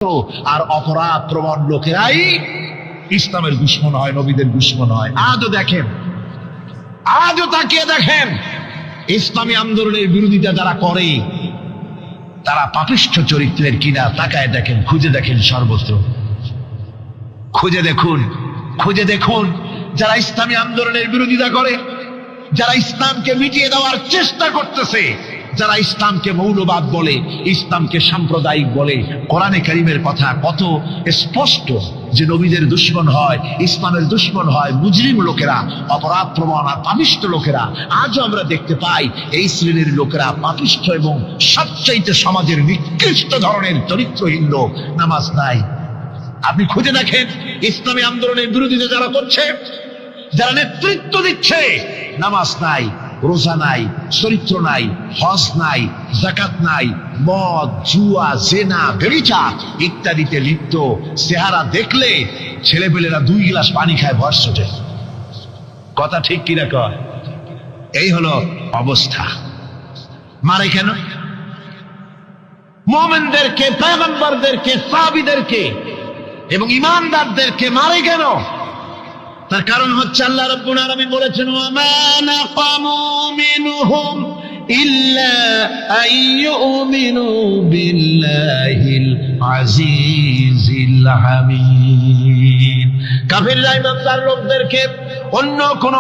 আর অপরাধ প্রবণ লোকেরাই ইসলামের দুশমন হয়, নবীদের দুশমন হয়। আজও দেখেন, আজও তাকিয়ে দেখেন, ইসলামী আন্দোলনের বিরোধিতা যারা করে তারা পাপিষ্ঠ চরিত্রের কিনা তাকায় দেখেন, খুঁজে দেখেন, সর্বত্র খুঁজে দেখুন, খুঁজে দেখুন। যারা ইসলামী আন্দোলনের বিরোধিতা করে, যারা ইসলামকে মিটিয়ে দেওয়ার চেষ্টা করতেছে, যারা ইসলামকে মৌলবাদ বলে, ইসলামকে সাম্প্রদায়িক বলে, কোরআনে কারীমের কথা কত স্পষ্ট যে নবীদের দুশমন হয়, ইসলামের দুশমন হয় মুজরিম লোকেরা, অপরাধ প্রবণ আর পাপিষ্ঠ লোকেরা। আজও আমরা দেখতে পাই এই শ্রেণীর লোকেরা পাপিষ্ঠ এবং সবচাইতে সমাজের নিকৃষ্ট ধরনের চরিত্রহীন লোক। নামাজ নাই। আপনি খুঁজে দেখেন ইসলামী আন্দোলনের বিরোধিতা যারা করছে, যারা নেতৃত্ব দিচ্ছে, নামাজ নাই, রোজা নাই, চরিত্র নাই, হজ নাই, যাকাত নাই, মদ, জুয়া, জেনা, ব্যভিচার ইত্যাদিতে লিপ্ত। চেহারা দেখলে ছেলেপেলেরা 2 গ্লাস পানি খায় ভরস ওঠে। কথা ঠিক কিনা কয়? এই হলো অবস্থা। মারে কেন? মুমিনদেরকে, পয়গম্বরদেরকে, সাহাবীদেরকে এবং ঈমানদারদেরকে মারে কেন? তার কারণ হচ্ছে আল্লাহ রাব্বুল আলামিন বলেছেন, ওয়ামা নাকামু মিনহুম ইল্লা আইয়ুমিনু বিল্লাহিল আজিজিল হামিদ। কাফিররা ঈমানদার লোকদেরকে অন্য কোন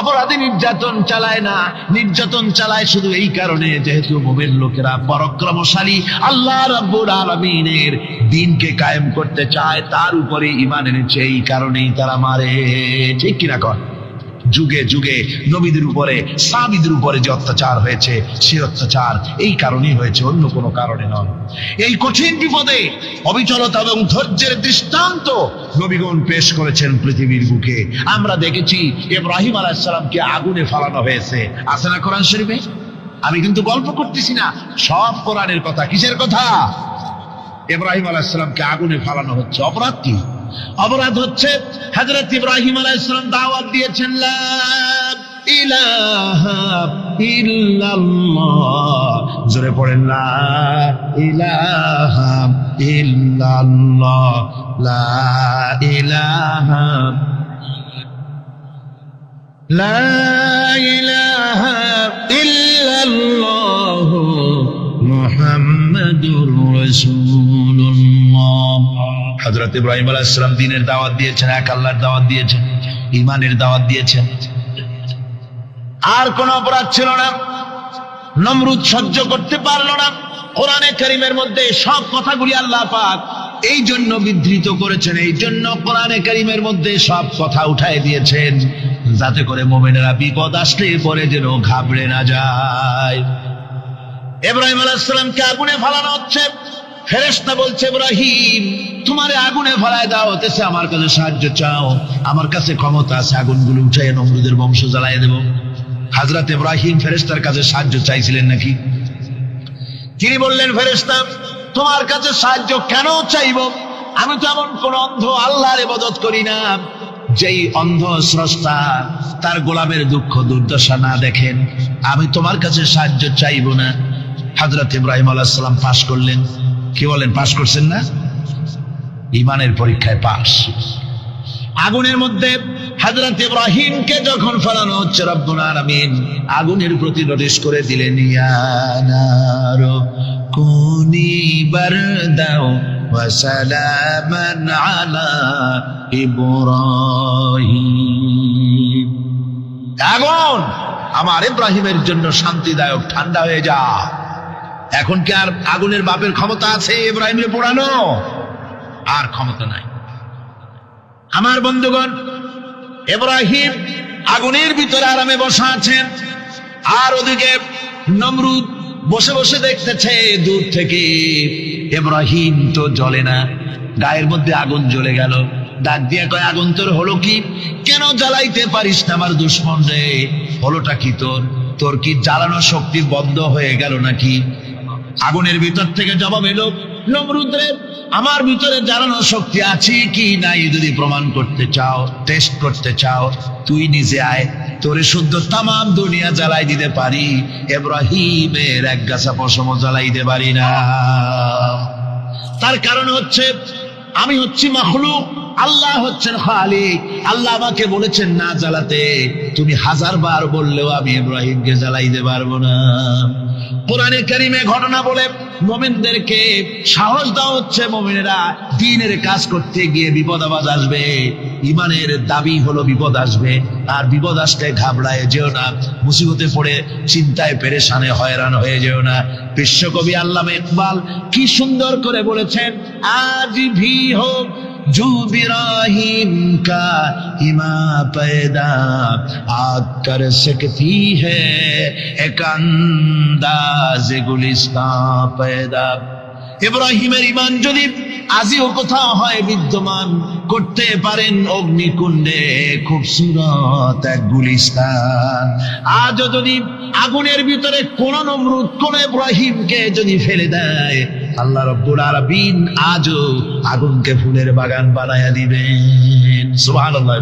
অপরাধী নির্যাতন চালায় না, নির্যাতন চালায় শুধু এই কারণে যেহেতু মুমিন লোকেরা পরাক্রমশালী, আল্লাহ রাব্বুল আলামিনের দ্বীনকে কায়েম করতে চায়, তার উপরে ঈমান এনেছে, এই কারণেই তারা মারে। ঠিক কিনা কর? যুগে যুগে নবীদের উপরে, সাহাবীদের উপরে যে অত্যাচার হয়েছে, সে অত্যাচার এই কারণেই হয়েছে, অন্য কোনো কারণে নয়। এই কঠিন বিপদে অবিচলতা এবং ধৈর্যের দৃষ্টান্ত নবীগণ পেশ করেছেন পৃথিবীর বুকে। আমরা দেখেছি ইব্রাহিম আলাইহিস সালামকে আগুনে ফালানো হয়েছে, আছে না কোরআন শরীফে? আমি কিন্তু গল্প করতেছি না, সব কোরআনের কথা। কিসের কথা? ইব্রাহিম আলাইহিস সালামকে আগুনে ফালানো হচ্ছে। অপরাধ কি? অপরাধ হচ্ছে হযরত ইব্রাহিম আলাইহিস সালাম দাওয়াত দিয়েছেন, লা ইলাহা ইল্লাল্লাহ। জোরে পড়েন, লা ইলাহা ইল্লাল্লাহ, লা ইলাহা, লা ইলাহা ইল্লাল্লাহ মুহাম্মাদুর রাসূলুল্লাহ। হযরত ইব্রাহিম আলাইহিস সালাম দ্বীনের দাওয়াত দিয়েছেন, এক আল্লাহর দাওয়াত দিয়েছেন, ঈমানের দাওয়াত দিয়েছেন। আর কোন অপরাধ ছিল না। নমরুদ সহ্য করতে পারলো না। কোরআনে কারীমের মধ্যে সব কথাগুলি আল্লাহ পাক এই জন্য বিধৃত করেছেন, এই জন্য কোরআনে কারীমের মধ্যে সব কথা উঠায় দিয়েছেন, যাতে করে মুমিনেরা বিপদ আসলে পরে যেন ঘাবড়ে না যায়। ইব্রাহিম আলাইহিস সালামকে আগুনে ফালানো হচ্ছে। ফেরেশতা বলছে, ইব্রাহিম তোমারে আগুনে ফালায় দাও হতেছে, আমার কাছে সাহায্য চাও, আমার কাছে ক্ষমতা আছে, আগুনগুলো উঠাইয়া নমরুদের বংশ জ্বালাইয়া দেব। হযরত ইব্রাহিম ফেরেশতার কাছে সাহায্য চাইছিলেন নাকি? তিনি বললেন, ফেরেশতা তোমার কাছে সাহায্য কেন চাইব? আমি তো এমন কোন অন্ধ আল্লাহর ইবাদত করি না যেই অন্ধ স্রষ্টা তার গোলামের দুঃখ দুর্দশা না দেখেন। আমি তোমার কাছে সাহায্য চাইব না। হযরত ইব্রাহিম আলাইহিস সালাম পাশ করলেন। কি বলেন, পাশ করছেন না? ঈমানের পরীক্ষায় পাশ। আগুনের মধ্যে হযরত ইব্রাহিমকে যখন ফেলানো হচ্ছে, রব্বুল আলামিন আগুনের প্রতি নোটিশ করে দিলেন, ইয়া নারু কুনি বারদাও ওয়া সালামান আলা ইব্রাহিম। আগুন আমার ইব্রাহিমের জন্য শান্তিদায়ক, ঠান্ডা হয়ে যা। এখন কি আর আগুনের বাপের ক্ষমতা আছে ইব্রাহিমের পোড়ানো? আর ক্ষমতা নাই। আমার বন্ধুগণ, ইব্রাহিম আগুনের ভিতরে আরামে বসা আছেন, আর ওদিকে নমরুদ বসে বসে দেখতেছে দূর থেকে। ইব্রাহিম তো জ্বলে না, গায়ের মধ্যে আগুন জ্বলে গেল। ডাক দিয়া কয়, আগুন তোর হলো কি? কেন জ্বালাইতে পারিস না আমার দুশমন রে? হলোটা কি তোর? তোর কি জ্বালানো শক্তি বন্ধ হয়ে গেল নাকি? আগুনের ভিতর থেকে জবাব এলো, নমরুদ রে, আমার ভিতরে জ্বালানো শক্তি আছে কি নাই যদি প্রমাণ করতে চাও, টেস্ট করতে চাও, তুই নিজে আয়, তোরে শুদ্ধ তামাম দুনিয়া জ্বালাই দিতে পারি, ইব্রাহিমের এক গাছা পশম জ্বালাই দিতে পারি না। তার কারণ হচ্ছে আমি হচ্ছি মাখলুক, আল্লাহ হচ্ছেন খালিক। আল্লাহ আমাকে বলেছেন না জ্বালাতে, তুমি 1000 বার বললেও আমি ইব্রাহিমকে জ্বালাইতে পারবো না। কোরআনে কারিমে ঘটনা বলে মুমিনদেরকে সাহস দেওয়া হচ্ছে, মুমিনেরা দ্বীনের কাজ করতে গিয়ে বিপদ আবাদ আসবে, ইমানের দাবি হলো বিপদ আসবে, আর বিপদ আসলে ঘাবড়ায় যেও না, মুসিবতে পড়ে চিন্তায় পেরেশানে হয়রান হয়ে যেও না। বিশ্বকবি আল্লামা ইকবাল কি সুন্দর করে বলেছেন, আজ ভি হোক जो इब्राहिम का हिमा पैदा आग कर सकती है एक अंदाज गुलिस्तां पैदा। ইব্রাহিমের ইমান যদি আজিও কোথাও হয় বিদ্যমান, করতে পারেন অগ্নিকুণ্ডে খুবসুরত এক গুলিস্তান। আজও যদি আগুনের ভিতরে কোন নমরুদ কোন ইব্রাহিমকে যদি ফেলে দেয়, আল্লাহ রাব্বুল আলামিন আজও আগুনকে ফুলের বাগান বানায়া দিবেন। সুবহানাল্লাহ।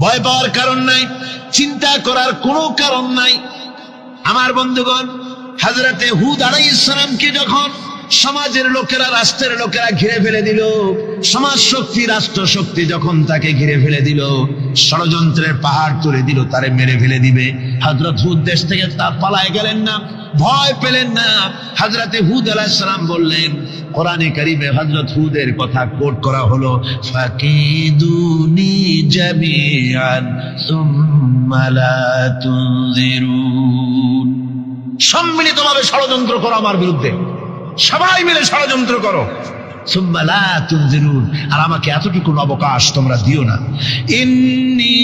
ভয় পাওয়ার কারণ নাই, চিন্তা করার কোনো কারণ নাই। আমার বন্ধুগণ, হযরতে হুদ আলাইহিস সালামকে যখন সমাজের লোকেরা, রাষ্ট্রের লোকেরা ঘিরে ফেলে দিল, সমাজ শক্তি, রাষ্ট্র শক্তি যখন তাকে ঘিরে ফেলে দিল, ষড়যন্ত্রের পাহাড় তুলে দিল, তারে মেরে ফেলে দিবে, হযরত হুদ দেশ থেকে তা পালায় গেলেন না, ভয় পেলেন না। হযরতে হুদ আলাইহিস সালাম বললেন, কোরআনে কারিমে হযরত হুদের কথা কোট করা হলো, ফাকিদুনি জামিআন সুম্মা লা তুনজিরুন। সম্মিলিতভাবে ষড়যন্ত্র করো আমার বিরুদ্ধে, সবাই মিলে ষড়যন্ত্র করো, সুম্মা লা তুনজিরুন, আর আমাকে এতটুকু অবকাশ তোমরা দিও না। ইন্নী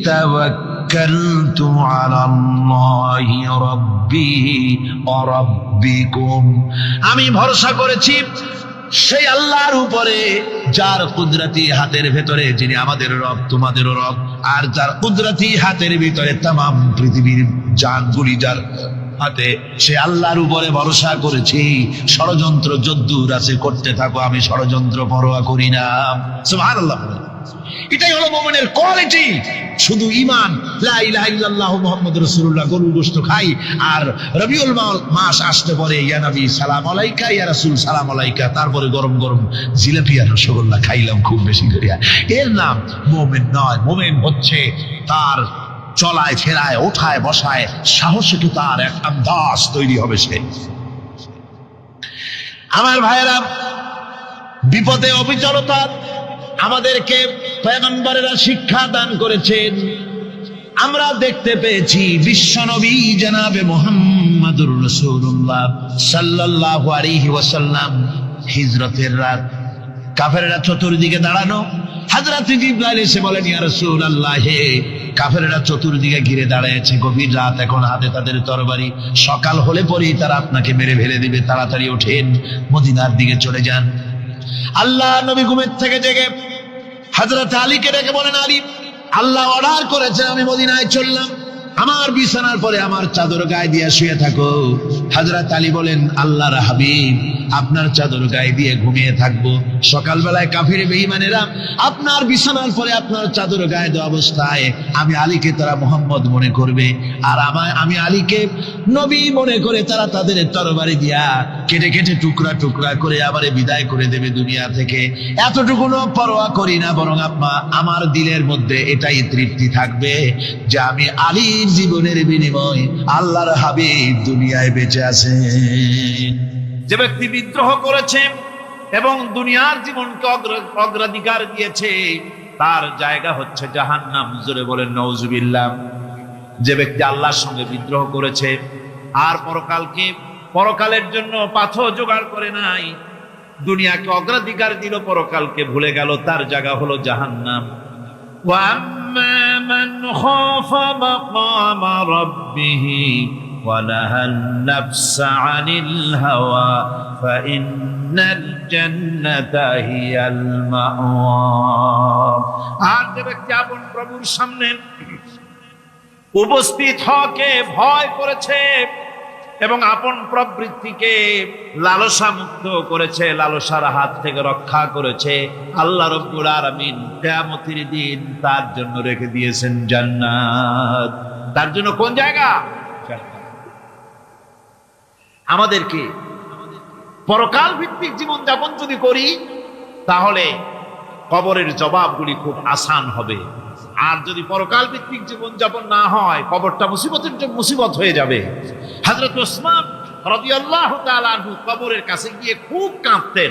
তাওয়াক্কালতু আলাল্লাহি রাব্বি ওয়া রাব্বিকুম, আমি ভরসা করেছি সেই আল্লাহর উপরে যার কুদরতি হাতের ভেতরে, যিনি আমাদের রব তোমাদেরও রব, আর যার কুদরতি হাতের ভিতরে তামাম পৃথিবীর জানগুলি যার হাতে, সে আল্লাহর উপরে ভরসা করেছি। ষড়যন্ত্র যদ্দূর আছে করতে থাকো, আমি ষড়যন্ত্র পরোয়া করি না। সুবহানাল্লাহ। এটাই হলো মুমিনের কোয়ালিটি। শুধু ঈমান, লা ইলাহা ইল্লাল্লাহু মুহাম্মাদুর রাসূলুল্লাহ, গরুর গোশত খাই, আর রবিউল মাস আসতে পরে ইয়া নবী সালাম আলাইকা, ইয়া রাসূল সালাম আলাইকা, তারপরে গরম গরম জিলাপি আর রসগোল্লা খাইলাম খুব বেশি করিয়া, এর নাম মুমিন নয়। মুমিন হচ্ছে তার চলায় ফেরায়, ওঠায় বসায় সাহসে তার এক আন্দাজ তৈরি হবে সে। আমার ভাইয়েরা, বিপদে অবিচলতা আমাদেরকে পয়গম্বরেরা শিক্ষা দান করেছেন। আমরা দেখতে পেয়েছি বিশ্বনবী জনাবে মুহাম্মাদুর রাসূলুল্লাহ সাল্লাল্লাহু আলাইহি ওয়াসাল্লাম হিজরতের রাত, কাফেররা চতুর্দিকে দাঁড়ানো, হযরত জিবরাইল এসে বলেন, ইয়া রাসূলুল্লাহ, হে কাফেররা চতুর্দিকে ঘিরে দাঁড়িয়েছে, গভীর রাত, এখন হাতে তাদের তরবারি, সকাল হলে পরেই তারা আপনাকে মেরে ফেলে দিবে, তাড়াতাড়ি ওঠেন, মদিনার দিকে চলে যান। আল্লাহ নবী ঘুমের থেকে জেগে হযরত আলীকে ডেকে বলেন, আলী, আল্লাহ অর্ডার করেছে আমি মদিনায় চললাম, আমার বিছানার পরে আমার চাদর গায়ে দিয়ে শুয়ে থাকো। হযরত আলী বলেন, আল্লাহর হাবিব, আপনার চাদর গায়ে দিয়ে ঘুমিয়ে থাকবো, সকালবেলায় কাফির বেঈমানেরা আপনার বিছানার পরে আপনার চাদর গায়ে দেওয়া অবস্থায় আমি আলীকে তারা মুহাম্মদ মনে করবে, আর আমি আলীকে নবী মনে করে তারা তাদের তরবারি দিয়া কেটে কেটে টুকরা টুকরা করে আবার বিদায় করে দেবে দুনিয়া থেকে। এতটুকুনো পরোয়া করি না, বরং আমার দিলের মধ্যে এটাই তৃপ্তি থাকবে যে আমি আলীর জীবনের বিনিময় আল্লাহর হাবিব দুনিয়ায় বেঁচে আছে। যে ব্যক্তি বিদ্রোহ করেছে এবং দুনিয়ার জীবনকে অগ্রাধিকার দিয়েছে, তার জায়গা হচ্ছে জাহান্নাম। জোরে বলেন নাউজুবিল্লাহ। যে ব্যক্তি আল্লাহর সঙ্গে বিদ্রোহ করেছে আর পরকালের জন্য পাথর জোগাড় করে নাই, দুনিয়াকে অগ্রাধিকার দিল, পরকালকে ভুলে গেল, তার জায়গা হলো জাহান্নাম। وَأَمَّا مَنْ خَافَ مَقَامَ رَبِّهِ وَنَهَى النَّفْسَ عَنِ الْهَوَى فَإِنَّ الْجَنَّةَ هِيَ الْمَأْوَى। আর যে ব্যক্তি আপন প্রভুর সামনে উপস্থিত হকে ভয় করেছে এবং আপন প্রবৃত্তিকে লালসা মুক্ত করেছে, লালসার হাত থেকে রক্ষা করেছে, আল্লাহ রাব্বুল আলামিন কিয়ামতের দিন তার জন্য রেখে দিয়েছেন জান্নাত। তার জন্য কোন জায়গা? আমাদেরকে পরকাল ভিত্তিক জীবনযাপন যদি করি তাহলে কবরের জবাবগুলি খুব আসান হবে। আর যদি পরকাল ভিত্তিক জীবনযাপন না হয়, কবরটা মুসিবত হয়ে যাবে। হযরত ওসমান রাদিয়াল্লাহু তাআলা আনহু কবরের কাছে গিয়ে খুব কাঁদতেন।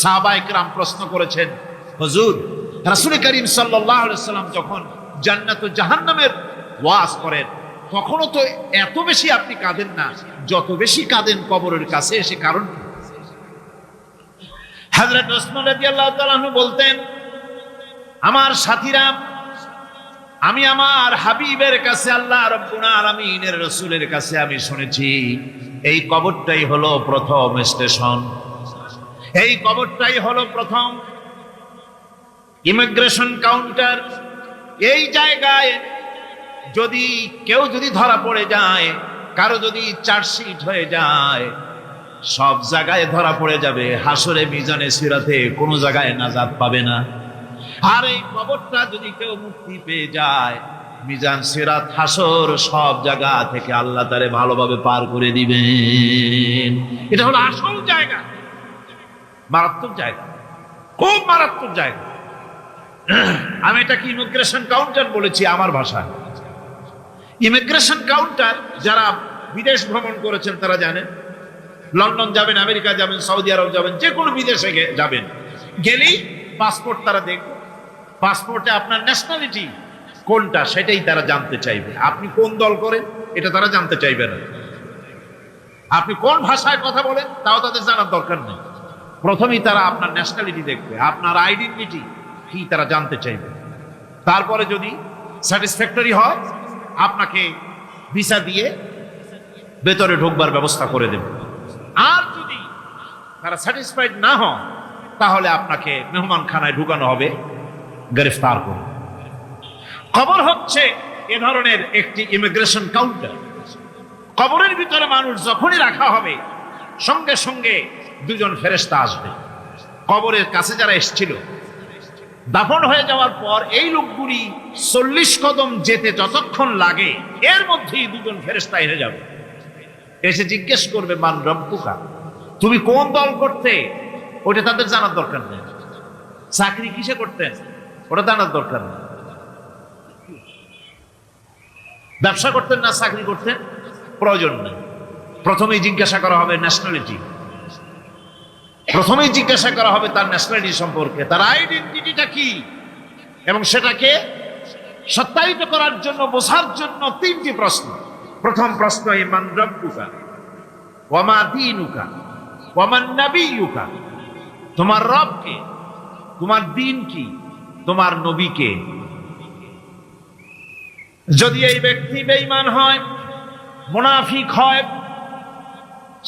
সাহাবায়ে কেরাম প্রশ্ন করেছেন, হুজুর, রাসূল করিম সাল্লাল্লাহু আলাইহি ওয়াসাল্লাম যখন জান্নাত ও জাহান্নামের ওয়াজ করেন তখনও তো এত বেশি আপনি কাঁদেন না, যত বেশি কাঁদেন কবরের কাছে এসে, কারণ কি? হযরত ওসমান রাদিয়াল্লাহু তাআলা আনহু বলতেন, আমার সাথীরা, আমি আমার হাবিবের কাছে, আল্লাহ রাব্বুল আলামিনের রাসূলের কাছে আমি শুনেছি এই কবরটাই হলো প্রথম স্টেশন, এই কবরটাই হলো প্রথম ইমিগ্রেশন কাউন্টার। এই জায়গায় যদি কেউ ধরা পড়ে যায়, কারো যদি চার্জশিট হয়ে যায়, সব জায়গায় ধরা পড়ে যাবে, হাসরে মিজানে সিরাতে কোনো জায়গায় নাজাত পাবে না। আর এই কবরটা যদি কেউ মুক্তি পেয়ে যায়, মিজান সিরাত হাসর সব জায়গা থেকে আল্লাহ তারে ভালোভাবে পার করে দিবেন। এটা হলো আসল জায়গা, মারাত্মক জায়গা, খুব মারাত্মক জায়গা। আমি এটাকে ইমিগ্রেশন কাউন্টার বলেছি আমার ভাষায়। ইমিগ্রেশন কাউন্টার যারা বিদেশ ভ্রমণ করেছেন তারা জানেন। লন্ডন যাবেন, আমেরিকা যাবেন, সৌদি আরব যাবেন, যে কোনো বিদেশে যাবেন, গেলেই পাসপোর্ট তারা দেখবে। পাসপোর্টে আপনার ন্যাশনালিটি কোনটা সেটাই তারা জানতে চাইবে। আপনি কোন দল করেন এটা তারা জানতে চাইবে না। আপনি কোন ভাষায় কথা বলেন তাও তাদের জানার দরকার নেই। প্রথমেই তারা আপনার ন্যাশনালিটি দেখবে, আপনার আইডেন্টিটি কি তারা জানতে চাইবে। তারপরে যদি স্যাটিসফ্যাক্টরি হয় আপনাকে ভিসা দিয়ে ভেতরে ঢোকবার ব্যবস্থা করে দেবে। আর যদি তারা স্যাটিসফাইড না হয় তাহলে আপনাকে মেহমানখানায় ঢুকানো হবে গ্রেফতার করে। কবর হচ্ছে এ ধরনের একটি ইমিগ্রেশন কাউন্টার। কবরের ভিতরে মানুষ যখনই রাখা হবে সঙ্গে সঙ্গে দুজন ফেরেশতা আসবে। কবরের কাছে যারা এসেছিল দাফন হয়ে যাওয়ার পর এই লোকগুলি 40 কদম যেতে যতক্ষণ লাগে এর মধ্যেই দুজন ফেরেশতা এসে যাবে, এসে জিজ্ঞেস করবে, মান রব্বুকা, তুমি কোন দল করতে? ওটা তাদের জানার দরকার নেই। চাকরি কিসে করতেন ওটা জানার দরকার নেই। ব্যবসা করতেন না চাকরি করতেন প্রয়োজন নেই। প্রথমেই জিজ্ঞাসা করা হবে ন্যাশনালিটি, প্রথমেই জিজ্ঞাসা করা হবে তার ন্যাশনালিটি সম্পর্কে, তার আইডেন্টিটিটা কি, এবং সেটাকে সত্যায়িত করার জন্য, বোঝার জন্য 3টি প্রশ্ন। প্রথম প্রশ্ন, মান রব্বুকা ওয়া মা দীনুকা ওয়া মান নাবিয়্যুকা, তোমার রব কে, তোমার দ্বীন কি, তোমার নবী কে। যদি এই ব্যক্তি বেঈমান হয়, মুনাফিক হয়,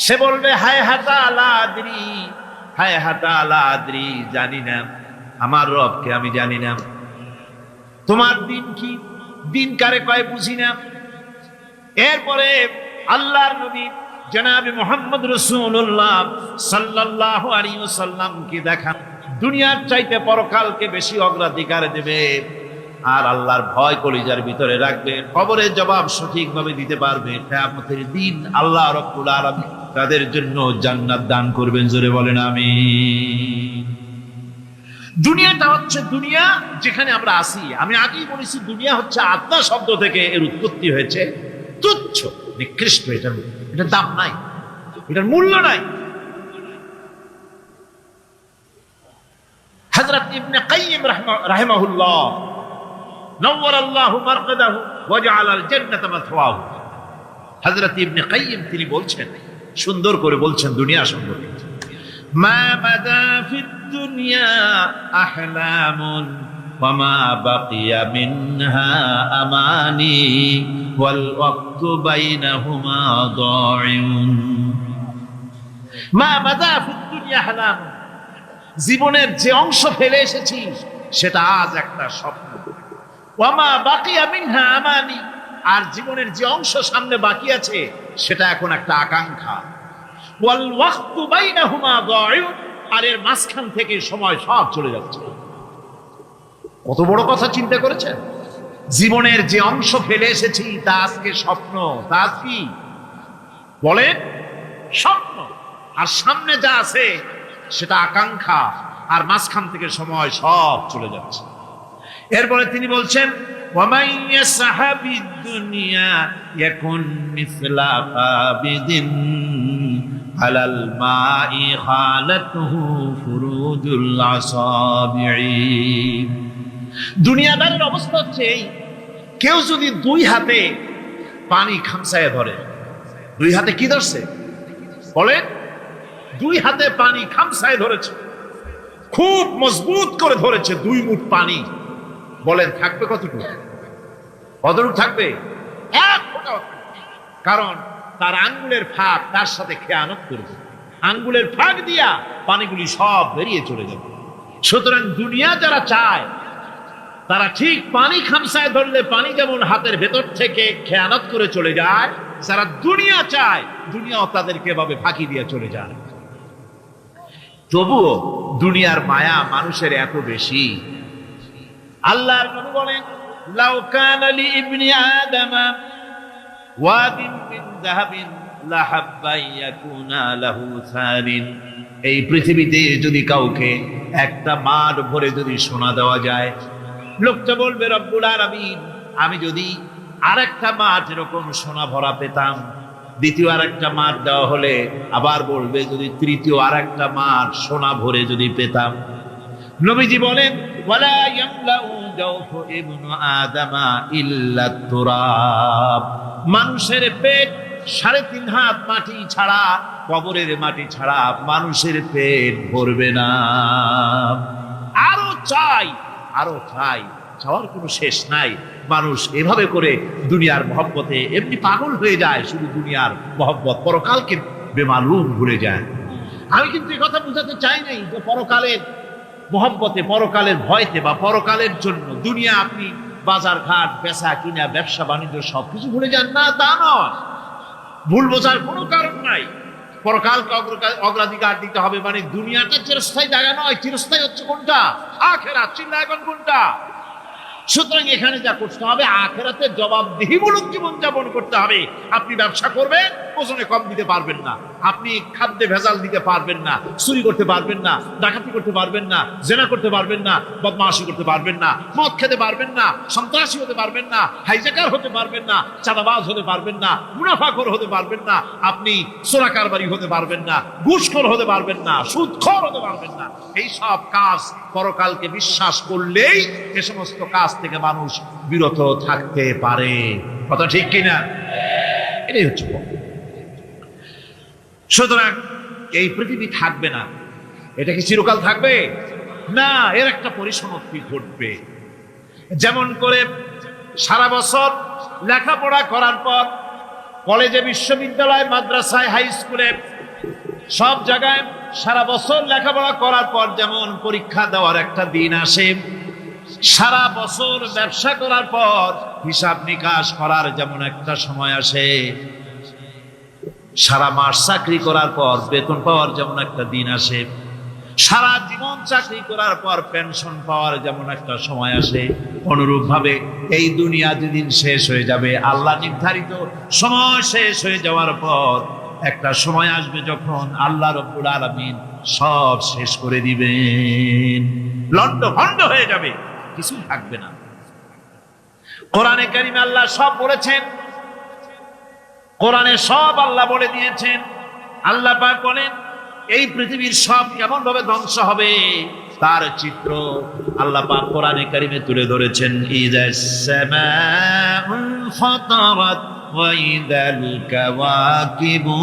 সে বলবে হায় হাতা লা আদরি, হায় হাতা লা আদরি, জানি না, আমার রবকে আমি জানি না। তোমার দিন কি, দিন কারে কয় বুঝি না। এরপরে আল্লাহর নবী জনাবে মুহাম্মদ রাসূলুল্লাহ সাল্লাল্লাহু আলাইহি ওয়াসাল্লাম কি দেখান দুনিয়ার চাইতে পরকালকে বেশি অগ্রাধিকার দেবে, আর আল্লাহর ভয় কলিজার ভিতরে রাখবে, কবরের জবাব সঠিকভাবে দিতে পারবে। কিয়ামতের দিন আল্লাহ রাব্বুল আলামিন তাদের জন্য জান্নাত দান করবেন। জোরে বলেন আমিন। দুনিয়াটা হচ্ছে দুনিয়া যেখানে আমরা আছি। আমি আগেই বলেছি দুনিয়া হচ্ছে আত্মা শব্দ থেকে এর উৎপত্তি হয়েছে। তুচ্ছ, নিকৃষ্ট, এটার দাম নাই, এটার মূল্য নাই। হযরত ইবনে কাইয়িম রাহিমাহুল্লাহ নওয়ারাল্লাহু মারকাদাহু ওয়া জাআলাল জান্নাতা মাথওয়াহু, হযরত ইবনে কাইয়িম তিনি বলছেন, সুন্দর করে বলছেন দুনিয়া সম্পর্কে, মা বাদা ফিদ দুনিয়া আহলামুন ওয়া মা বাকিয়া মিনহা আমানি ওয়াল ওয়াক্তু বাইনাহুমা দাইউন। মা বাদা ফিদ দুনিয়া আহলামুন, জীবনের যে অংশ ফেলে এসেছি সেটা আজ একটা স্বপ্ন। ওয়া মা বাকিয়া মিনহা আমানি, আর জীবনের যে অংশ সামনে বাকি আছে সেটা এখন একটা আকাঙ্ক্ষা। ওয়াল ওয়াক্তু বাইনাহুমা দাইউন, আর এর মাঝখান থেকে সময় সব চলে যাচ্ছে। কত বড় কথা চিন্তা করেছেন? জীবনের যে অংশ ফেলে এসেছি তা আজকে স্বপ্ন, তা কি বলেন? স্বপ্ন। আর সামনে যা আছে সেটা আকাঙ্ক্ষা, আর মাঝখান থেকে সময় সব চলে যাচ্ছে। এরপরে তিনি বলছেন وَمَنْ يَسْعَ فِي الدُّنْيَا يَكُنْ مِثْلَ قَابِضٍ عَلَى الْمَاءِ خَالَتْهُ فُرُوجُ الْأَصَابِعِ। দুনিয়াদারের অবস্থা হচ্ছে এই, কেউ যদি দুই হাতে পানি খামসায় ধরে, দুই হাতে কি ধরছে বলেন? দুই হাতে পানি খামসায় ধরেছে, খুব মজবুত করে ধরেছে, 2 মুঠ পানি। বলেন থাকবে কতটুকু? কতটুকু থাকবে? 1 ফোঁটা। কারণ তার আঙ্গুলের ফাঁক তার সাথে খেয়ানত করবে, আঙ্গুলের ফাঁক দিয়া পানিগুলি সব বেরিয়ে চলে যাবে। সুতরাং দুনিয়া যারা চায় তারা ঠিক পানি খামসায় ধরলে পানি যেমন হাতের ভেতর থেকে খেয়ানত করে চলে যায়, যারা দুনিয়া চায় দুনিয়াও তাদেরকে এভাবে ফাঁকি দিয়ে চলে যায়। তবুও দুনিয়ার মায়া মানুষের এত বেশি। আল্লাহর নবী বলেন লাউ কানা লি ইবনি আদামা ওয়াদিন মিন যাহাবিন লাহাব্বা ইয়াকুনা লাহু সারিন। এই পৃথিবীতে যদি কাউকে একটা মাঠ ভরে যদি সোনা দেওয়া যায়, লোকটা বলবে রব্বুল আলামিন আমি যদি আরেকটা মাঠ এরকম সোনা ভরা পেতাম। দ্বিতীয় আরেকটা মাঠ দেওয়া হলে আবার বলবে যদি তৃতীয় আরেকটা মাঠ সোনা ভরে যদি পেতাম। নবীজি বলেন ওয়ালা ইয়ামলাউ জাওফু ইবনু আদামা ইল্লা তুরাব। মানুষের পেট 3.5 হাত মাটি ছাড়া, কবরের মাটি ছাড়া মানুষের পেট ভরবে না। আরো চাই, আরো চাই, চাওয়ার কোনো শেষ নাই। মানুষ এভাবে করে দুনিয়ার মহব্বতে এমনি পাগল হয়ে যায়, শুধু দুনিয়ার মহব্বত, পরকালকে বেমালুম ভুলে যায়। আমি কিন্তু এই কথা বুঝাতে চাই নাই যে পরকালের মহব্বতে, পরকালের ভয়তে বা পরকালের জন্য দুনিয়া আপনি বাজার ঘাট, বেচা কিনা, ব্যবসা বাণিজ্য সবকিছু ভুলে যান, না তা নয়। ভুল বোঝার কোনো কারণ নাই। পরকালকে অগ্রাধিকার দিতে হবে, মানে দুনিয়াটা চিরস্থায়ী জায়গা নয়। চিরস্থায়ী হচ্ছে কোনটা? আখিরাত। চিল্লায় এখন কোনটা? সুতরাং এখানে যা করতে হবে আখিরাতে জবাবদিহিমূলক জীবন যাপন করতে হবে। আপনি ব্যবসা করবেন, ওজনে কম দিতে পারবেন না। আপনি খাদ্যে ভেজাল দিতে পারবেন না, চুরি করতে পারবেন না, ডাকাতি করতে পারবেন না, জেনা করতে পারবেন না, বদমাশি করতে পারবেন না, মদ খেতে পারবেন না, সন্ত্রাসী হতে পারবেন না, হাইজ্যাকার হতে পারবেন না, চাঁদাবাজ হতে পারবেন না, মুনাফাখোর হতে পারবেন না, আপনি চোরা কারবারি হতে পারবেন না, ঘুষখোর হতে পারবেন না, সুদখোর হতে পারবেন না। এই সব কাজ পরকালকে বিশ্বাস করলেই এ সমস্ত কাজ থেকে মানুষ বিরত থাকতে পারে। কথা ঠিক কিনা? এটাই হচ্ছে। সুতরাং এই পৃথিবী থাকবে না, এটা কি চিরকাল থাকবে? না, এর একটা পরিসমাপ্তি ঘটবে। যেমন করে সারা বছর লেখাপড়া করার পর কলেজে, বিশ্ববিদ্যালয়, মাদ্রাসায়, হাই স্কুলে, সব জায়গায় সারা বছর লেখাপড়া করার পর যেমন পরীক্ষা দেওয়ার একটা দিন আসে, সারা বছর ব্যবসা করার পর হিসাব নিকাশ করার যেমন একটা সময় আসে, সারা মাস চাকরি করার পর বেতন পাওয়ার যেমন একটা দিন আসে, সারা জীবন চাকরি করার পর পেনশন পাওয়ার যেমন একটা সময় আসে, অনুরূপ ভাবে এই দুনিয়া যেদিন শেষ হয়ে যাবে, আল্লাহ নির্ধারিত সময় শেষ হয়ে যাওয়ার পর একটা সময় আসবে যখন আল্লাহ রব্বুল আলামিন সব শেষ করে দিবেন, লন্ড ভন্ড হয়ে যাবে, কিছু থাকবে না। কোরআনে কারিমে আল্লাহ সব বলেছেন, কোরআনে সব আল্লাহ বলে দিয়েছেন। আল্লাহ পাক বলেন এই পৃথিবীর সব কেমন ভাবে ধ্বংস হবে তার চিত্র আল্লাহ পাক কোরআনে কারিমে তুলে ধরেছেন। ইযাস সামাউল ফাতারাত ওয়া ইযাল কাওয়াকিবু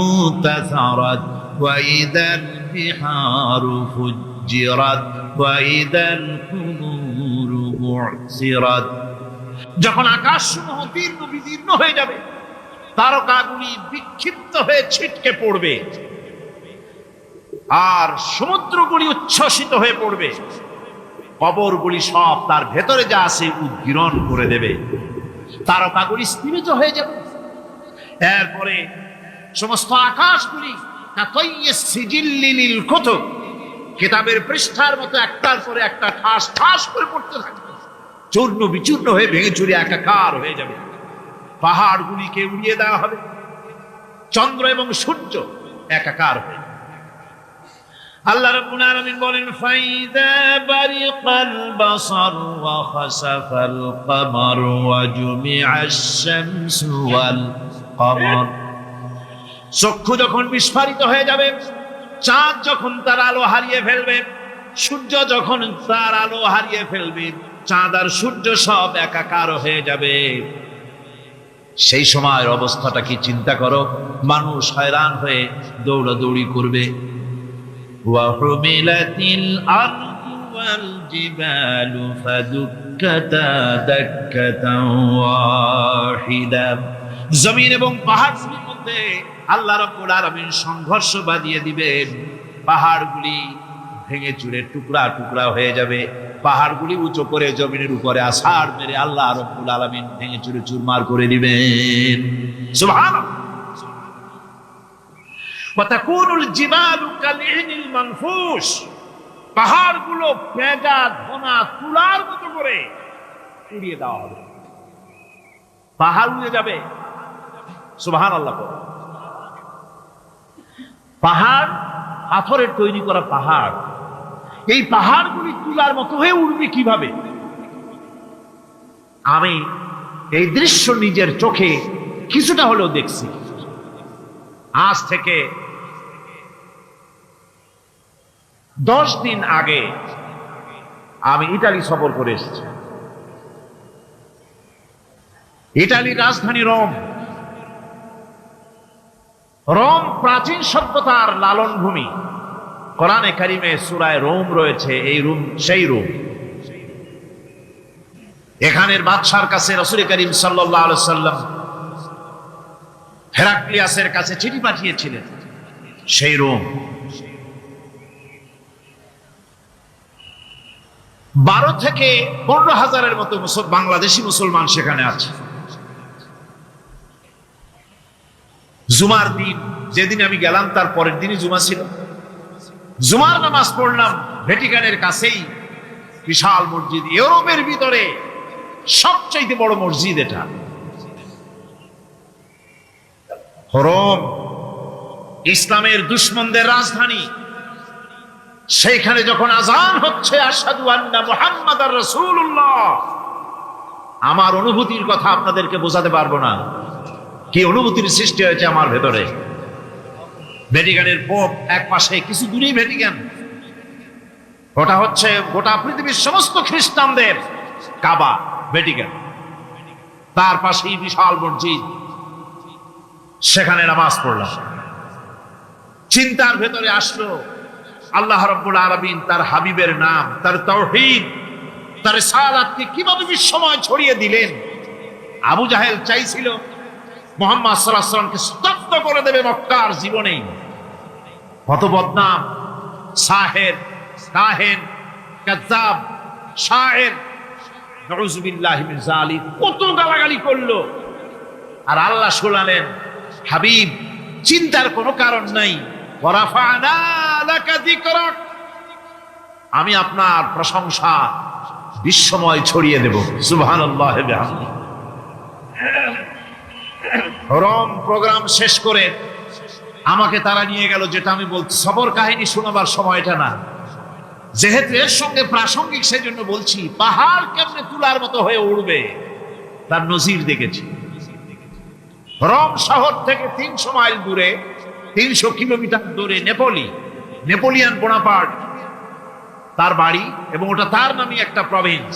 তাসারাত ওয়া ইযাল বিহারু ফুজ্জিরাত ওয়া ইযাল কুবুরু বু'সিরাত। যখন আকাশসমূহ দীর্ঘ বিদীর্ণ হয়ে যাবে, তারকাগুলি বিক্ষিপ্ত হয়ে ছিটকে পড়বে, আর সমুদ্রগুলি উচ্ছ্বসিত হয়ে পড়বে, কবরগুলি সব তার ভেতরে যা আছে উদ্গীরণ করে দেবে, তারকাগুলি স্থিমিত হয়ে যাবে। এরপরে সমস্ত আকাশগুলি কিতাবের পৃষ্ঠার মতো একটার পরে একটা ঠাস ঠাস করে পড়তে থাকবে, চূর্ণ বিচূর্ণ হয়ে ভেঙে চুরে একাকার হয়ে যাবে। পাহাড়গুলিকে উড়িয়ে দেওয়া হবে, চন্দ্র এবং সূর্য একাকার হয়ে, আল্লাহ রাব্বুল আলামিন বলেন ফাইদা বারিকাল বাসার ওয়া খাসাফাল কমার ওয়া জুমিআশ শামসু ওয়াল কমর। চক্ষু যখন বিস্ফারিত হয়ে যাবে, চাঁদ যখন তার আলো হারিয়ে ফেলবে, সূর্য যখন তার আলো হারিয়ে ফেলবে, চাঁদ আর সূর্য সব একাকার হয়ে যাবে, সেই সময়ের অবস্থাটা কি চিন্তা করো। মানুষ হয়রান হয়ে দৌড়াদৌড়ি করবে। ওয়াহুমিলাতিল আরদু ওয়াল জিবালু ফাদুক্কাতা দাক্কাতান ওয়াহিদা। জমিন এবং পাহাড়গুলির মধ্যে আল্লাহ রাব্বুল আলামিন সংঘর্ষ বাঁধিয়ে দিবেন। পাহাড়গুলি ভেঙে চুরে টুকরা টুকরা হয়ে যাবে। পাহাড়গুলি উঁচু করে জমিনের উপরে আছাড় মেরে আল্লাহ রাব্বুল আলামিন ভেঙে চুরে চুরমার করে দিবেন। সুবহানাল্লাহ। ওয়া তাকুনুল জিবালু কালইনিল মানফুস। পাহাড়গুলো পেঁজা ধোনা তুলার মতো করে উড়িয়ে দেওয়া হবে। পাহাড় উড়ে যাবে। সুবহানাল্লাহ। পাহাড় পাথরের তৈরি করা পাহাড়, এই পাহাড়গুলি তুলার মতো হয়ে উড়বে কিভাবে? আমি এই দৃশ্য নিজের চোখে কিছুটা হলেও দেখছি। আজ থেকে 10 দিন আগে আমি ইতালি সফর করে এসেছি। ইতালির রাজধানী রোম। রোম প্রাচীন সভ্যতার লালন ভূমি। কোরআনে কারিমে সূরায়ে রোম রয়েছে। এই রোম সেই রোম। এখানের বাদশার কাছে রাসূল করিম সাল্লাল্লাহু আলাইহি সাল্লাম হেরাক্লিয়াসের কাছে চিঠি পাঠিয়েছিলেন। সেই রোম 12 থেকে 15 হাজারের মতো বাংলাদেশি মুসলমান সেখানে আছে। জুমার দিন, যেদিন আমি গেলাম তার পরের দিনই জুমা ছিল। জুমার নামাজ পড়লাম ভ্যাটিকানের কাছেই বিশাল মসজিদ, ইউরোপের ভিতরে সবচেয়ে বড় মসজিদ এটা। রোম ইসলামের দুশমনদের রাজধানী। সেইখানে যখন আযান হচ্ছে আশহাদু আন্না মুহাম্মাদার রাসূলুল্লাহ, আমার অনুভূতির কথা আপনাদেরকে বোঝাতে পারবো না, কি অনুভূতির সৃষ্টি হয়েছে আমার ভেতরে। ভ্যাটিকানের পোপ এক পাশে, কিছু দূরেই ভ্যাটিকান। ওটা হচ্ছে গোটা পৃথিবীর সমস্ত খ্রিস্টানদের কাবা, ভ্যাটিকান। তার পাশেই বিশাল মসজিদ, সেখানে নামাজ পড়লাম। চিন্তার ভেতরে আসলো আল্লাহ রাব্বুল আলামিন তার হাবিবের নাম, তার তাওহীদ, তার রিসালাতকে কিভাবে বিশ্বময় ছড়িয়ে দিলেন। আবু জাহেল চাইছিল মুহাম্মদ সাল্লাল্লাহু আলাইহি ওয়াসাল্লামকে স্তব্ধ করে দেবে মক্কার জীবনেই। কত বদনাম, সাহের, কাহেন, কাযযাব, শায়ের, নাউযুবিল্লাহি মিন যালিক, কত গালাগালি করলো। আর আল্লাহ শোনালেন, হাবিব চিন্তার কোনো কারণ নাই, ওয়ারাফা'না লাকা যিকরাক, আমি আপনার প্রশংসা বিশ্বময় ছড়িয়ে দেব। সুবহানাল্লাহি ওয়া বিহামদিহি। রোম প্রোগ্রাম শেষ করে আমাকে তারা নিয়ে গেল, যেটা আমি বলছি সবর কাহিনী শোনাবার সময়টা না, যেহেতু এর সঙ্গে প্রাসঙ্গিক সেজন্য বলছি। পাহাড় কেমনে তুলার মতো হয়ে উড়বে তার নজির দেখেছি। রোম শহর থেকে 300 মাইল দূরে, 300 কিলোমিটার দূরে নেপোলিয়ান বোনাপার্ট তার বাড়ি, এবং ওটা তার নামে একটা প্রভিন্স।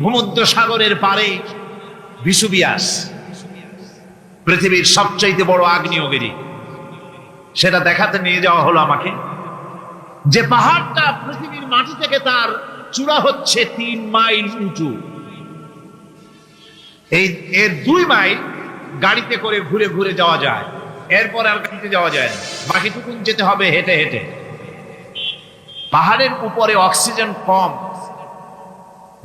ভূমধ্য সাগরের পারে ভিসুভিয়াস, পৃথিবীর সবচাইতে বড় আগ্নেয়গিরি। সেটা দেখাতে নিয়ে যাওয়া হলো আমাকে, যে পাহাড়টা পৃথিবীর মাটি থেকে তার চূড়া হচ্ছে 3 মাইল উঁচু। এর 2 মাইল গাড়িতে করে ঘুরে ঘুরে যাওয়া যায়, এরপর আর গাড়িতে যাওয়া যায় না, বাকিটুকুন যেতে হবে হেঁটে হেঁটে। পাহাড়ের উপরে অক্সিজেন কম,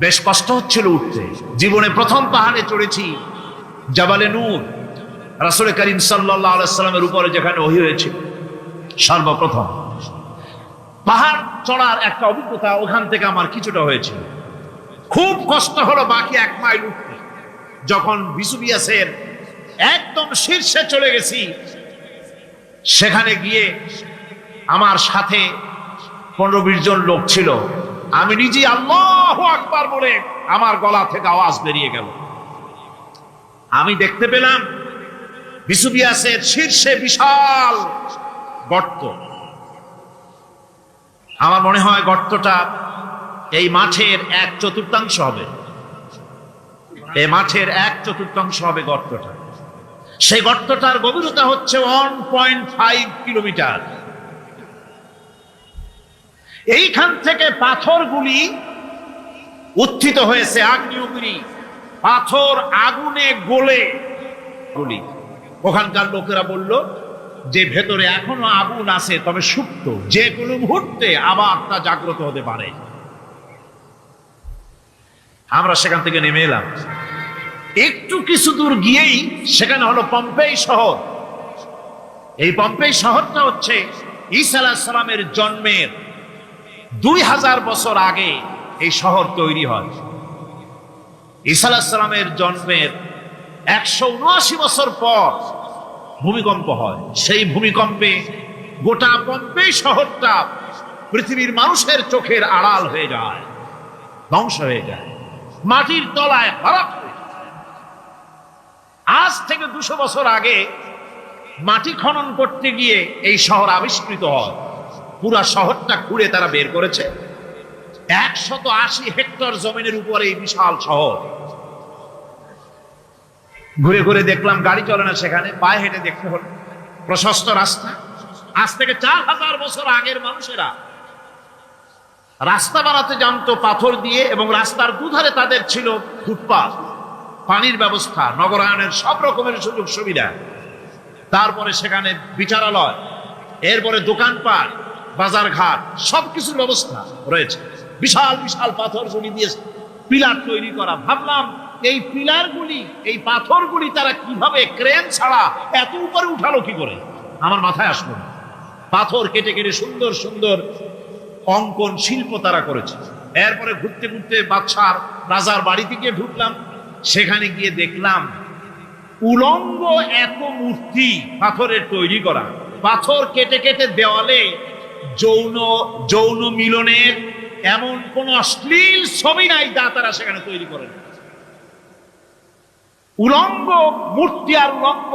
বেশ কষ্ট হচ্ছিল উঠতে। জীবনে প্রথম পাহাড়ে চড়েছি, জাবালে নূর, রাসূল করিম সাল্লাল্লাহু আলাইহি ওয়াসাল্লামের উপরে যেখানে ওহী হয়েছিল সর্বপ্রথম। পাহাড় চড়ার একটা অভিজ্ঞতা ওখান থেকে আমার কিছুটা হয়েছিল। খুব কষ্ট হলো বাকি 1 মাইল উঠতে। যখন ভিসুভিয়াসের একদম শীর্ষে চলে গেছি, সেখানে গিয়ে আমার সাথে 15-20 জন লোক ছিল। আমি নিজেই আল্লাহু আকবার বলে আমার গলা থেকে আওয়াজ বেরিয়ে গেল। আমি দেখতে পেলাম বিসুবিয়াসের শীর্ষে বিশাল গর্ত। আমার মনে হয় গর্তটা এই মাঠের 1/4 হবে। এই মাঠের 1/4 হবে গর্তটা। সেই গর্তটার গভীরতা হচ্ছে 1.5 কিলোমিটার। এইখান থেকে পাথরগুলি উত্থিত হয়েছে, আগ্নেয়গিরি পাথর আগুনে গলে গুলি। ওখানকার লোকেরা বলল যে ভেতরে এখনো আগুন আছে, তবে সুপ্ত, যে কোনো মুহূর্তে আবার তা জাগ্রত হতে পারে। আমরা সেখান থেকে নেমে এলাম। একটু কিছু দূর গিয়েই সেখানে হলো পম্পেই শহর। এই পম্পেই শহরটা হচ্ছে ঈসা আলাইহিস সালামের জন্মের 2000 বছর আগে এই শহর তৈরি হয়। ঈসা আলাইহিস সালামের জন্মের 179 বছর পর ভূমিকম্প হয়। সেই ভূমিকম্পে গোটা পম্পেই শহরটা পৃথিবীর মানুষের চোখের আড়াল হয়ে যায়, ধ্বংস হয়ে যায়, মাটির তলায় হারাপ হয়ে যায়। আজ থেকে 200 বছর আগে মাটি খনন করতে গিয়ে এই শহর আবিষ্কৃত হয়। পুরা শহরটা খুঁড়ে তারা বের করেছে। 180 হেক্টর জমিনের উপরে এই বিশাল শহর। ঘুরে ঘুরে দেখলাম গাড়ি চলে না সেখানে, পায়ে হেঁটে দেখতে হলো। প্রশস্ত রাস্তা। আজ থেকে 4000 বছর আগের মানুষেরা রাস্তা বানাতে জানতো পাথর দিয়ে, এবং রাস্তার দুধারে তাদের ছিল ফুটপাথ, পানির ব্যবস্থা, নগরায়নের সব রকমের সুযোগ সুবিধা। তারপরে সেখানে বিচারালয়, এরপরে দোকানপাট, বাজার ঘাট, সবকিছুর ব্যবস্থা রয়েছে। বিশাল বিশাল পাথরগুলি দিয়ে পিলার তৈরি করা। ভাবলাম এই পিলারগুলি, এই পাথরগুলি তারা কিভাবে ক্রেন ছাড়া এত উপরে উঠালো কি করে, আমার মাথায় আসলো না। পাথর কেটে কেটে সুন্দর সুন্দর অঙ্কন শিল্প তারা করেছে। এরপরে ঘুরতে ঘুরতে বাদশার রাজার বাড়িতে গিয়ে ঢুকলাম। সেখানে গিয়ে দেখলাম উলঙ্গ এত মূর্তি পাথরের তৈরি করা। পাথর কেটে কেটে দেওয়ালে যৌন মিলনের এমন কোন অশ্লীল ছবি নাই যা তারা সেখানে তৈরি করেন। উলঙ্গ মূর্তি আর উলঙ্গ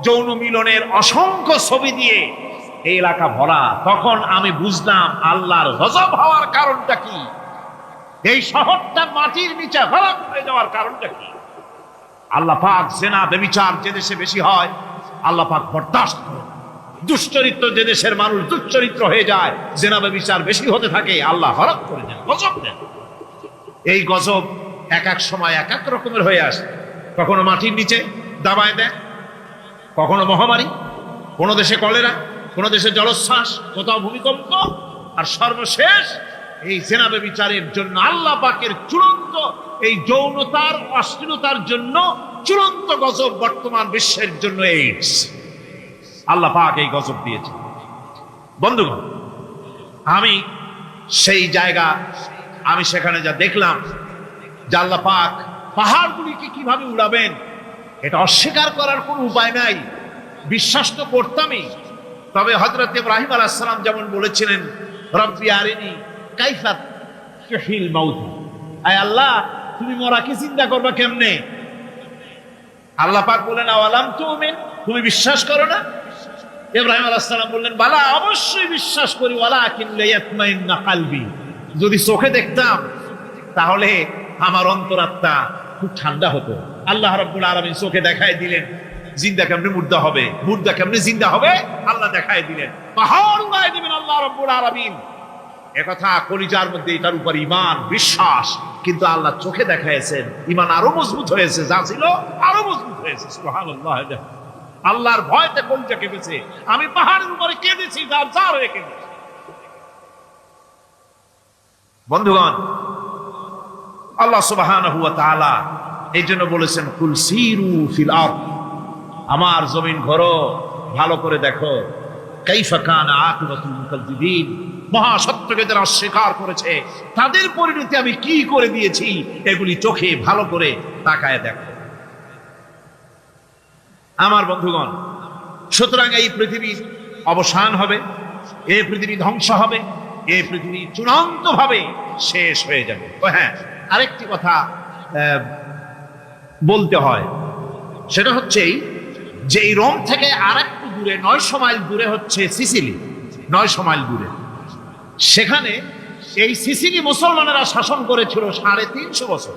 যৌন মিলনের অসংখ্য ছবি দিয়ে এই এলাকা ভরা। তখন আমি বুঝলাম আল্লাহর গজব হওয়ার কারণটা কি, এই শহরটা মাটির নিচে হরক হয়ে যাওয়ার কারণটা কি। আল্লাহ পাক জেনা ব্যভিচার যে দেশে বেশি হয় আল্লাহ পাক বরদাস্ত করেন। দুশ্চরিত্র যে দেশের মানুষ দুশ্চরিত্র হয়ে যায়, জেনা ব্যভিচার বেশি হতে থাকে, আল্লাহ হরক করে দেন, গজব দেন। এই গজব এক এক সময় এক এক রকমের হয়ে আসে। কখনো মাটির নিচে দাবায় দেয়, কখনো মহামারী, কোনো দেশে কলেরা, কোনো দেশে জলোচ্ছ্বাস, কোথাও ভূমিকম্প, আর সর্বশেষ এই জেনা ব্যভিচারের জন্য আল্লাহ পাকের চূড়ান্ত এই যৌনতার অশ্লীলতার জন্য চূড়ান্ত গজব বর্তমান বিশ্বের জন্য এইডস। আল্লাহ পাক এই গজব দিয়েছে। বন্ধুগণ, আমি সেই জায়গা, আমি সেখানে যা দেখলাম যে আল্লাহ পাক পাহাড়গুলিকে কিভাবে উড়াবেন, এটা অস্বীকার করার কোনো উপায় নাই। বিশ্বাস তো করতামই। তবে হযরত ইব্রাহিম আলাইহিস সালাম যেমন বলেছিলেন, রব্বি আরিনি কাইফা তুহিল মাউত, আয় আল্লাহ তুমি মরাকে চিন্তা করবা কেমনে। আল্লাহ পাক বলেন আওয়ালাম তুমিন, তুমি বিশ্বাস করো না? ইব্রাহিম আলাইহিস সালাম বললেন বালা, অবশ্যই বিশ্বাস করি, ওয়ালাকিন লিয়াতমাইন্না কলবি, যদি চোখে দেখতাম তাহলে আমার অন্তরাত্মা খুব ঠান্ডা হতো। আল্লাহ রাব্বুল আলামিন চোখে দেখায় দিলেন জিন্দা কেমনে মুর্দা হবে, মুর্দা কেমনে জিন্দা হবে, আল্লাহ দেখায় দিলেন। পাহাড় উড়ায় দিবেন আল্লাহ রাব্বুল আলামিন। একথা কলিজার মধ্যে এটার উপর ঈমান বিশ্বাস, কিন্তু আল্লাহ চোখে দেখাইছেন, ঈমান আরো মজবুত হয়েছে, যা ছিল আরো মজবুত হয়েছে। সুবহানাল্লাহ। আল্লাহর ভয়তে কলিজা কেঁপেছে। আমি পাহাড়ের উপরে কেঁদেছি, যার যার হয়ে কেঁদেছি। বন্ধুগণ, আল্লাহ সুবহানাহু ওয়া তাআলা এই জন্য বলেছেন কুল সিরু ফিল আরদ, আমার জমিন ঘোরো, ভালো করে দেখো, কাইফা কানা আকিবাতুল মুকাজ্জিবিন, মহাসত্যকে যারা অস্বীকার করেছে তাদের পরিণতি আমি কি করে দিয়েছি, এগুলি চোখে ভালো করে তাকায় দেখো। আমার বন্ধুগণ, সুতরাং এই পৃথিবীর অবসান হবে, এই পৃথিবী ধ্বংস হবে, এই পৃথিবী চূড়ান্ত ভাবে শেষ হয়ে যাবে। ও হ্যাঁ, আরেকটি কথা বলতে হয়, সেটা হচ্ছে যে এই রোম থেকে আর একটু দূরে 900 মাইল দূরে হচ্ছে সিসিলি। 900 মাইল দূরে, সেখানে এই সিসিলি মুসলমানেরা শাসন করেছিল 350 বছর।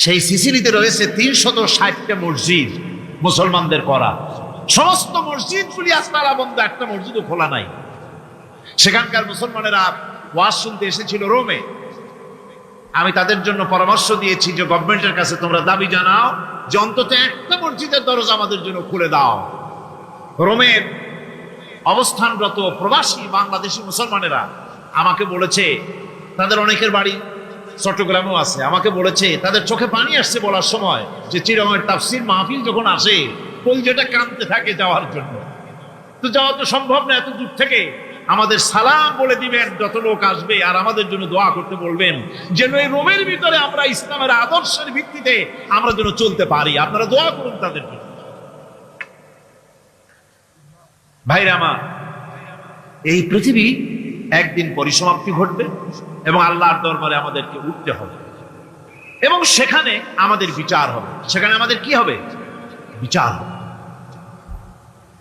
সেই সিসিলিতে রয়েছে 360টা মসজিদ মুসলমানদের করা। সমস্ত মসজিদগুলি আজ তালা বন্ধ, একটা মসজিদও খোলা নাই। সেখানকার মুসলমানেরা ওয়াজ শুনতে এসেছিল রোমে। আমি তাদের জন্য পরামর্শ দিয়েছি যে গভর্নমেন্টের কাছে তোমরা দাবি জানাও যে অন্তত একটা মসজিদের দরজা আমাদের জন্য খুলে দাও। রোমের অবস্থানরত প্রবাসী বাংলাদেশি মুসলমানেরা আমাকে বলেছে, তাদের অনেকের বাড়ি চট্টগ্রামেও আছে, আমাকে বলেছে তাদের চোখে পানি আসছে বলার সময় যে চিরঙের তাফসীর মাহফিল যখন আসে কলজেটা কাঁদতে থাকে যাওয়ার জন্য। তো যাওয়া তো সম্ভব না এত দূর থেকে, আমাদের সালাম বলে দিবেন যত লোক আসবে, আর আমাদের জন্য দোয়া করতে বলবেন যেন এই রোমের ভিতরে আমরা ইসলামের আদর্শের ভিত্তিতে আমরা যেন চলতে পারি। আপনারা দোয়া করুন তাদের জন্য। ভাইরা আমার, এই পৃথিবী একদিন পরিসমাপ্তি ঘটবে এবং আল্লাহর দরবারে আমাদেরকে উঠতে হবে এবং সেখানে আমাদের বিচার হবে। সেখানে আমাদের কি হবে? বিচার হবে।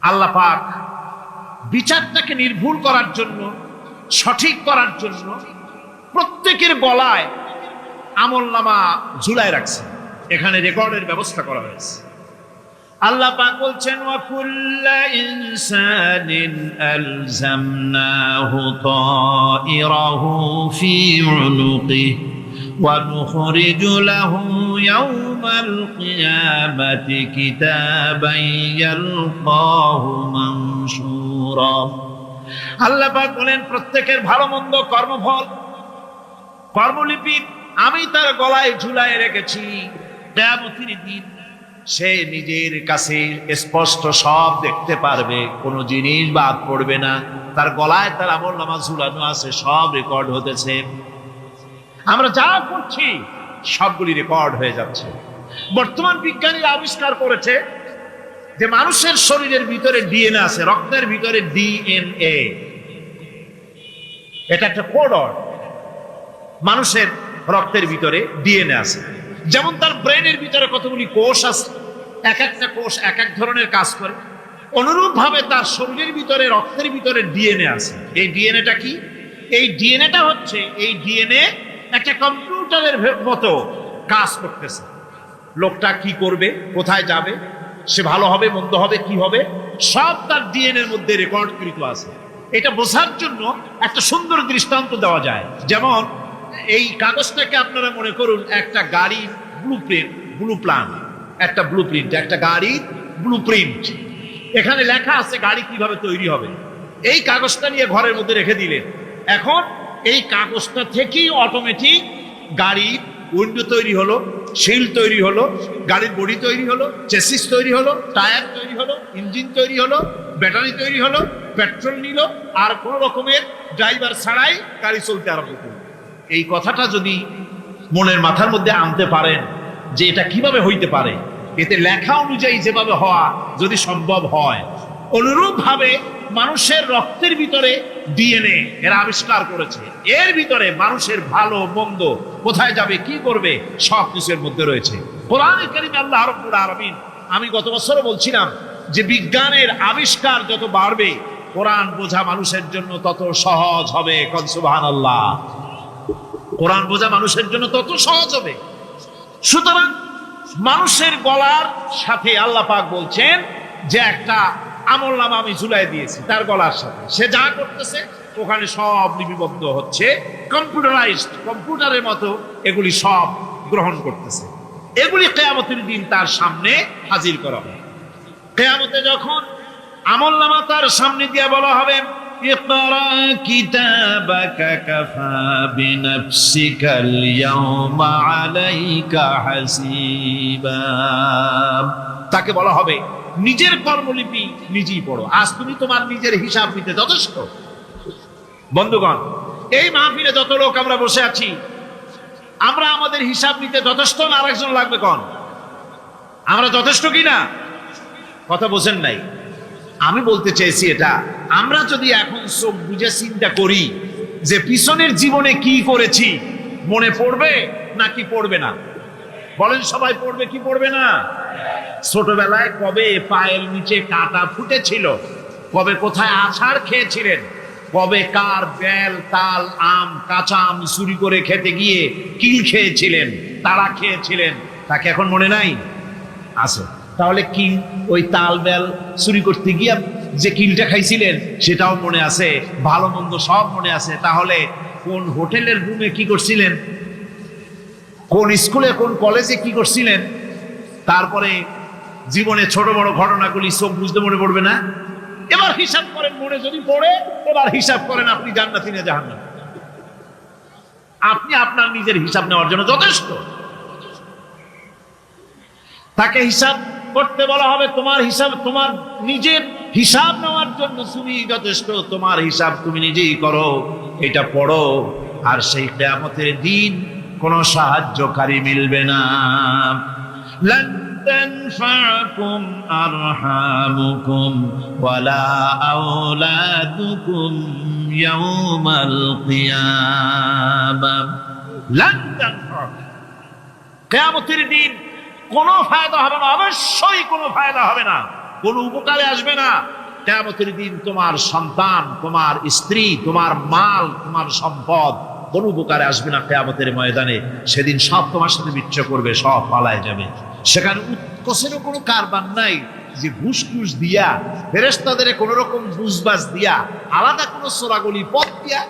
আল্লাহ পাক বিচারটাকে নির্ভুল করার জন্য, সঠিক করার জন্য প্রত্যেকের গলায় আমলনামা ঝুলায় রাখছে। এখানে রেকর্ডের ব্যবস্থা করা হয়েছে। আল্লাহ পাক বলছেন, ওয়া কুল্লা ইনসানিন আলজামনাহু তাইরাহু ফি উনুকিহি ওয়া নুখরিজু লাহু ইয়াওমাল কিয়ামাতি কিতাবান ইয়ালকাহু মানশুরা। আল্লাহ পাক বলেন, প্রত্যেকের ভালো মন্দ কর্মফল, কর্মলিপি আমি তার গলায় ঝুলায় রেখেছি। কিয়ামতের দিন সে নিজের কাছে স্পষ্ট সব দেখতে পারবে, কোনো জিনিস বাদ পড়বে না। তার গলায় তার আমলনামা ঝুলানো আছে, সব রেকর্ড হতেছে। আমরা যা করছি সবগুলি রেকর্ড হয়ে যাচ্ছে। বর্তমান বিজ্ঞানীরা আবিষ্কার করেছে যে মানুষের শরীরের ভিতরে ডিএনএ আছে, রক্তের ভিতরে ডিএনএ। এটা একটা কোড। মানুষের রক্তের ভিতরে ডিএনএ আছে। যেমন তার ব্রেনের ভিতরে কতগুলি কোষ আছে, এক একটা কোষ এক এক ধরনের কাজ করে, অনুরূপ ভাবে তার শরীরের ভিতরে রক্তের ভিতরে ডিএনএ আছে। এই ডিএনএটা কি? এই ডিএনএটা হচ্ছে, এই ডিএনএ একটা কম্পিউটারের মতো কাজ করতেছে। লোকটা কি করবে, কোথায় যাবে, সে ভালো হবে মন্দ হবে কি হবে, সব তার ডিএনএর মধ্যে রেকর্ডকৃত আছে। এটা বোঝার জন্য একটা সুন্দর দৃষ্টান্ত দেওয়া যায়। যেমন এই কাগজটাকে আপনারা মনে করুন একটা গাড়ির একটা ব্লুপ্রিন্ট, একটা গাড়ির ব্লুপ্রিন্ট। এখানে লেখা আছে গাড়ি কিভাবে তৈরি হবে। এই কাগজটা নিয়ে ঘরের মধ্যে রেখে দিলেন। এখন এই কাগজটা থেকেই অটোমেটিক গাড়ির উইন্ডো তৈরি হলো, শিল তৈরি হলো, গাড়ির বডি তৈরি হলো, চেসিস তৈরি হলো, টায়ার তৈরি হলো, ইঞ্জিন তৈরি হলো, ব্যাটারি তৈরি হলো, পেট্রোল নিল, আর কোনো রকমের ড্রাইভার ছাড়াই গাড়ি চলতে আরম্ভ করলো। এই কথাটা যদি মনের মাথার মধ্যে আনতে পারেন যে এটা কিভাবে হইতে পারে, এতে লেখা অনুযায়ী যেভাবে হওয়া যদি সম্ভব হয়, অনুরূপ ভাবে মানুষের রক্তের ভিতরে ডিএনএ এরা আবিষ্কার করেছে। এর ভিতরে মানুষের ভালো মন্দ, কোথায় যাবে কি করবে, সব কিছুর মধ্যে রয়েছে। কোরআনে কারীমে আল্লাহ রাব্বুল আলামিন, আমি গত বছরও বলছিলাম যে বিজ্ঞানের আবিষ্কার যত বাড়বে কোরআন বোঝা মানুষের জন্য তত সহজ হবে। কোন সুবহানাল্লাহ। কোরআন বোঝা মানুষের জন্য তত সহজ হবে। সুতরাং মানুষের গলার সাথে আল্লাহ পাক বলছেন যে একটা আমলনামা আমি ঝুলাই দিয়েছি তার গলার সাথে। সে যা করতেছে ওখানে সব লিপিবদ্ধ হচ্ছে, কম্পিউটারাইজড, কম্পিউটারের মতো এগুলি সব গ্রহণ করতেছে। এগুলি কিয়ামতের দিন তার সামনে হাজির করা হবে। কিয়ামতে যখন আমলনামা তার সামনে দিয়ে বলা হবে, ইকরা কিতাবাকা কাফা বিনাফসিকাল ইয়াওমা আলাইকা হাসিবা। তাকে বলা হবে নিজের কর্মলিপি নিজেই পড়ো, আজ তুমি তোমার নিজের হিসাব নিতে যথেষ্ট। বন্ধুগণ, এই মাহফিলে যত লোক আমরা বসে আছি, আমরা আমাদের হিসাব নিতে যথেষ্ট না আরেকজন লাগবে? কোন আমরা যথেষ্ট কিনা? কথা বোঝেন নাই। আমি বলতে চেয়েছি এটা, আমরা যদি এখন চোখ বুঝে চিন্তা করি যে পিছনের জীবনে কি করেছি মনে পড়বে নাকি পড়বে না? বলেন সবাই, পড়বে কি পড়বে না? ছোটবেলায় কবে পায়ের নিচে কাঁটা ফুটেছিল, কবে কোথায় আছাড় খেয়েছিলেন, কবে কার বেল তাল আম কাঁচা আম চুরি করে খেতে গিয়ে কিল খেয়েছিলেন, তারা খেয়েছিলেন, তাকে এখন মনে নাই? আছে। তাহলে কি ওই তাল বেল চুরি করতে গিয়ে যে কিলটা খাইছিলেন সেটাও মনে আছে, ভালো মন্দ সব মনে আছে। তাহলে কোন হোটেলের রুমে কি করছিলেন, কোন স্কুলে কোন কলেজে কি করছিলেন, তারপরে জীবনে ছোট বড় ঘটনাগুলি সব বুঝতে মনে পড়বে না? এবার হিসাব করেন, মনে যদি পড়ে এবার হিসাব করেন আপনি জান্নাতি না জাহান্নামী। আপনি আপনার নিজের হিসাব নেওয়ার জন্য যথেষ্ট। তাকে হিসাব করতে বলা হবে, তোমার হিসাব, তোমার নিজের হিসাব নেওয়ার জন্য তুমি যথেষ্ট, তোমার হিসাব তুমি নিজেই করো, এটা পড়ো। আর সেই কিয়ামতের দিন কোনো সাহায্যকারী মিলবে না। লান তানফাকুম আরহামুকুম ওয়ালা আওলাদুকুম ইয়াউমাল কিয়ামাহ। লান তানফাকুম, কিয়ামতের দিন কোনো ফায়দা হবে না, অবশ্যই কোনো ফায়দা হবে না, কোনো উপকারে আসবে না। কিয়ামতের দিন তোমার সন্তান, তোমার স্ত্রী, তোমার মাল, তোমার সম্পদ কোনো উপকারে আসবে না। কিয়ামতের ময়দানে সেদিন সব তোমার সাথে বিচ্ছ করবে, সব পালায় যাবে। সেখানে উৎকোষেরও কোনো কারবার নাই যে ঘুষ টুস দিয়া, ফেরেশতাদের কোন রকম বুঝবাজ দিয়া, আলাদা কোনো চোরাগলি পথ দিয়া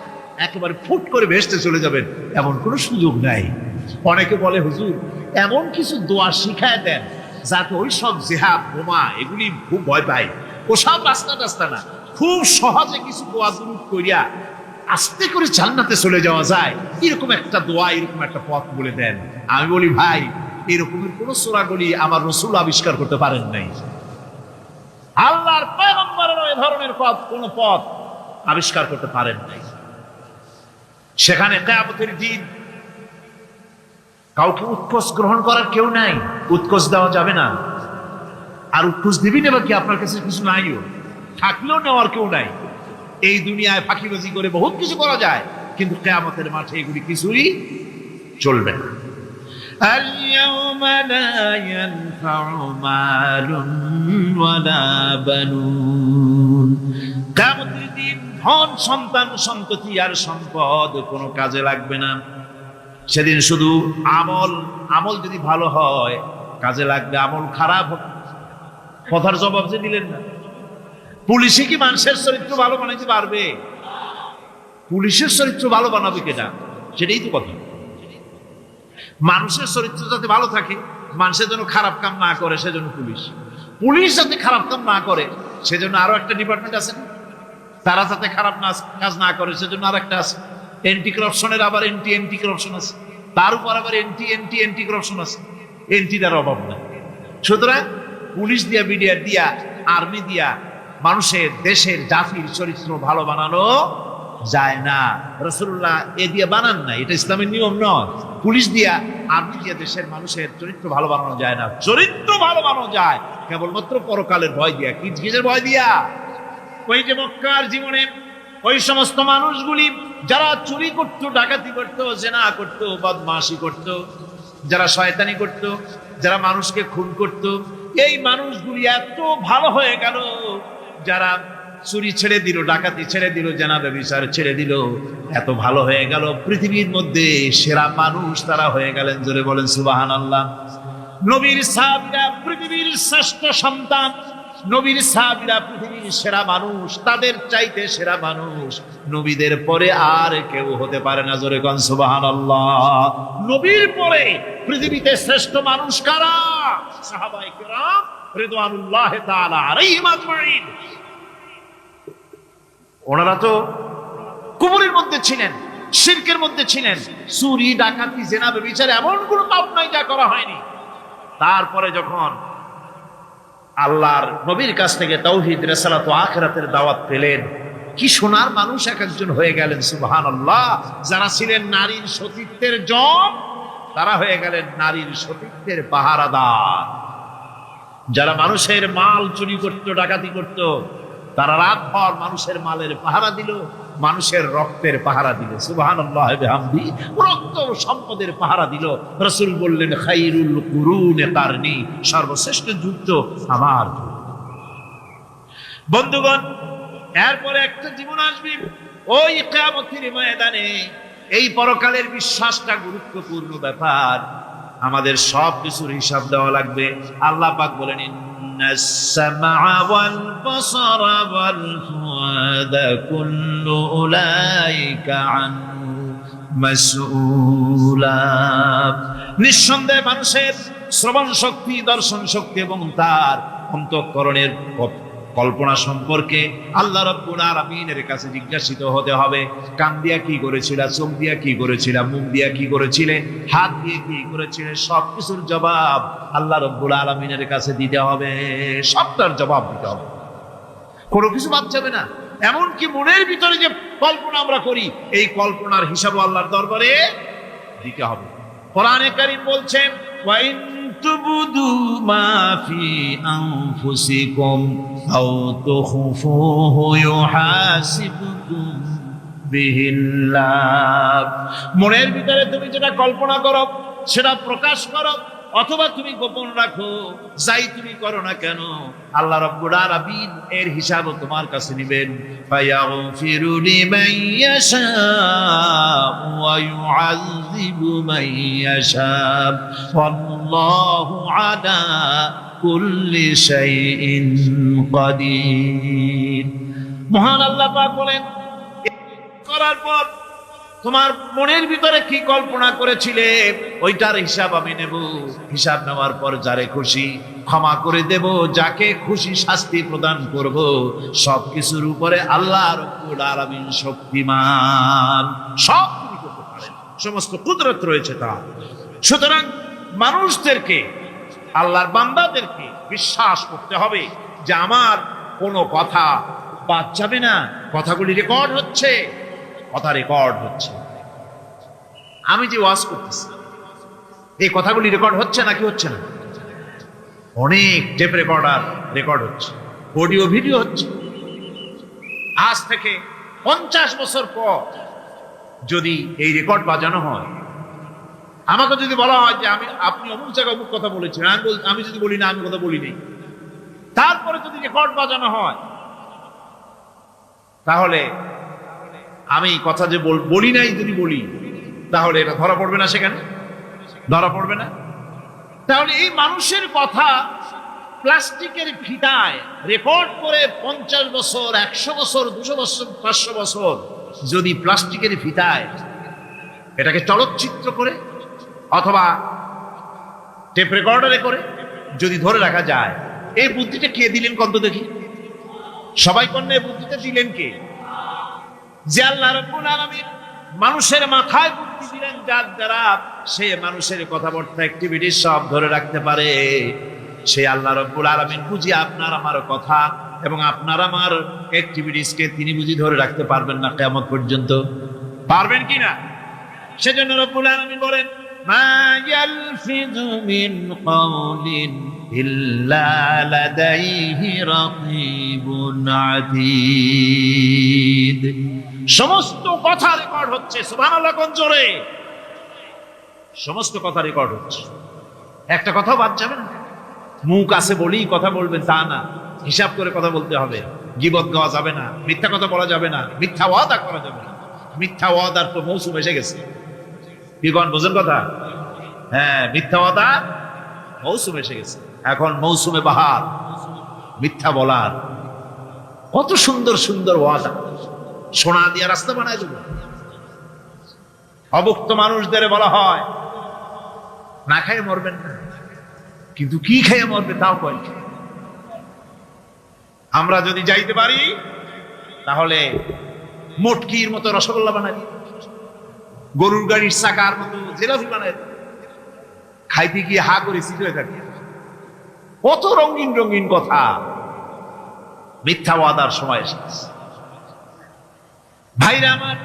একেবারে ফুট করে ভেসতে চলে যাবেন, এমন কোনো সুযোগ নাই। অনেকে বলে হুজুর এমন কিছু দোয়া শিখায় দেন যাতে ওই সব জেহাদ বোমা এগুলি খুব ভয় পায়, ওসব রাস্তা টাস্তা না, খুব সহজে কিছু দোয়া দুরূদ করিয়া আস্তে করে জান্নাতে চলে যাওয়া যায়, এরকম একটা দোয়া, এরকম একটা পথ বলে দেন। আমি বলি ভাই, এরকমের কোন চোরাগলি আমার রাসূল আবিষ্কার করতে পারেন নাই। আল্লাহর পয়গম্বরের ওই ধরনের পথ, কোন পথ আবিষ্কার করতে পারেন নাই। সেখানে কিয়ামতের দিন কাউকে উৎকোষ গ্রহণ করার কেউ নাই, উৎকোষ দেওয়া যাবে না। আর উৎকোষ দিবি নেবা কি, আপনার কাছে কিছু নাইও, থাকলেও নেওয়ার কেউ নাই। এই দুনিয়ায় ফাঁকিবাজি করে বহুত কিছু করা যায়, কিন্তু কিয়ামতের মাঠে এগুলি কিছুই চলবে না। اليوم لا ينفع مال ولا بنون। কিয়ামতের দিন ধন সম্পদ সন্ততি আর সম্পদ কোনো কাজে লাগবে না। সেদিন শুধু আমল যদি ভালো হয় কাজে লাগবে, আমল খারাপ কথার জবাব যে দিলেন না। পুলিশে কি মানুষের চরিত্র ভালো বানাইতে পারবে? পুলিশের চরিত্র ভালো বানাবে কেটা? সেটাই তো কথা। মানুষের চরিত্র যাতে ভালো থাকে, মানুষের জন্য খারাপ কাম না করে সেজন্য পুলিশ যাতে খারাপ কাম না করে সেজন্য আরো একটা ডিপার্টমেন্ট আছে, তারা যাতে খারাপ কাজ না করে সেজন্য আর একটা আছে। এন্টি করাপশনের আবার এন্টি করাপশন আছে, তার উপর আবার এন্টি করাপশন আছে। এন্টিটার অভাব নাই। সুতরাং পুলিশ দিয়া, বিডিআর দিয়া, আর্মি দিয়া মানুষের, দেশের, জাতির চরিত্র ভালো বানানো যায় না। রাসূলুল্লাহ এ দিয়ে বানান না, এটা ইসলামের নিয়ম নয়। পুলিশ দিয়া, আর্মি দিয়া দেশের মানুষের চরিত্র ভালো বানানো যায় না। চরিত্র ভালো বানানো যায় কেবলমাত্র পরকালের ভয় দিয়া। কিসের ভয় দিয়া? ওই যে মক্কার জীবনে ওই সমস্ত মানুষগুলি যারা চুরি করত, ডাকাতি করত, জেনা করত, বদমাশি করত, যারা শয়তানি করত, যারা মানুষকে খুন করত, এই মানুষগুলি এত ভালো হয়ে গেল, যারা চুরি ছেড়ে দিল, ডাকাতি ছেড়ে দিল, জেনা ব্যভিচার ছেড়ে দিল, এত ভালো হয়ে গেল, পৃথিবীর মধ্যে সেরা মানুষ তারা হয়ে গেলেন। জোরে বলেন সুবহানাল্লাহ। নবীর সাহাবীরা পৃথিবীর শ্রেষ্ঠ সন্তান, নবীর সাহাবীরা পৃথিবীর সেরা মানুষ, তাদের চাইতে সেরা মানুষ নবীদের পরে আর কেউ হতে পারে না। জোরে কোন সুবহানাল্লাহ। নবীর পরে পৃথিবীতে শ্রেষ্ঠ মানুষ কারা? সাহাবায়ে কেরাম রিদওয়ানুল্লাহি তাআলা আলাইহিম আজমাইন। ওনারা তো কুফরের মধ্যে ছিলেন, শিরকের মধ্যে ছিলেন, চুরি ডাকাতি জেনা ব্যভিচার এমন কোন পাপ নাই যা করা হয়নি। তারপরে যখন আল্লাহর নবীর কাছ থেকে তাওহীদ, রিসালাত ও আখিরাতের দাওয়াত পেলেন, কি সোনার মানুষ এক একজন হয়ে গেলেন। সুবহানাল্লাহ। যারা ছিলেন নারীর সতীত্বের জম, তারা হয়ে গেলেন নারীর সতীত্বের পাহারাদার। যারা মানুষের মাল চুরি করত, ডাকাতি করত, তারা রাতভর মানুষের মালের পাহারা দিল। মানুষের রক্তের পাহারা দিল, সুবহানাল্লাহ বিহামদি, রক্ত ও সম্পদের পাহারা দিল। রাসূল বললেন খায়রুল কুরুনে কারনি, সর্বশ্রেষ্ঠ যুদ্ধ আমার। বন্ধুগণ, এরপরে একটা জীবন আসবে ওই কিয়ামতের ময়দানে। এই পরকালের বিশ্বাসটা গুরুত্বপূর্ণ ব্যাপার, আমাদের সব কিছুর হিসাব দেওয়া লাগবে। আল্লাহ পাক বলেন ইন্নাস সামআ ওয়াল বাসারা ওয়াল ফুআদা কুল্লু উলাইকা আনহু মাসউলা। নিঃসন্দেহে মানুষের শ্রবণ শক্তি, দর্শন শক্তি এবং তার অন্তঃকরণের কল্পনা সম্পর্কে আল্লাহ রাব্বুল আলামিনের কাছে জিজ্ঞাসিত হতে হবে। কান দিয়া কি করেছিলা, চোখ দিয়া কি করেছিলা, মুখ দিয়া কি করেছিলে, হাত দিয়ে কি করেছিলে, সবকিছুর জবাব আল্লাহ রাব্বুল আলামিনের কাছে দিতে হবে। সবটার জবাব দিতে হবে, কোনো কিছু বাদ যাবে না। এমনকি মনের ভিতরে যে কল্পনা আমরা করি, এই কল্পনার হিসাবও আল্লাহর দরবারে দিতে হবে। কোরআনে কারীম বলছেন ওয়াইন তুবদু মা ফি আনফুসিকুম আও তুখফুহু ইউহাসিবকুম বিহিল্লাহ। মনের ভিতরে তুমি যেটা কল্পনা করো সেটা প্রকাশ করো, অথবা তুমি গোপন রাখো, যাই তুমি করো না কেন আল্লাহ রাব্বুল আলামিন এর হিসাবও তোমার কাছে নেবেন। ফায়াগফিরু লিমান ইয়াশা ওয়া ইউআযযিবু মান ইয়াশা ওয়াল্লাহু আলা কুল্লি শাইইন কাদির। মহান আল্লাহ পাক বলেন, করার পর তোমার মনের ভিতরে কি কল্পনা করেছিলে ওইটার হিসাব আমি নেব। হিসাব নেওয়ার পর যারে খুশি ক্ষমা করে দেব, যাকে খুশি শাস্তি প্রদান করব। সবকিছুর উপরে আল্লাহ রাব্বুল আলামিন শক্তিমান, সব তিনি করতে পারেন, সমস্ত কুদরত রয়েছে তার। সুতরাং মানুষদেরকে, আল্লাহর বান্দাদেরকে বিশ্বাস করতে হবে যে আমার কোনো কথা বাদ যাবে না। কথাগুলি রেকর্ড হচ্ছে, কথা রেকর্ড হচ্ছে। আমি যে ওয়াজ করতেছি এই কথাগুলি রেকর্ড হচ্ছে নাকি হচ্ছে না? অনেক টেপ রেকর্ডার রেকর্ড হচ্ছে, অডিও ভিডিও হচ্ছে। আজ থেকে 50 বছর পর যদি এই রেকর্ড বাজানো হয়, আমাকে যদি বলা হয় যে আপনি অমুক জায়গায় অমুক কথা বলেছেন, আমি যদি বলি না আমি কথা বলি নাই, তারপরে যদি রেকর্ড বাজানো হয়, তাহলে আমি কথা যে বলি নাই যদি বলি, তাহলে এটা ধরা পড়বে না? সেখানে ধরা পড়বে না? তাহলে এই মানুষের কথা প্লাস্টিকের ফিতায় রেকর্ড করে 50 বছর, 100 বছর, 200 বছর, 500 বছর যদি প্লাস্টিকের ফিতায় এটাকে চলচ্চিত্র করে অথবা টেপ রেকর্ডারে করে যদি ধরে রাখা যায়, এই বুদ্ধিটা কে দিলেন কত দেখি? সবাই কন্যা বুদ্ধিটা দিলেন কে? যে আল্লাহ রাব্বুল আলামিন মানুষের মাথায় বুদ্ধি দিলেন, যার দ্বারা সে মানুষের কথাবার্তা অ্যাক্টিভিটি সব ধরে রাখতে পারে। সে আল্লাহ রাব্বুল আলামিন বুঝি আপনার আমার কথা এবং আপনার আমার অ্যাক্টিভিটিসকে তিনি বুঝি ধরে রাখতে পারবেন না কিয়ামত পর্যন্ত? পারবেন কিনা? সেজন্য রাব্বুল আলামিন বলেন মা ইয়ালফিযু মিন কাওলিন ইল্লা লাদাইহি রাকিবুন আতীদ। সমস্ত কথা রেকর্ড হচ্ছে, সুবহানাল্লাহ কোন জোরে! সমস্ত কথা রেকর্ড হচ্ছে, একটা কথা বাদ যাবে না। মুখ আছে বলেই কথা বলবেন তা না, হিসাব করে কথা বলতে হবে। গীবত গাওয়া যাবে না, মিথ্যা কথা বলা যাবে না, মিথ্যা ওয়াদা করা যাবে না। মিথ্যা ওয়াদার তো মৌসুম এসে গেছে, কি কোন বোঝেন কথা? হ্যাঁ, মিথ্যা ওয়াদা মৌসুম এসে গেছে। এখন মৌসুমে বাহার, মিথ্যা বলার। কত সুন্দর সুন্দর ওয়াদা, সোনা দিয়ে রাস্তা বানায় দেব। অভুক্ত মানুষদের বলা হয় না খেয়ে মরবেন না, কিন্তু কি খেয়ে মরবে তাও কয়। আমরা যদি যাইতে পারি তাহলে মটকির মতো রসগোল্লা বানাই, গরুর গাড়ির চাকার মতো জিলাপি বানাই, খাইতে গিয়ে হা করে সিট হয়ে থাকে। কত রঙিন রঙিন কথা। মিথ্যা ওয়াদার সময় এসেছে। ভাইরা আমার,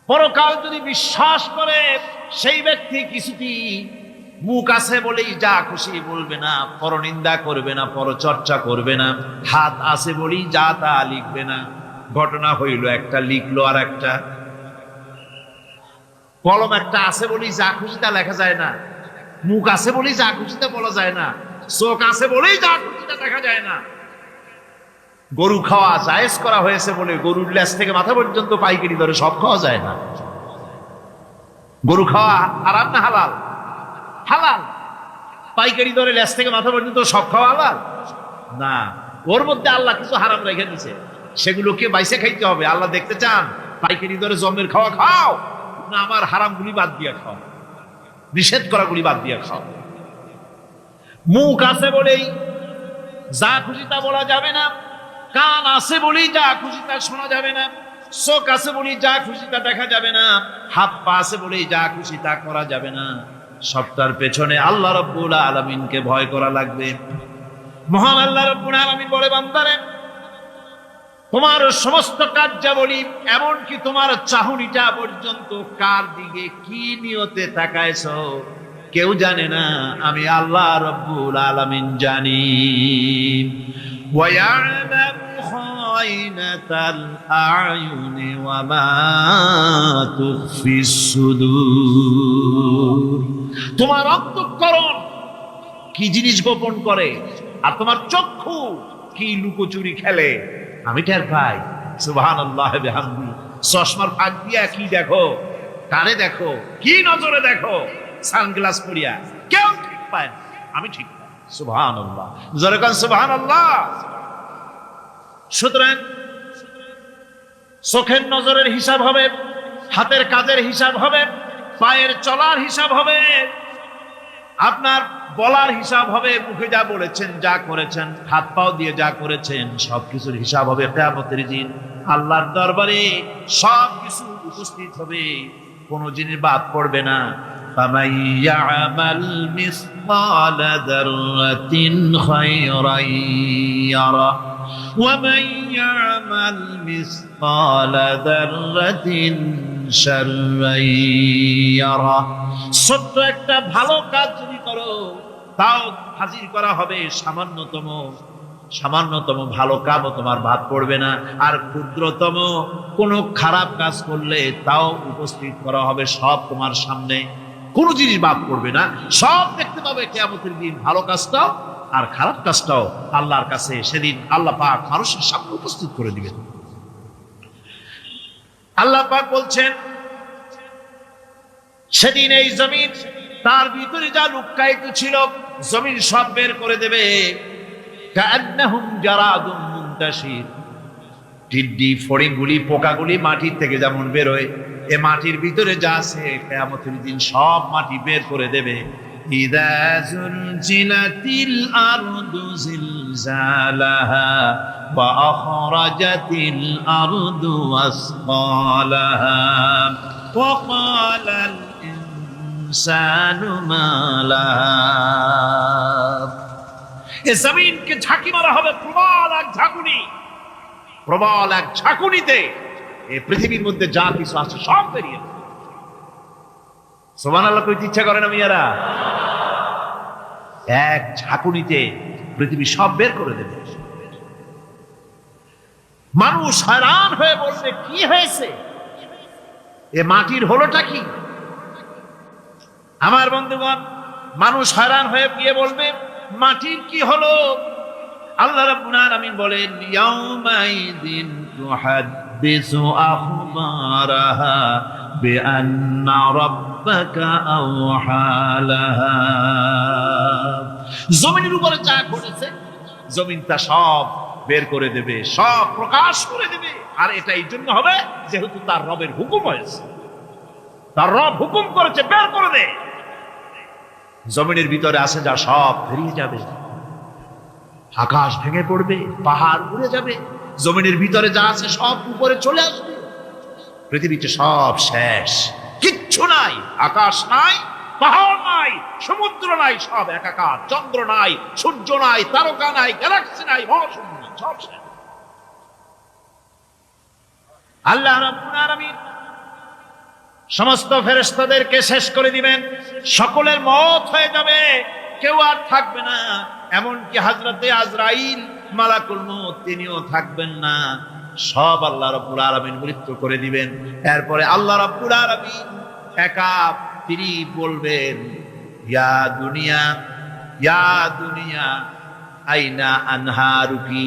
পরকাল যদি বিশ্বাস করে সেই ব্যক্তি কিছুটি মুখ আছে বলেই যা খুশি বলবে না, পরনিন্দা করবে না, পরচর্চা করবে না, হাত আছে বলেই যা তা লিখবে না, ঘটনা হইল, একটা লিখলো আর একটা। কলম একটা আছে বলেই যা খুশি তা লেখা যায় না, মুখ আছে বলেই যা খুশি তা বলা যায় না, চোখ আছে বলেই যা খুশি তা দেখা যায় না। গরু খাওয়া জায়েজ করা হয়েছে বলে গরুর লেজ থেকে মাথা পর্যন্ত পাইকারি দরে সব খাওয়া যায় না। গরু খাওয়া হারাম না হালাল? হালাল। পাইকারি দরে লেজ থেকে মাথা পর্যন্ত সব খাওয়া হালাল না। ওর মধ্যে আল্লাহ কিছু হারাম রেখে দিছে, সেগুলোকে বাইসে খাইতে হবে। আল্লাহ দেখতে চান পাইকারি দরে জমের খাওয়া খাও, না আমার হারামগুলি বাদ দিয়া খাও, নিষেধ করাগুলি বাদ দিয়া খাও। মুখ আছে বলেই যা খুশি তা বলা যাবে না, কান আছে বলেই যা খুশি তা শোনা যাবে না, চোখ আছে বলেই যা খুশি তা দেখা যাবে না, হাত পা আছে বলেই যা খুশি তা করা যাবে না। সবটার পেছনে আল্লাহ রাব্বুল আলামিনকে ভয় করা লাগবে। মহান আল্লাহ রাব্বুল আলামিন বলে, বান্দারে তোমার সমস্ত কার্যাবলী, এমনকি তোমার চাহনিটা পর্যন্ত কার দিকে কি নিয়তে তাকায়ছো কেউ জানে না, আমি আল্লাহ রাব্বুল আলামিন জানি। وَيَعْلَمُ خَائِنَةَ الْأَعْيُنِ وَمَا تُخْفِي الصُّدُورُ। তোমার অন্তঃকরণ কি জিনিস গোপন করে, আর তোমার চক্ষু কি লুকোচুরি খেলে, আমি টের পাই। সুবহানাল্লাহ বিহামদি। চশমার ফাঁক দিয়া কি দেখো, কানে দেখো, কি নজরে দেখো, সানগ্লাস পরিয়া কেউ ঠিক পায় না, আমি ঠিক পাই। সুবহানাল্লাহ, জোরে কান সুবহানাল্লাহ। সুতরাং চোখের নজরের হিসাব হবে, হাতের কাজের হিসাব হবে, পায়ের চলার হিসাব হবে, আপনার বলার হিসাব হবে, মুখে যা বলেছেন, যা করেছেন, হাত পাও দিয়ে যা করেছেন, সবকিছুর হিসাব হবে কিয়ামতের দিন। আল্লাহর দরবারে সবকিছু উপস্থিত হবে, কোন জিনিস বাদ পড়বে না। فَمَن يَعْمَلْ مِثْقَالَ ذَرَّةٍ خَيْرًا يَرَهُ وَمَن يَعْمَلْ مِثْقَالَ ذَرَّةٍ شَرًّا يَرَهُ। ছোট্ট একটা ভালো কাজ যদি করো, তাও হাজির করা হবে সামান্যতম ভালো কাজও তোমার বাদ পড়বে না। আর ক্ষুদ্রতম কোনো খারাপ কাজ করলে তাও উপস্থিত করা হবে সব তোমার সামনে, কোনো জিনিস বাদ পড়বে না, সব দেখতে পাবে কিয়ামতের দিন। ভালো কাজটাও আর খারাপ কাজটাও আল্লাহর কাছে সেদিন আল্লাহ পাক মানুষের সামনে উপস্থিত করে দিবেন। আল্লাহ পাক বলছেন, সেদিন এই জমিন তার ভিতরে যা লুক্কায়িত ছিল, জমিন সব বের করে দেবে। কান্নাহুম জারাদুম মুনতাশির। টিড্ডি, ফড়িংগুলি, পোকাগুলি মাটির থেকে যেমন বেরোয়, এ মাটির ভিতরে যা আছে কিয়ামতের দিন সব মাটি বের করে দেবে। ইযা যুলজিলাতিল আরদু জিলজালাহা ওয়া আখরাজাতিল আরদু আসকালাহা ওয়া ক্বালাল ইনসানু মা লাহা। এ জমিনকে ঝাঁকি মারা হবে প্রবল এক ঝাঁকুনি, প্রবল এক ঝাঁকুনিতে এই পৃথিবীর মধ্যে যা কিছু আছে সব বেরিয়ে। সুবহানাল্লাহ কইতে ইচ্ছা করে না মিয়ারা? এক ঝাঁকুনিতে পৃথিবী সব বের করে দেবে। মানুষ হয়রান হয়ে বলবে, কি হয়েছে, এ মাটির হলোটা কি? আমার বন্ধুগণ, মানুষ হয়রান হয়ে গিয়ে বলবে, মাটির কি হলো? আল্লাহ রাব্বুল আলামিন বলেন, ইয়াউমাইদিন তুহাদ্দিসু আখবারাহা বিআন্না রাব্বাকা আওহালাহা। জমিনের উপরে যা ঘটেছে জমিন তা সব বের করে দেবে, সব প্রকাশ করে দেবে। আর এটা এই জন্য হবে যেহেতু তার রবের হুকুম হয়েছে, তার রব হুকুম করেছে বের করে দে। জমিনের ভিতরে আছে যা সব বেরিয়ে যাবে, আকাশ ভেঙে পড়বে, পাহাড় উড়ে যাবে, জমিনের ভিতরে যা আছে সব উপরে চলে আসবে, পৃথিবীতে সব শেষ, কিচ্ছু নাই, আকাশ নাই, পাহাড় নাই, সমুদ্র নাই, সব একাকার, চন্দ্র নাই, সূর্য নাই, তারকা নাই, গ্যালাক্সি নাই, মহাশূন্য নাই, সব শেষ। আল্লাহ রাব্বুল আলামিন সমস্ত ফেরেশতাদেরকে শেষ করে দিবেন, সকলের মওত হয়ে যাবে, কেউ আর থাকবে না। এমনকি হযরতে আজরাইল মালাকুল মউত তিনিও থাকবেন না। সব আল্লাহ রাব্বুল আলামিন মৃত্যু করে দিবেন। এরপরে আল্লাহ রাব্বুল আলামিন একা তিনি বলবেন, ইয়া দুনিয়া আইনা আনহারুকি,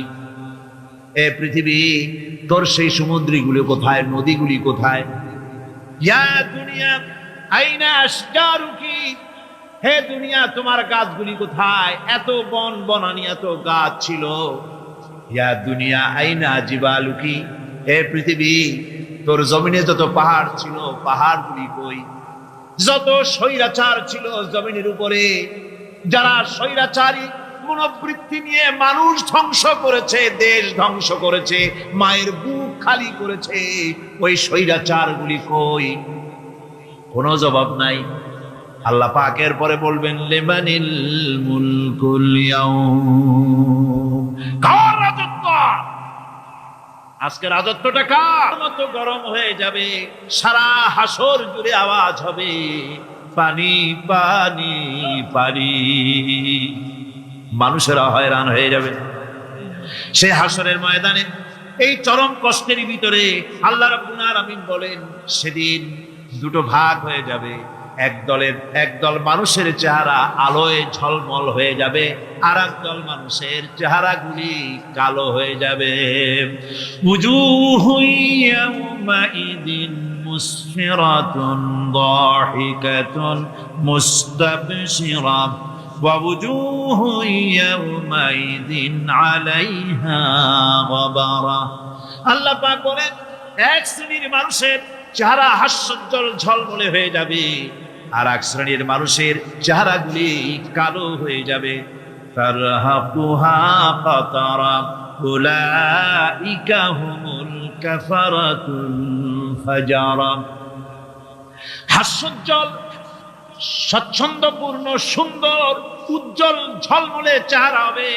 এ পৃথিবী তোর সেই সমুদ্রগুলি কোথায়, নদীগুলি কোথায়? ইয়া দুনিয়া আইনা আশজারুকি, হে দুনিয়া তোমার গাছগুলি কোথায়? এত বন বনানি, এত গাছ ছিল। ইয়া দুনিয়া আইনা জিবালুকি, হে পৃথিবী তোর জমিনে যত পাহাড় ছিল, পাহাড়গুলি কই? যত স্বৈরাচার ছিল জমিনের উপরে, যারা স্বৈরাচারী মনোবৃত্তি নিয়ে মানুষ ধ্বংস করেছে, দেশ ধ্বংস করেছে, মায়ের বুক খালি করেছে, ওই স্বৈরাচারগুলি কই? কোনো জবাব নাই। আল্লাহ পাকের পরে বলবেন, লিমানিল মুলকুল ইয়াউম, কার রাজত্ব? আজকে রাজত্বটা কার? মতো গরম হয়ে যাবে, সারা হাসর জুড়ে আওয়াজ হবে, পানি পানি পানি। মানুষেরা হয়রান হয়ে যাবে সেই হাসরের ময়দানে। এই চরম কষ্টের ভিতরে আল্লাহ রাব্বুল আলামিন বলেন, সেদিন দুটো ভাগ হয়ে যাবে। একদল মানুষের চেহারা আলোয় ঝলমল হয়ে যাবে, আর একদল মানুষের চেহারাগুলি কালো হয়ে যাবে। উজুহুন ইয়াওমাইদিন মুসফিরাতুন দাহিকাতুন মুস্তাবশিরা ওয়া উজুহুন ইয়াওমাইদিন আলাইহা গাবারা। আল্লাহ পাক বলেন, এক শ্রেণীর মানুষের চেহারা হাস্যোজ্জ্বল ঝলমলে হয়ে যাবে, আর এক শ্রেণীর মানুষের চেহারাগুলি কালো হয়ে যাবে। তারহাকুহা কাতারা উলাইকা হুমুল কাফারাতুল ফাজারা। হাস্যোজ্জ্বল, স্বচ্ছন্দপূর্ণ, সুন্দর, উজ্জ্বল ঝলমলে চেহারা হবে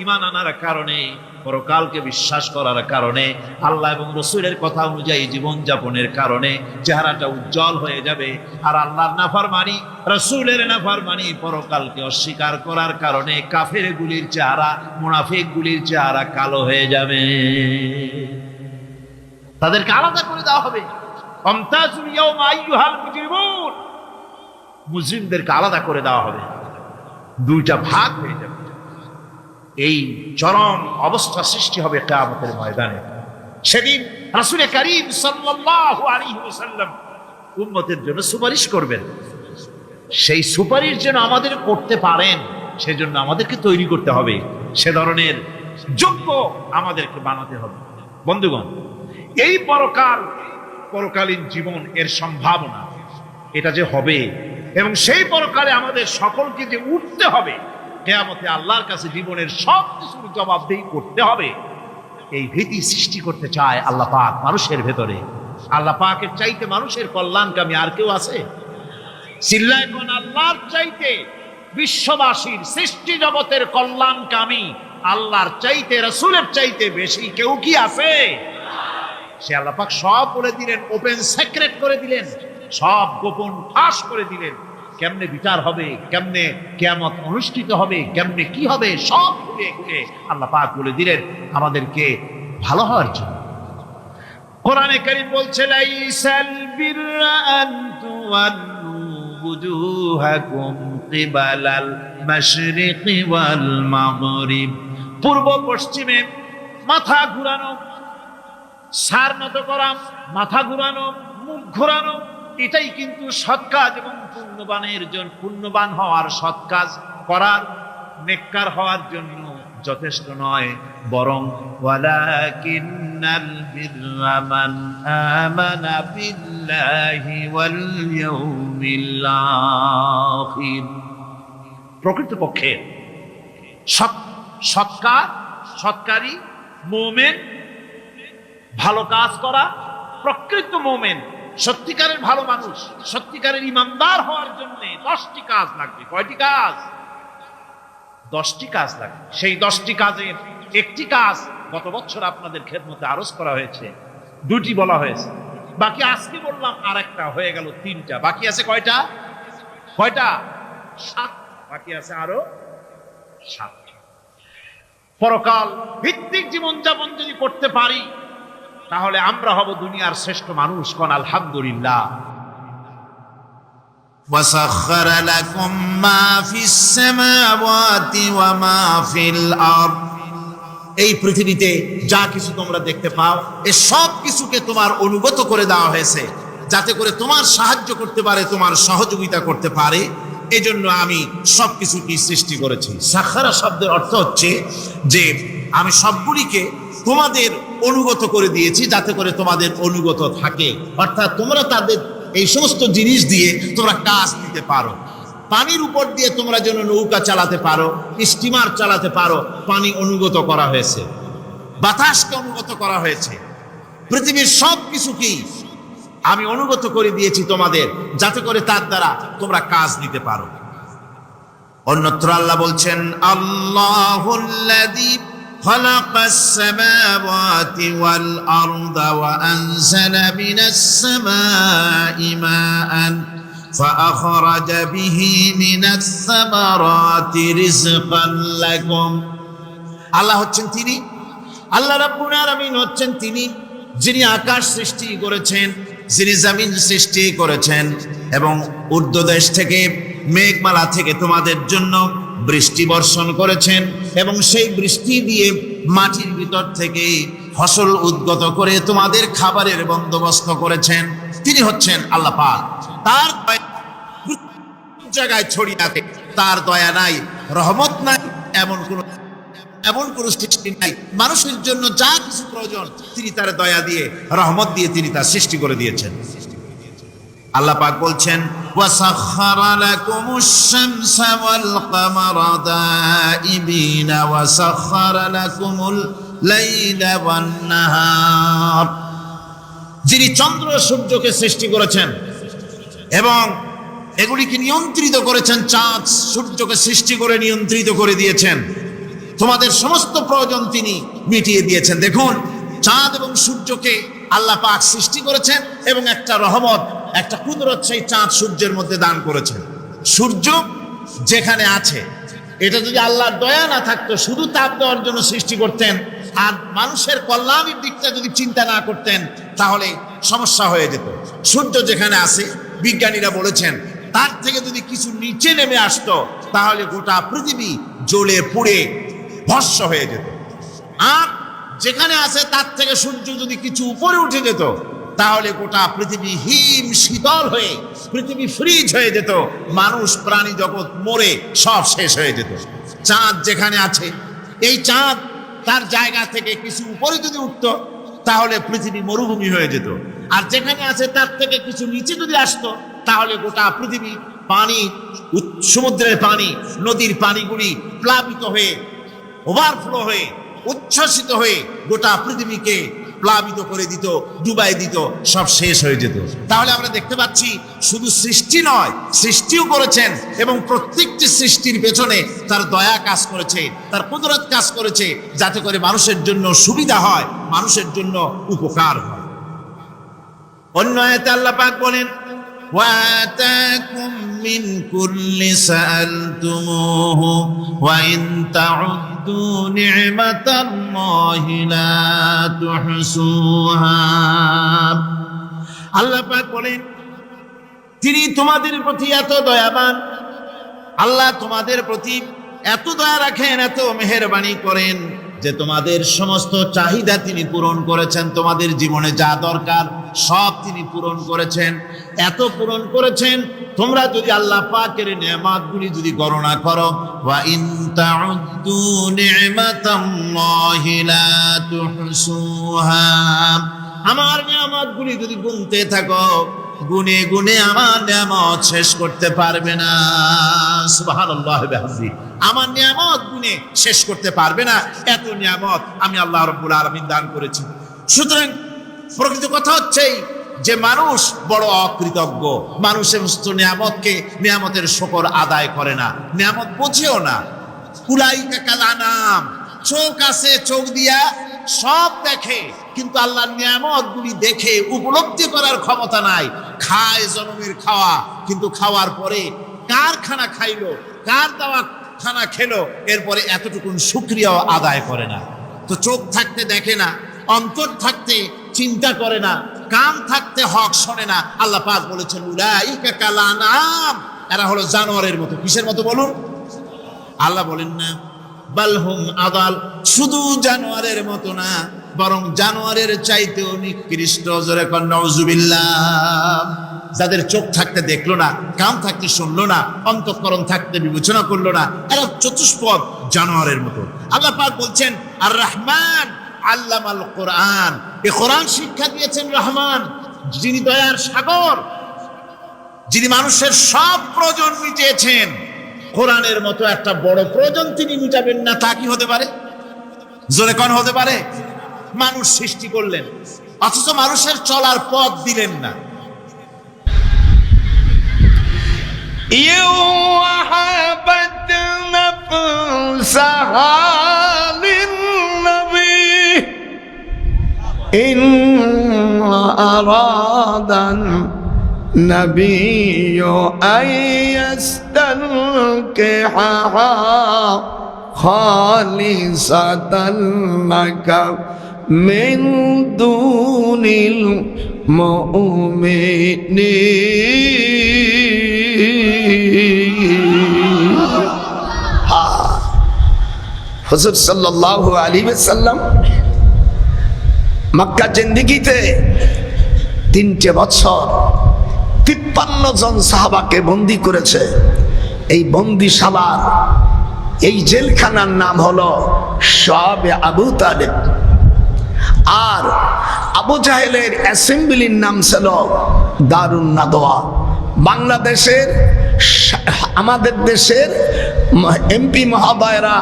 ঈমান আনার কারণে, পরকালকে বিশ্বাস করার কারণে, আল্লাহ এবং রাসূলের কথা অনুযায়ী জীবন যাপনের কারণে চেহারাটা উজ্জ্বল হয়ে যাবে। আর আল্লাহর নাফরমানি, রাসূলের নাফরমানি, পরকালকে অস্বীকার করার কারণে কাফেরগুলির চেহারা, মুনাফিকগুলির চেহারা কালো হয়ে যাবে। তাদেরকে আলাদা করে দেওয়া হবে। আমতাজুল ইয়াওমা আইয়ুহাল মুজরিমুন, মুজরিমদেরকে আলাদা করে দেওয়া হবে, দুইটা ভাগ হয়ে যাবে। এই চরম অবস্থা সৃষ্টি হবে কিয়ামতের ময়দানে। সেদিন রাসূল করিম সাল্লাল্লাহু আলাইহি ওয়াসাল্লাম উম্মতের জন্য সুপারিশ করবেন। সেই সুপারিশ যেন আমাদের করতে পারেন, সেজন্য আমাদেরকে তৈরি করতে হবে, সে ধরনের যোগ্য আমাদেরকে বানাতে হবে। বন্ধুগণ, এই পরকালীন জীবন, এর সম্ভাবনা, এটা যে হবে এবং সেই পরকালে আমাদের সকলকে যে উঠতে হবে, কিয়ামতে আল্লাহর কাছে জীবনের সব কিছুর জবাবদিহি করতে হবে, এই ভীতি সৃষ্টি করতে চায় আল্লাহ পাক মানুষের ভেতরে। আল্লাহ পাকের চাইতে মানুষের কল্যাণকামী আর কেউ আছে? চিল্লায় কোন আল্লাহর চাইতে, বিশ্ববাসীর সৃষ্টি জগতের কল্যাণকামী আল্লাহর চাইতে, রাসূলের চাইতে বেশি কেউ কি আছে? সে আল্লাহ পাক সব বলে দিলেন, ওপেন সিক্রেট করে দিলেন, সব গোপন ফাঁস করে দিলেন। কেমনে বিচার হবে, কেমনে কিয়ামত অনুষ্ঠিত হবে, কেমনে কি হবে, সব খুলে খুলে আল্লাহ পাক বলে দিলেন আমাদেরকে ভালো হওয়ার জন্য। কোরআনে কারীম বলছে, লাইসাল বিররা আন তুওয়াল্লু বুজুহাকুম কিবালাল মাশরিকি ওয়াল মাগরিব, পূর্ব পশ্চিমে মাথা ঘুরানো, সার নত করা, মাথা ঘুরানো, মুখ ঘুরানো, এটাই কিন্তু সৎ কাজ এবং পুণ্যবান হওয়ার, সৎ কাজ করার, নেককার হওয়ার জন্য যথেষ্ট নয়, বরং ওয়ালাকিন্নাল বিররা মান আমানা বিল্লাহি ওয়াল ইয়াউমিল আখির। প্রকৃতপক্ষে সৎকারী মুমিন, ভালো কাজ করা, প্রকৃত মুমিন, সত্যিকারের ভালো মানুষ, সত্যিকারের ইমানদার হওয়ার জন্য 10টি কাজ লাগবে। কয়টি কাজ? 10টি কাজ লাগবে। সেই 10টি কাজের একটি কাজ গত বছর আপনাদের খেদমতে আরজ করা হয়েছে, 2টি বলা হয়েছে, বাকি আজকে বললাম আর একটা, হয়ে গেল 3টা। বাকি আছে কয়টা? 7। বাকি আছে আরো 7। পরকাল ভিত্তিক জীবনযাপন যদি করতে পারি, তাহলে আমরা হব দুনিয়ার শ্রেষ্ঠ মানুষ। কোন আলহামদুলিল্লাহ। وسخر لكم ما في السماوات وما في الأرض। এই পৃথিবীতে যা কিছু তোমরা দেখতে পাও এই সব কিছুকে তোমার অনুগত করে দেওয়া হয়েছে, যাতে করে তোমার সাহায্য করতে পারে, তোমার সহযোগিতা করতে পারে। এজন্য আমি সবকিছুকে সৃষ্টি করেছি। সাখারা শব্দের অর্থ হচ্ছে যে আমি সবগুলিকে তোমাদের অনুগত করে দিয়েছি, যাতে করে তোমাদের অনুগত থাকে, অর্থাৎ তোমরা তাদের এই সমস্ত জিনিস দিয়ে তোমরা কাজ দিতে পারো। পানির উপর দিয়ে তোমরা যেন নৌকা চালাতে পারো, স্টিমার চালাতে পারো, পানি অনুগত করা হয়েছে, বাতাসকে অনুগত করা হয়েছে। পৃথিবীর সব কিছুকেই আমি অনুগত করে দিয়েছি তোমাদের, যাতে করে তার দ্বারা তোমরা কাজ নিতে পারো। অন্যত্র আল্লাহ বলছেন, আল্লাহুল্লাযী খালাকাস সামাওয়াতি ওয়াল আরদা ওয়া আনজালা মিনাস সামাই মাআন ফাআখরাজা বিহি মিনাস সামারাতি রিজকান লাকুম। আল্লাহ হচ্ছেন তিনি, আল্লাহ রাব্বুল আলামিন হচ্ছেন তিনি যিনি আকাশ সৃষ্টি করেছেন, যিনি জমিন সৃষ্টি করেছেন এবং ঊর্ধ্বদেশ থেকে মেঘমালা থেকে তোমাদের জন্য বৃষ্টি বর্ষণ করেছেন এবং সেই বৃষ্টি দিয়ে মাটির ভিতর থেকে ফসল উদ্গত করে তোমাদের খাবারের বন্দোবস্ত করেছেন। তিনি হচ্ছেন আল্লাহ পাক। তার জায়গায় ছড়িয়ে আছে, তার দয়া নাই, রহমত নাই, এমন কোন সৃষ্টি নাই। মানুষের জন্য যা কিছু প্রয়োজন তিনি তার দয়া দিয়ে, রহমত দিয়ে তিনি তার সৃষ্টি করে দিয়েছেন। আল্লাহ পাক বলছেন, ওয়াসাখখারা লাকুমুশ শামসা ওয়াল কামারা দাইবিনা ওয়াসাখখারা লাকুমুল লাইলা ওয়ান নাহার। যিনি চন্দ্র সূর্যকে সৃষ্টি করেছেন এবং এগুলিকে নিয়ন্ত্রিত করেছেন, চাঁদ সূর্যকে সৃষ্টি করে নিয়ন্ত্রিত করে দিয়েছেন, তোমাদের সমস্ত প্রয়োজন তিনি মিটিয়ে দিয়েছেন। দেখুন, চাঁদ এবং সূর্যকে আল্লাহ পাক সৃষ্টি করেছেন এবং একটা রহমত, একটা কুদরত সেই চাঁদ সূর্যের মধ্যে দান করেছেন। সূর্য যেখানে আছে, এটা যদি আল্লাহর দয়া না থাকতো, শুধু তাপ দেওয়ার জন্য সৃষ্টি করতেন আর মানুষের কল্যাণের দিকটা যদি চিন্তা না করতেন, তাহলে সমস্যা হয়ে যেত। সূর্য যেখানে আছে, বিজ্ঞানীরা বলেছেন তার থেকে যদি কিছু নিচে নেমে আসতো, তাহলে গোটা পৃথিবী জ্বলে পুড়ে ভস্ম হয়ে যেত। আর যেখানে আছে তার থেকে সূর্য যদি কিছু উপরে উঠে যেত, তাহলে গোটা পৃথিবী হিম শীতল হয়ে, পৃথিবী ফ্রিজ হয়ে যেত, মানুষ প্রাণী জগৎ মরে সব শেষ হয়ে যেত। চাঁদ যেখানে আছে, এই চাঁদ তার জায়গা থেকে কিছু উপরে যদি উঠতো, তাহলে পৃথিবী মরুভূমি হয়ে যেত। আর যেখানে আছে তার থেকে কিছু নিচে যদি আসতো, তাহলে গোটা পৃথিবী পানি, সমুদ্রের পানি, নদীর পানিগুলি প্লাবিত হয়ে, ওভারফ্লো হয়ে, উচ্ছ্বসিত হয়ে গোটা পৃথিবীকে প্লাবিত করে দিত, ডুবাই দিত, সব শেষ হয়ে যেত। তাহলে আমরা দেখতে পাচ্ছি শুধু সৃষ্টি নয়, সৃষ্টিও করেছেন এবং প্রত্যেকটি সৃষ্টির পেছনে তার দয়া কাজ করেছে, তার কুদরত কাজ করেছে, যাতে করে মানুষের জন্য সুবিধা হয়, মানুষের জন্য উপকার হয়। অন্য আয়াতে আল্লাহ পাক বলেন, وآتاكم من كل سألتموه وإن تعدوا نعمة الله لا تحصوها। আল্লাহ পাক বলেন, তিনি তোমাদের প্রতি এত দয়াবান, আল্লাহ তোমাদের প্রতি এত দয়া রাখেন, এত মেহেরবানি করেন যে তোমাদের সমস্ত চাহিদা তিনি পূরণ করেছেন। তোমাদের জীবনে যা দরকার সব তিনি পূরণ করেছেন, এত পূরণ করেছেন, তোমরা যদি আল্লাহ পাকের নেয়ামতগুলি যদি গণনা করো, ওয়া ইন তাউদ্দু নি'মাতাল্লাহি লা তুহসুহা, আমার নেয়ামতগুলি যদি গুনতে থাকো, গুনে গুনে আমার নেয়ামত শেষ করতে পারবে না। সুবহানাল্লাহ ওয়া বিহামদিহি, আমার নিয়ামত গুনে শেষ করতে পারবে না, এত নিয়ামত আমি আল্লাহ রাব্বুল আলামিন দান করেছি। সুতরাং প্রকৃত কথা হচ্ছে যে মানুষ বড় অকৃতজ্ঞ, মানুষ সমস্ত নিয়ামতকে, নিয়ামতের শুকর আদায় করে না, নিয়ামত বোঝেও না। উলাইকা কাল আনাম, চোখ আছে, চোখ দিয়া সব দেখে, কিন্তু আল্লাহর নিয়ামতগুলি দেখে উপলব্ধি করার ক্ষমতা নাই। খায় জনমের খাওয়া, কিন্তু খাওয়ার পরে কার খানা খাইলো, কার দেওয়া খানা খেলো, এরপরে এতটুকুন শুকরিয়াও আদায় করে না। তো চোখ থাকতে দেখে না, অন্তর থাকতে চিন্তা করে না, কান থাকতে হক শোনে না। আল্লাহ পাক বলেছেন উলাইকা কাল আনআম, এরা হলো জানোয়ারের মতো। কিসের মতো বলুন? আল্লাহ বলেন না বালহুম আদাল, শুধু জানোয়ারের মতো না, বরং জানোয়ারের চাইতেও নিকৃষ্ট। জোরে কোন নাউজুবিল্লাহ। যাদের চোখ থাকতে দেখলো না, কান থাকতে শুনলো না, অন্তঃকরণ থাকতে বিবেচনা করলো না, এরা চতুষ্পদ জানোয়ারের মতো। আল্লাহ পাক বলছেন আর রহমান আল্লামাল কোরআন, এই কোরআন শিক্ষা দিয়েছেন রহমান, যিনি দয়ার সাগর, যিনি মানুষের সব প্রয়োজন মিটিয়েছেন। কোরআনের মতো একটা বড় প্রয়োজন তিনি মিটাবেন না, তা কি হতে পারে? জোরে কোন হতে পারে? মানুষ সৃষ্টি করলেন, অথচ মানুষের চলার পথ দিলেন না। وهبت نفسها للنبي إن أراد النبي أن يستنكحها خالصة لك من دون المؤمنين। হুজুর সাল্লাল্লাহু আলাইহি ওয়াসাল্লাম মক্কা জিন্দেগিতে 3টে বছর 53 জন সাহাবাকে বন্দী করেছে। এই বন্দিশালার এই জেলখানার নাম হলো শাবে আবু তালেব। আর আবু জাহেলের অ্যাসেম্বলির নাম ছিল দারুন নাদওয়া। বাংলাদেশের আমাদের দেশের এমপি মহোদয়রা,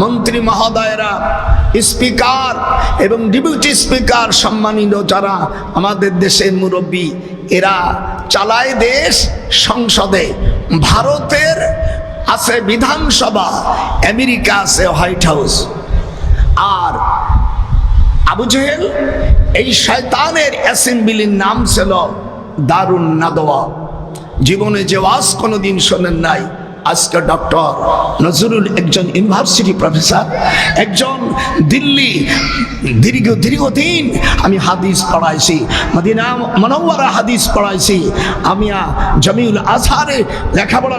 মন্ত্রী মহোদয়রা, স্পিকার এবং ডেপুটি স্পিকার সম্মানিত যারা আমাদের দেশের মুরব্বী, এরা চালায় দেশ সংসদে। ভারতের আছে বিধানসভা, আমেরিকা আছে হোয়াইট হাউস। আর আবু জেহেল এই শয়তানের অ্যাসেম্বলির নাম ছিল দারুন নাদওয়া। জীবনে যে ওয়াজ কোনোদিন শোনেন নাই, আজকে ডক্টর নজরুল একজন ইউনিভার্সিটি প্রফেসর, একজন দিল্লি দীর্ঘদিন আমি হাদিস পড়াইছি, মদিনা মুনাওয়ারা হাদিস পড়াইছি, আমি জামিউল আজহারে লেখাপড়া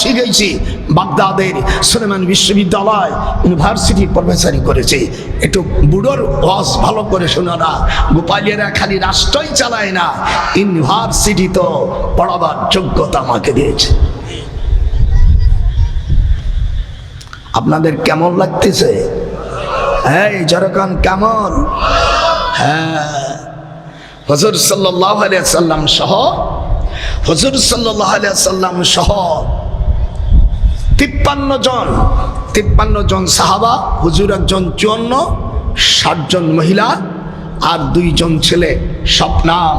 শিখেছি, বাগদাদের সুলেমান বিশ্ববিদ্যালয় ইউনিভার্সিটি প্রফেসরি করেছি। একটু বুড়োর ওয়াজ ভালো করে শোনো না, গোপালিয়ারা খালি রাষ্ট্রই চালায় না, ইউনিভার্সিটি তো পড়াবার যোগ্যতা আমাকে দিয়েছে। আপনাদের কেমন লাগতেছে? হ্যাঁ, যেরকম কেমন? হ্যাঁ, হুজুর সাল্লাল্লাহু আলাইহি সাল্লাম সহ 53 জন সাহাবা, হুজুর একজন 54, 60 জন মহিলা আর 2 জন ছেলে। সব নাম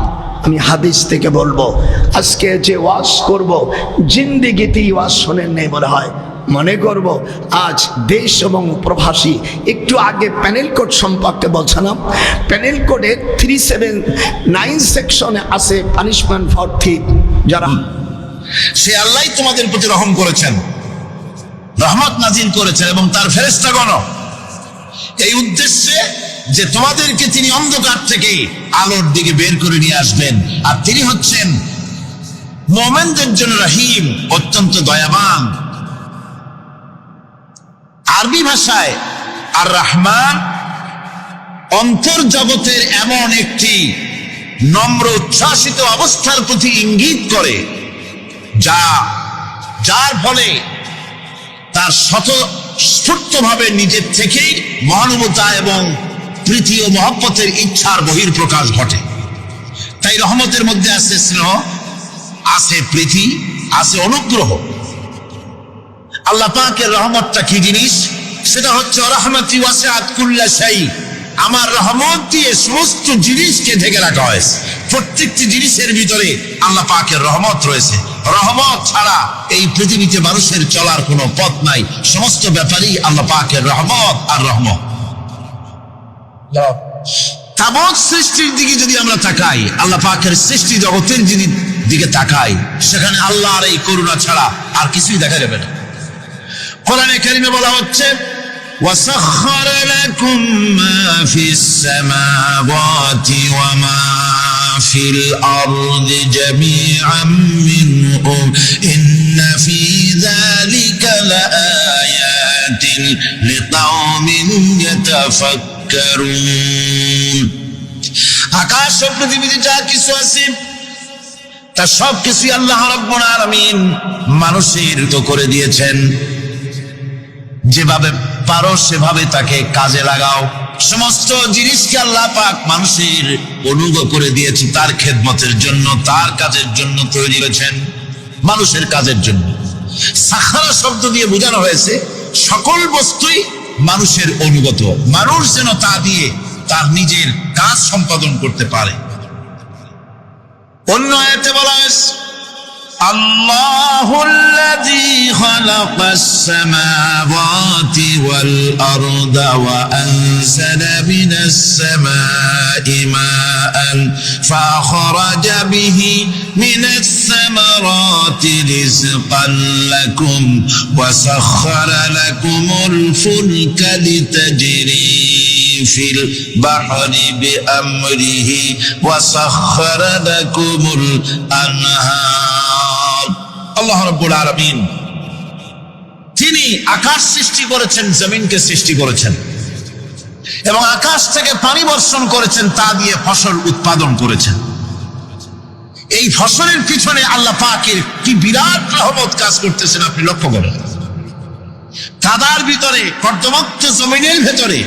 আমি হাদিস থেকে বলবো। আজকে যে ওয়াজ করব, জিন্দেগিতেই ওয়াজ শোনেন নেই মনে হয়। মনে করব আজ দেশ এবং প্রবাসী। একটু আগে প্যানেল কোড সম্পর্কে বলছিলাম। প্যানেল কোডের 379 সেকশনে আছে পানিশমেন্ট ফর থিফ। যারা সে আল্লাহ তোমাদের প্রতি রহম করেছেন, রহমত নাজিল করেছেন এবং তার ফেরেশতাগণ এই উদ্দেশ্যে যে তোমাদেরকে তিনি অন্ধকার থেকে আলোর দিকে বের করে নিয়ে আসবেন। আর তিনি হচ্ছেন মুমিনদের জন্য রহিম, অত্যন্ত দয়াবান। আরবি ভাষায় আর রহমান অন্তর্জগতের এমন একটি নম্র উচ্ছ্বাসিত অবস্থার প্রতি ইঙ্গিত করে, যার ফলে তার স্বতঃস্ফূর্তভাবে নিজের থেকেই মহানুভবতা এবং প্রীতি ও মহব্বতের ইচ্ছার বহির্প্রকাশ ঘটে। তাই রহমতের মধ্যে আছে স্নেহ, আছে প্রীতি, আছে অনুগ্রহ। আল্লাহ পাকের রহমতটা কি জিনিস? সেটা হচ্ছে রাহমাতি ওয়াসিআত কুল্লা শাই। আমার রহমত দিয়ে সমস্ত জিনিসকে ঢেকে রাখা হয়েছে। প্রত্যেকটি জিনিসের ভিতরে আল্লাহ পাকের রহমত রয়েছে। রহমত ছাড়া এই পৃথিবীতে মানুষের চলার কোনো পথ নাই। সমস্ত ব্যাপারেই আল্লাহ পাকের রহমত আর রহমত। তাবৎ সৃষ্টির দিকে যদি আমরা তাকাই, আল্লাহ পাকের সৃষ্টি জগতের দিকে তাকাই, সেখানে আল্লাহর এই করুণা ছাড়া আর কিছুই দেখা যাবে না। কোরআনে কারিমে বলা হচ্ছে وسخر لكم ما في السماوات وما في الأرض جميعا منه إن في ذلك لآيات لقوم يتفكرون আকাশ ও পৃথিবীতে যা কিছু আছে তা সব কিছু আল্লাহ রাব্বুল আলামিন মানুষের তো করে দিয়েছেন। যেভাবে পারো সেভাবে তাকে কাজে লাগাও। সমস্ত জিনিসকে আল্লাহ পাক মানুষের অনুগ্রহ করে দিয়েছে তার খেদমতের জন্য, তার কাজের জন্য তৈরি করেছেন, মানুষের কাজের জন্য। সাখারা শব্দ দিয়ে বোঝানো হয়েছে সকল বস্তুই মানুষের অনুগত, মানুষ যেন তা দিয়ে তার নিজের কাজ সম্পাদন করতে পারে। অন্য আয়াতে বলা হয়েছে আল্লাহুল্লাযী খালাকাস সামাওয়াতি ওয়াল আরদা ওয়া আনজালা মিনাস সামাই মাআন ফাখরাজা বিহি মিনাস সামারাতি রিজকান লাকুম ওয়া সাখখারা লাকুমুল ফুলকা লিতাজরি ফিল বাহরি বিআমরিহি ওয়া সাখখারা লাকুমুল আনহার। আল্লাহ রাব্বুল আলামিন তিনি আকাশ সৃষ্টি করেছেন, জমিনকে সৃষ্টি করেছেন এবং আকাশ থেকে পানি বর্ষণ করেছেন, তা দিয়ে ফসল উৎপাদন করেছেন। এই ফসলের পিছনে আল্লাহ পাকের কি বিরাট রহমত কাজ করতেছেন আপনি লক্ষ্য করেন। কাদার ভিতরে, কর্দমাক্ত জমিনের ভেতরে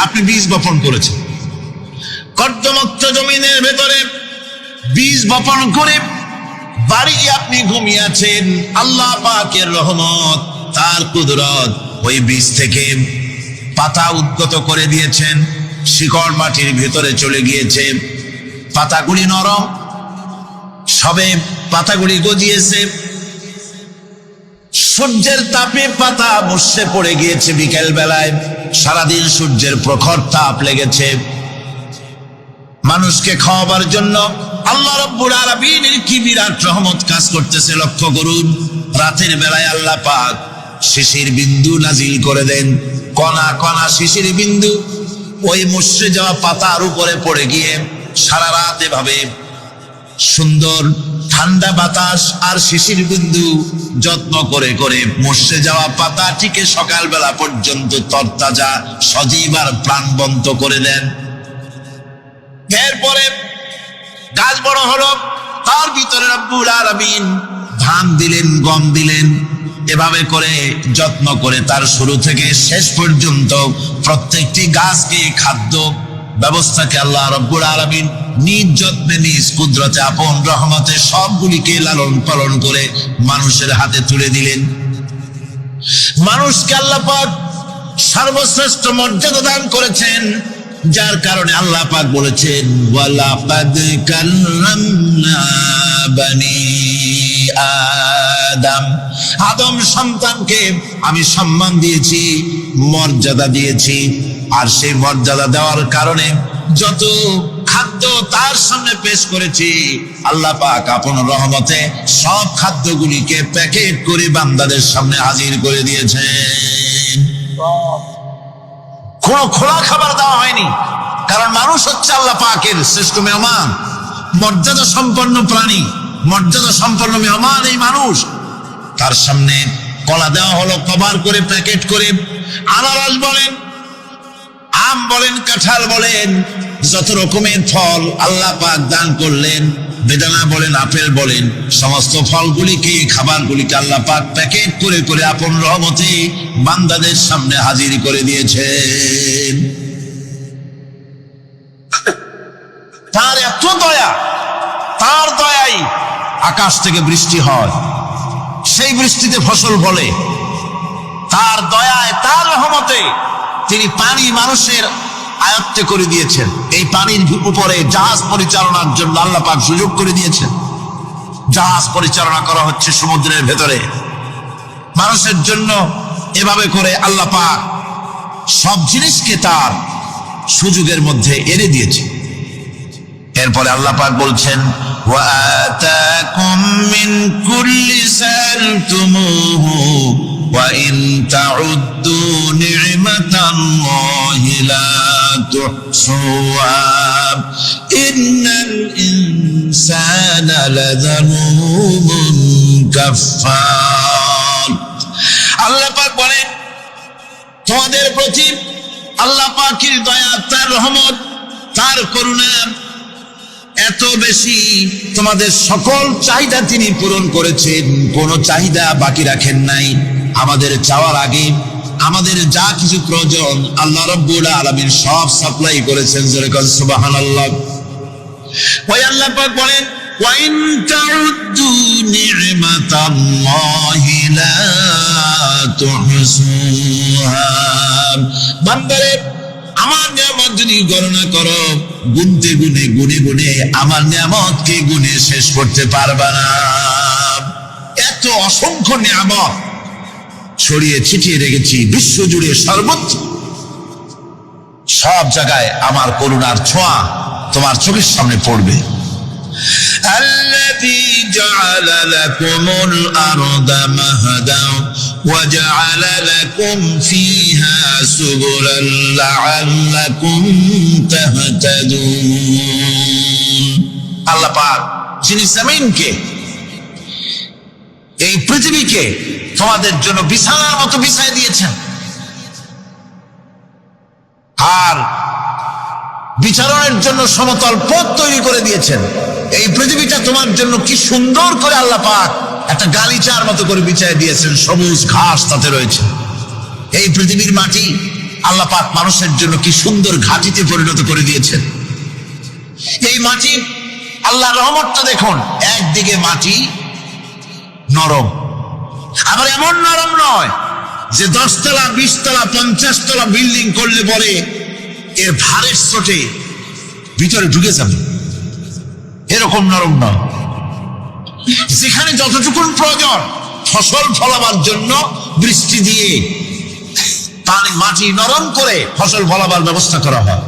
আপনি বীজ বপন করেছেন, কর্দমাক্ত জমিনের ভেতরে বীজ বপন করে বাড়ি আপনি ঘুমিয়ে আছেন। আল্লাহ পাকের রহমত, তার কুদরত, ওই বীজ থেকে পাতা উদ্গত করে দিয়েছেন, শিকড় মাটির ভেতরে চলে গিয়েছে, পাতাগুলি নরম, সবে পাতাগুলি গজিয়েছে, সূর্যের তাপে পাতা বসে পড়ে গিয়েছে। বিকেল বেলায় সারাদিন সূর্যের প্রখর তাপ লেগেছে। মানুষকে খাওয়াবার জন্য আল্লাহ রাব্বুল আলামিনের কি বিরাট রহমত কাজ করতেছে লক্ষ্য করুন। রাতের বেলায় আল্লাহ পাক শিশির বিন্দু নাজিল করে দেন, কণা কণা শিশির বিন্দু ওই মুষড়ে যাওয়া পাতার উপরে পড়ে গিয়ে সারা রাত এভাবে সুন্দর ঠান্ডা বাতাস আর শিশির বিন্দু যত্ন করে করে মুষড়ে যাওয়া পাতাটিকে সকালবেলা পর্যন্ত তরতাজা, সজীব আর প্রাণবন্ত করে দেন। এরপরে গাছ বড় হলো, তার ভিতরে রব্বুল আলামিন ধান দিলেন, গম দিলেন, এভাবে করে যত্ন করে তার শুরু থেকে শেষ পর্যন্ত প্রত্যেকটি গাছকে খাদ্য ব্যবস্থাকে আল্লাহ রব্বুল আলামিন নিজ যত্নে, নিজ কুদরতে, আপন রহমতে সবগুলিকে লালন পালন করে মানুষের হাতে তুলে দিলেন। মানুষকে আল্লাহ পাক সর্বশ্রেষ্ঠ মর্যাদা দান করেছেন, যার কারণে আল্লাহ পাক বলেছেন ওয়ালাকাদ কাল্লামনা বানি আদম, আদম সন্তানকে আমি সম্মান দিয়েছি, মর্যাদা দিয়েছি। আর সেই মর্যাদা দেওয়ার কারণে যত খাদ্য তার সামনে পেশ করেছি, আল্লাহ পাক আপন রহমতে সব খাদ্যগুলিকে প্যাকেট করে বান্দাদের সামনে হাজির করে দিয়েছেন। কোনো খোলা খাবার দেওয়া হয়নি, কারণ মানুষ হচ্ছে আল্লাহ পাকের শ্রেষ্ঠ মেহমান, মর্যাদা সম্পন্ন প্রাণী, মর্যাদা সম্পন্ন মেহমান এই মানুষ। তার সামনে কলা দেওয়া হলো কভার করে, প্যাকেট করে। আনারস বলেন, আম বলেন, কাঁঠাল বলেন, যত রকমের ফল আল্লাহ পাক দান করলেন, বেদানা বলেন, আপেল বলেন, সমস্ত ফলগুলিকে, খাবারগুলিকে আল্লাহ পাক প্যাকেট করে করে আপন রহমতে বান্দাদের সামনে হাজির করে দিয়েছেন। তার এত দয়া, তার দয়াই আকাশ থেকে বৃষ্টি হয়, সেই বৃষ্টিতে ফসল ফলে। তার দয়ায়, তার রহমতে তিনি পানি মানুষের আয়ত্তে করে দিয়েছেন। এই পানির উপরে জাহাজ পরিচালনার জন্য আল্লাহ পাক সুযোগ করে দিয়েছেন। জাহাজ পরিচালনা করা হচ্ছে সমুদ্রের ভেতরে মানুষের জন্য। এভাবে করে আল্লাহ পাক সব জিনিসকে তার সুযোগের মধ্যে এনে দিয়েছে। এরপরে আল্লাহ পাক বলছেন ওয়াতাকুম মিন কুল্লি সালতুমুহু ওয়া ইন তাউদ্দু নি'মাতা الله لا تحصوها إن الإنسان لظلوم كفار আল্লাহ পাক বলেন তোমাদের প্রতি আল্লাহ পাকের দয়া, তার রহমত, তার করুণা এত বেশি, তোমাদের সকল চাহিদা তিনি পূরণ করেছেন, কোনো চাহিদা বাকি রাখেন নাই। আমাদের চাওয়ার আগে আমাদের যা কিছু প্রয়োজন আল্লাহ রাব্বুল আলামিন সব সাপ্লাই করেছেন। জোরে বলেন সুবহানাল্লাহ। ওই আল্লাহ পাক বলেন ওয়া ইন তাউদ্দু নি'মাতাল্লাহি লা তুহসুহা। বান্দারে আমার নিয়ামত যদি গণনা করো, গুনতে গুনে গুনে গুনে আমার নিয়ামতকে গুনে শেষ করতে পারবা না। এত অসংখ্য নিয়ামত ছড়িয়ে ছিটিয়ে রেখেছি বিশ্ব জুড়ে, সর্বত্র সব জায়গায় আমার করুণার ছোঁয়া তোমার চোখের সামনে পড়বে। الذي جعل لكم الأرض مهدا وجعل لكم فيها سبلا لعلكم تهتدون। আল্লাহ পাক যিনি জমিনকে, এই পৃথিবীকে তোমাদের জন্য বিছানার মতো বিছায় দিয়েছেন, আর বিচারণের জন্য সমতল পথ তৈরি করে দিয়েছেন। এই পৃথিবীটা তোমার জন্য কি সুন্দর করে আল্লাহ পাক একটা গালিচার মতো করে বিছায় দিয়েছেন, সবুজ ঘাস তাতে রয়েছে। এই পৃথিবীর মাটি আল্লাহ পাক মানুষের জন্য কি সুন্দর ঘাটিতে পরিণত করে দিয়েছেন। এই মাটি আল্লাহর রহমতটা দেখুন, একদিকে মাটি নরম, আবার এমন নরম নয় যে 10 তলা 20 তলা 50 তলা বিল্ডিং করলে পরে এর ভারের চোটে ভিতরে ঢুকে যাবে, এরকম নরম নয়। যেখানে যতটুকু প্রয়োজন ফসল ফলাবার জন্য বৃষ্টি দিয়ে পানি মাটি নরম করে ফসল ফলাবার ব্যবস্থা করা হয়।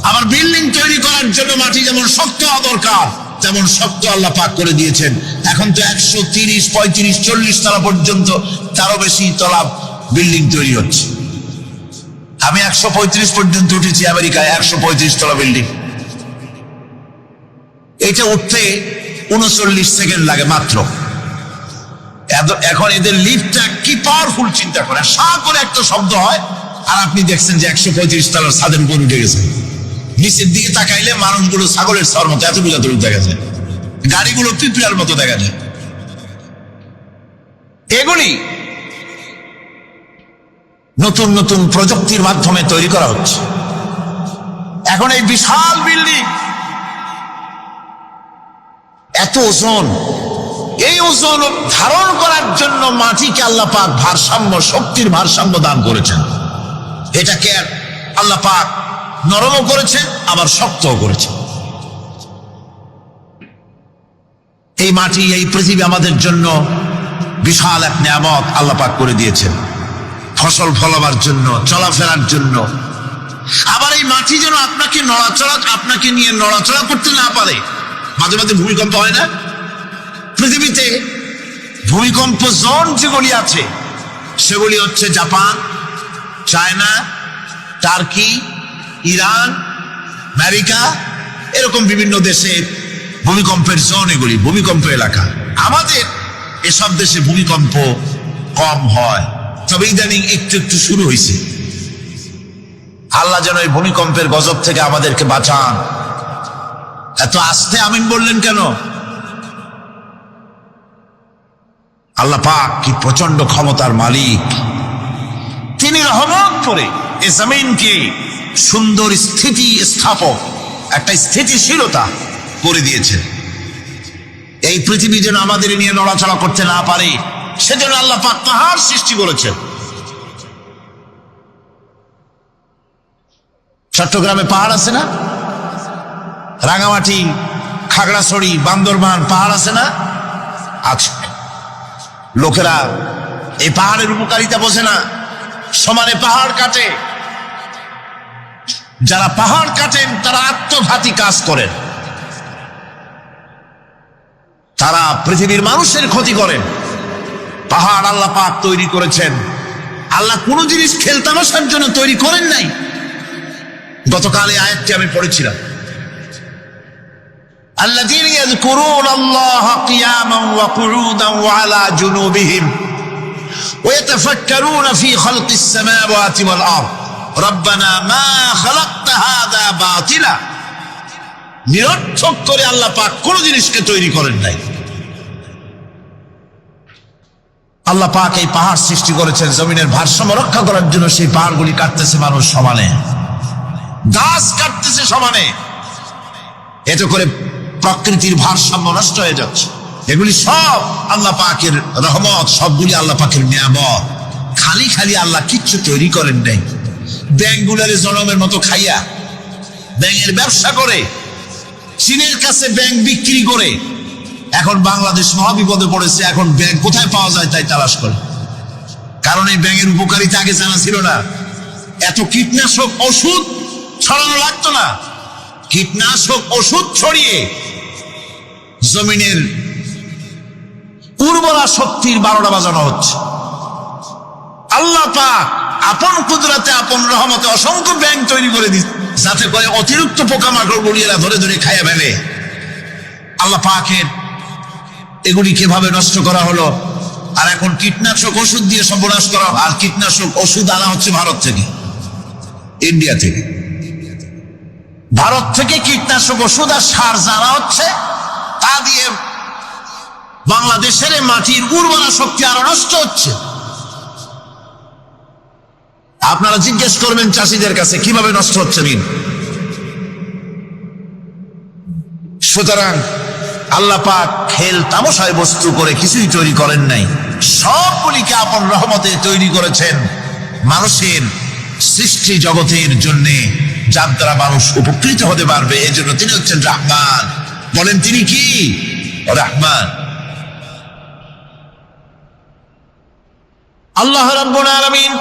আবার বিল্ডিং তৈরি করার জন্য মাটি যেমন শক্ত হওয়া দরকার তেমন শক্ত আল্লাহ পাক করে দিয়েছেন। এখন তো 130, 35, 40 তলা পর্যন্ত, তারও বেশি তলা বিল্ডিং তৈরি হচ্ছে। আমি 135 পর্যন্ত উঠেছি আমেরিকায়, 135 তলা বিল্ডিং। এটা উঠতে 39 সেকেন্ড লাগে মাত্র। এখন এদের লিফটটা কি পাওয়ারফুল চিন্তা করে, সা করে একটা শব্দ হয়, আর আপনি দেখছেন যে 135 তলার ছাদের উপর উঠে গেছে। নিচের দিকে তাকাইলে মানুষগুলো ছাগলের ছর মতো এতটুকু এতটুকু দেখা যায়, গাড়িগুলো পিঁপড়ার মতো দেখা যায়। এগুলি নতুন নতুন প্রযুক্তির মাধ্যমে তৈরি করা হচ্ছে। এখন এই বিশাল বিল্ডিং, এত ওজন, এই ওজন ধারণ করার জন্য মাটিকে আল্লাহ পাক ভারসাম্য, শক্তির ভারসাম্য দান করেছেন। এটাকে আল্লাহ পাক নরমও করেছেন আবার শক্তও করেছেন। এই মাটি, এই পৃথিবী আমাদের জন্য বিশাল এক নিয়ামত আল্লাহ পাক করে দিয়েছেন, ফসল ফলাবার জন্য, চলাফেরার জন্য। আবার এই মাটি যেন আপনাকে নিয়ে নড়াচড়া করতে না পারে। মাঝে মাঝে ভূমিকম্প হয় না? পৃথিবীতে ভূমিকম্প জোন যেগুলি আছে সেগুলি হচ্ছে Japan, China, turkey, Iran, America, এরকম বিভিন্ন দেশে ভূমিকম্পের জোন, এগুলি ভূমিকম্প এলাকা। আমাদের এসব দেশে ভূমিকম্প কম হয়, তবে ইদানিং একটু একটু শুরু হয়েছে। আল্লাহ যেন এই ভূমিকম্পের গজব থেকে আমাদেরকে বাঁচান। এত আস্তে আমিন বললেন কেন? আল্লাহ পাক কি প্রচন্ড ক্ষমতার মালিক। তিনি রহমত করে এই জমিনকে সুন্দর স্থিতি স্থাপক, একটা স্থিতিশীলতা করে দিয়েছেন। এই পৃথিবী যেন আমাদের নিয়ে নড়াচড়া করতে না পারে, সেজন্য আল্লাহ পাক পাহাড় সৃষ্টি করেছেন। চট্টগ্রামে পাহাড় আছে না? রাঙামাটি, খাগড়াছড়ি, বান্দরবান পাহাড় আছে না? আছে। লোকেরা এই পাহাড়ের উপকারিতা বোঝে না, সমানে পাহাড় কাটে। যারা পাহাড় কাটেন তারা আত্মঘাতী কাজ করেন, তারা পৃথিবীর মানুষের ক্ষতি করেন। পাহাড় আল্লাহ পাক তৈরি করেছেন আল্লাহ কোন জিনিস খেলতামশার জন্য তৈরি করেন নাই। গতকাল এই আয়াতটি আমি পড়েছিলাম, আল্লাযীনা ইয়াযকুরুনা আল্লাহা কিয়ামান ওয়া কুউদান ওয়া আলা জুনুবিহিম ওয়া ইয়াতাফাক্কারুনা ফি খালকিস সামাওয়াতি ওয়াল আরদ রব্বানা মা খালাকতা হাযা বাতিলা। নিরর্থক করে আল্লাহ পাক কোন জিনিসকে তৈরি করেন নাই। আল্লাহ পাক এই পাহাড় সৃষ্টি করেছেন জমিনের ভারসাম্য রক্ষা করার জন্য। সেই পাহাড়গুলি কাটতেছে মানুষ সমানে, গাছ কাটতেছে সমানে, এতে করে প্রকৃতির ভারসাম্য নষ্ট হয়ে যাচ্ছে। এগুলি সব আল্লাহ পাকের রহমত, সবগুলি আল্লাহ পাকের নিয়ামত। খালি খালি আল্লাহ কিচ্ছু তৈরি করেন নাই। ব্যাংকগুলারে জনমের মতো খাইয়া ব্যাংকের ব্যবসা করে, চীনের কাছে ব্যাংক বিক্রি করে এখন বাংলাদেশ মহাবিপদে পড়েছে। এখন ব্যাংক কোথায় পাওয়া যায় তাই তালাশ করে, কারণ এই ব্যাংকের উপকারিতা আগে জানা ছিল না। এত কীটনাশক ওষুধ ছড়ানো লাগতো না। কীটনাশক ওষুধ ছড়িয়ে জমিনের উর্বরা শক্তির 12টা বাজানো হচ্ছে। আল্লাহ পাক আপন কুদরতে আপন রহমতে অসংখ্য ব্যাংক তৈরি করে দিচ্ছে, যাতে করে অতিরিক্ত পোকামাকড় গুলিয়েরা ধরে ধরে খাইয়া ফেলে। আল্লাহ পাকের এগুলি কিভাবে নষ্ট করা হলো, আর এখন কীটনাশক ওষুধ দিয়ে সর্বনাশ করা। আর কীটনাশক ওষুধ আনা হচ্ছে ভারত থেকে, ইন্ডিয়া থেকে। ভারত থেকে কীটনাশক ওষুধ আর সার জানা হচ্ছে, তা দিয়ে বাংলাদেশের মাটির উর্বরা শক্তি আরো নষ্ট হচ্ছে। আপনারা জিজ্ঞেস করবেন চাষিদের কাছে কিভাবে নষ্ট হচ্ছে দিন। সুতরাং আল্লাহ পাক খেল তামাশায় বস্তু করে কিছুই তৈরি করেন নাই, সবগুলিকে আপন রহমতে তৈরি করেছেন মানুষের সৃষ্টি জগতের জন্যে, যার দ্বারা মানুষ উপকৃত হতে পারবে। এই জন্য তিনি হচ্ছেন রহমান। বলেন তিনি কি? রহমান। আল্লাহ রাব্বুল আলামিন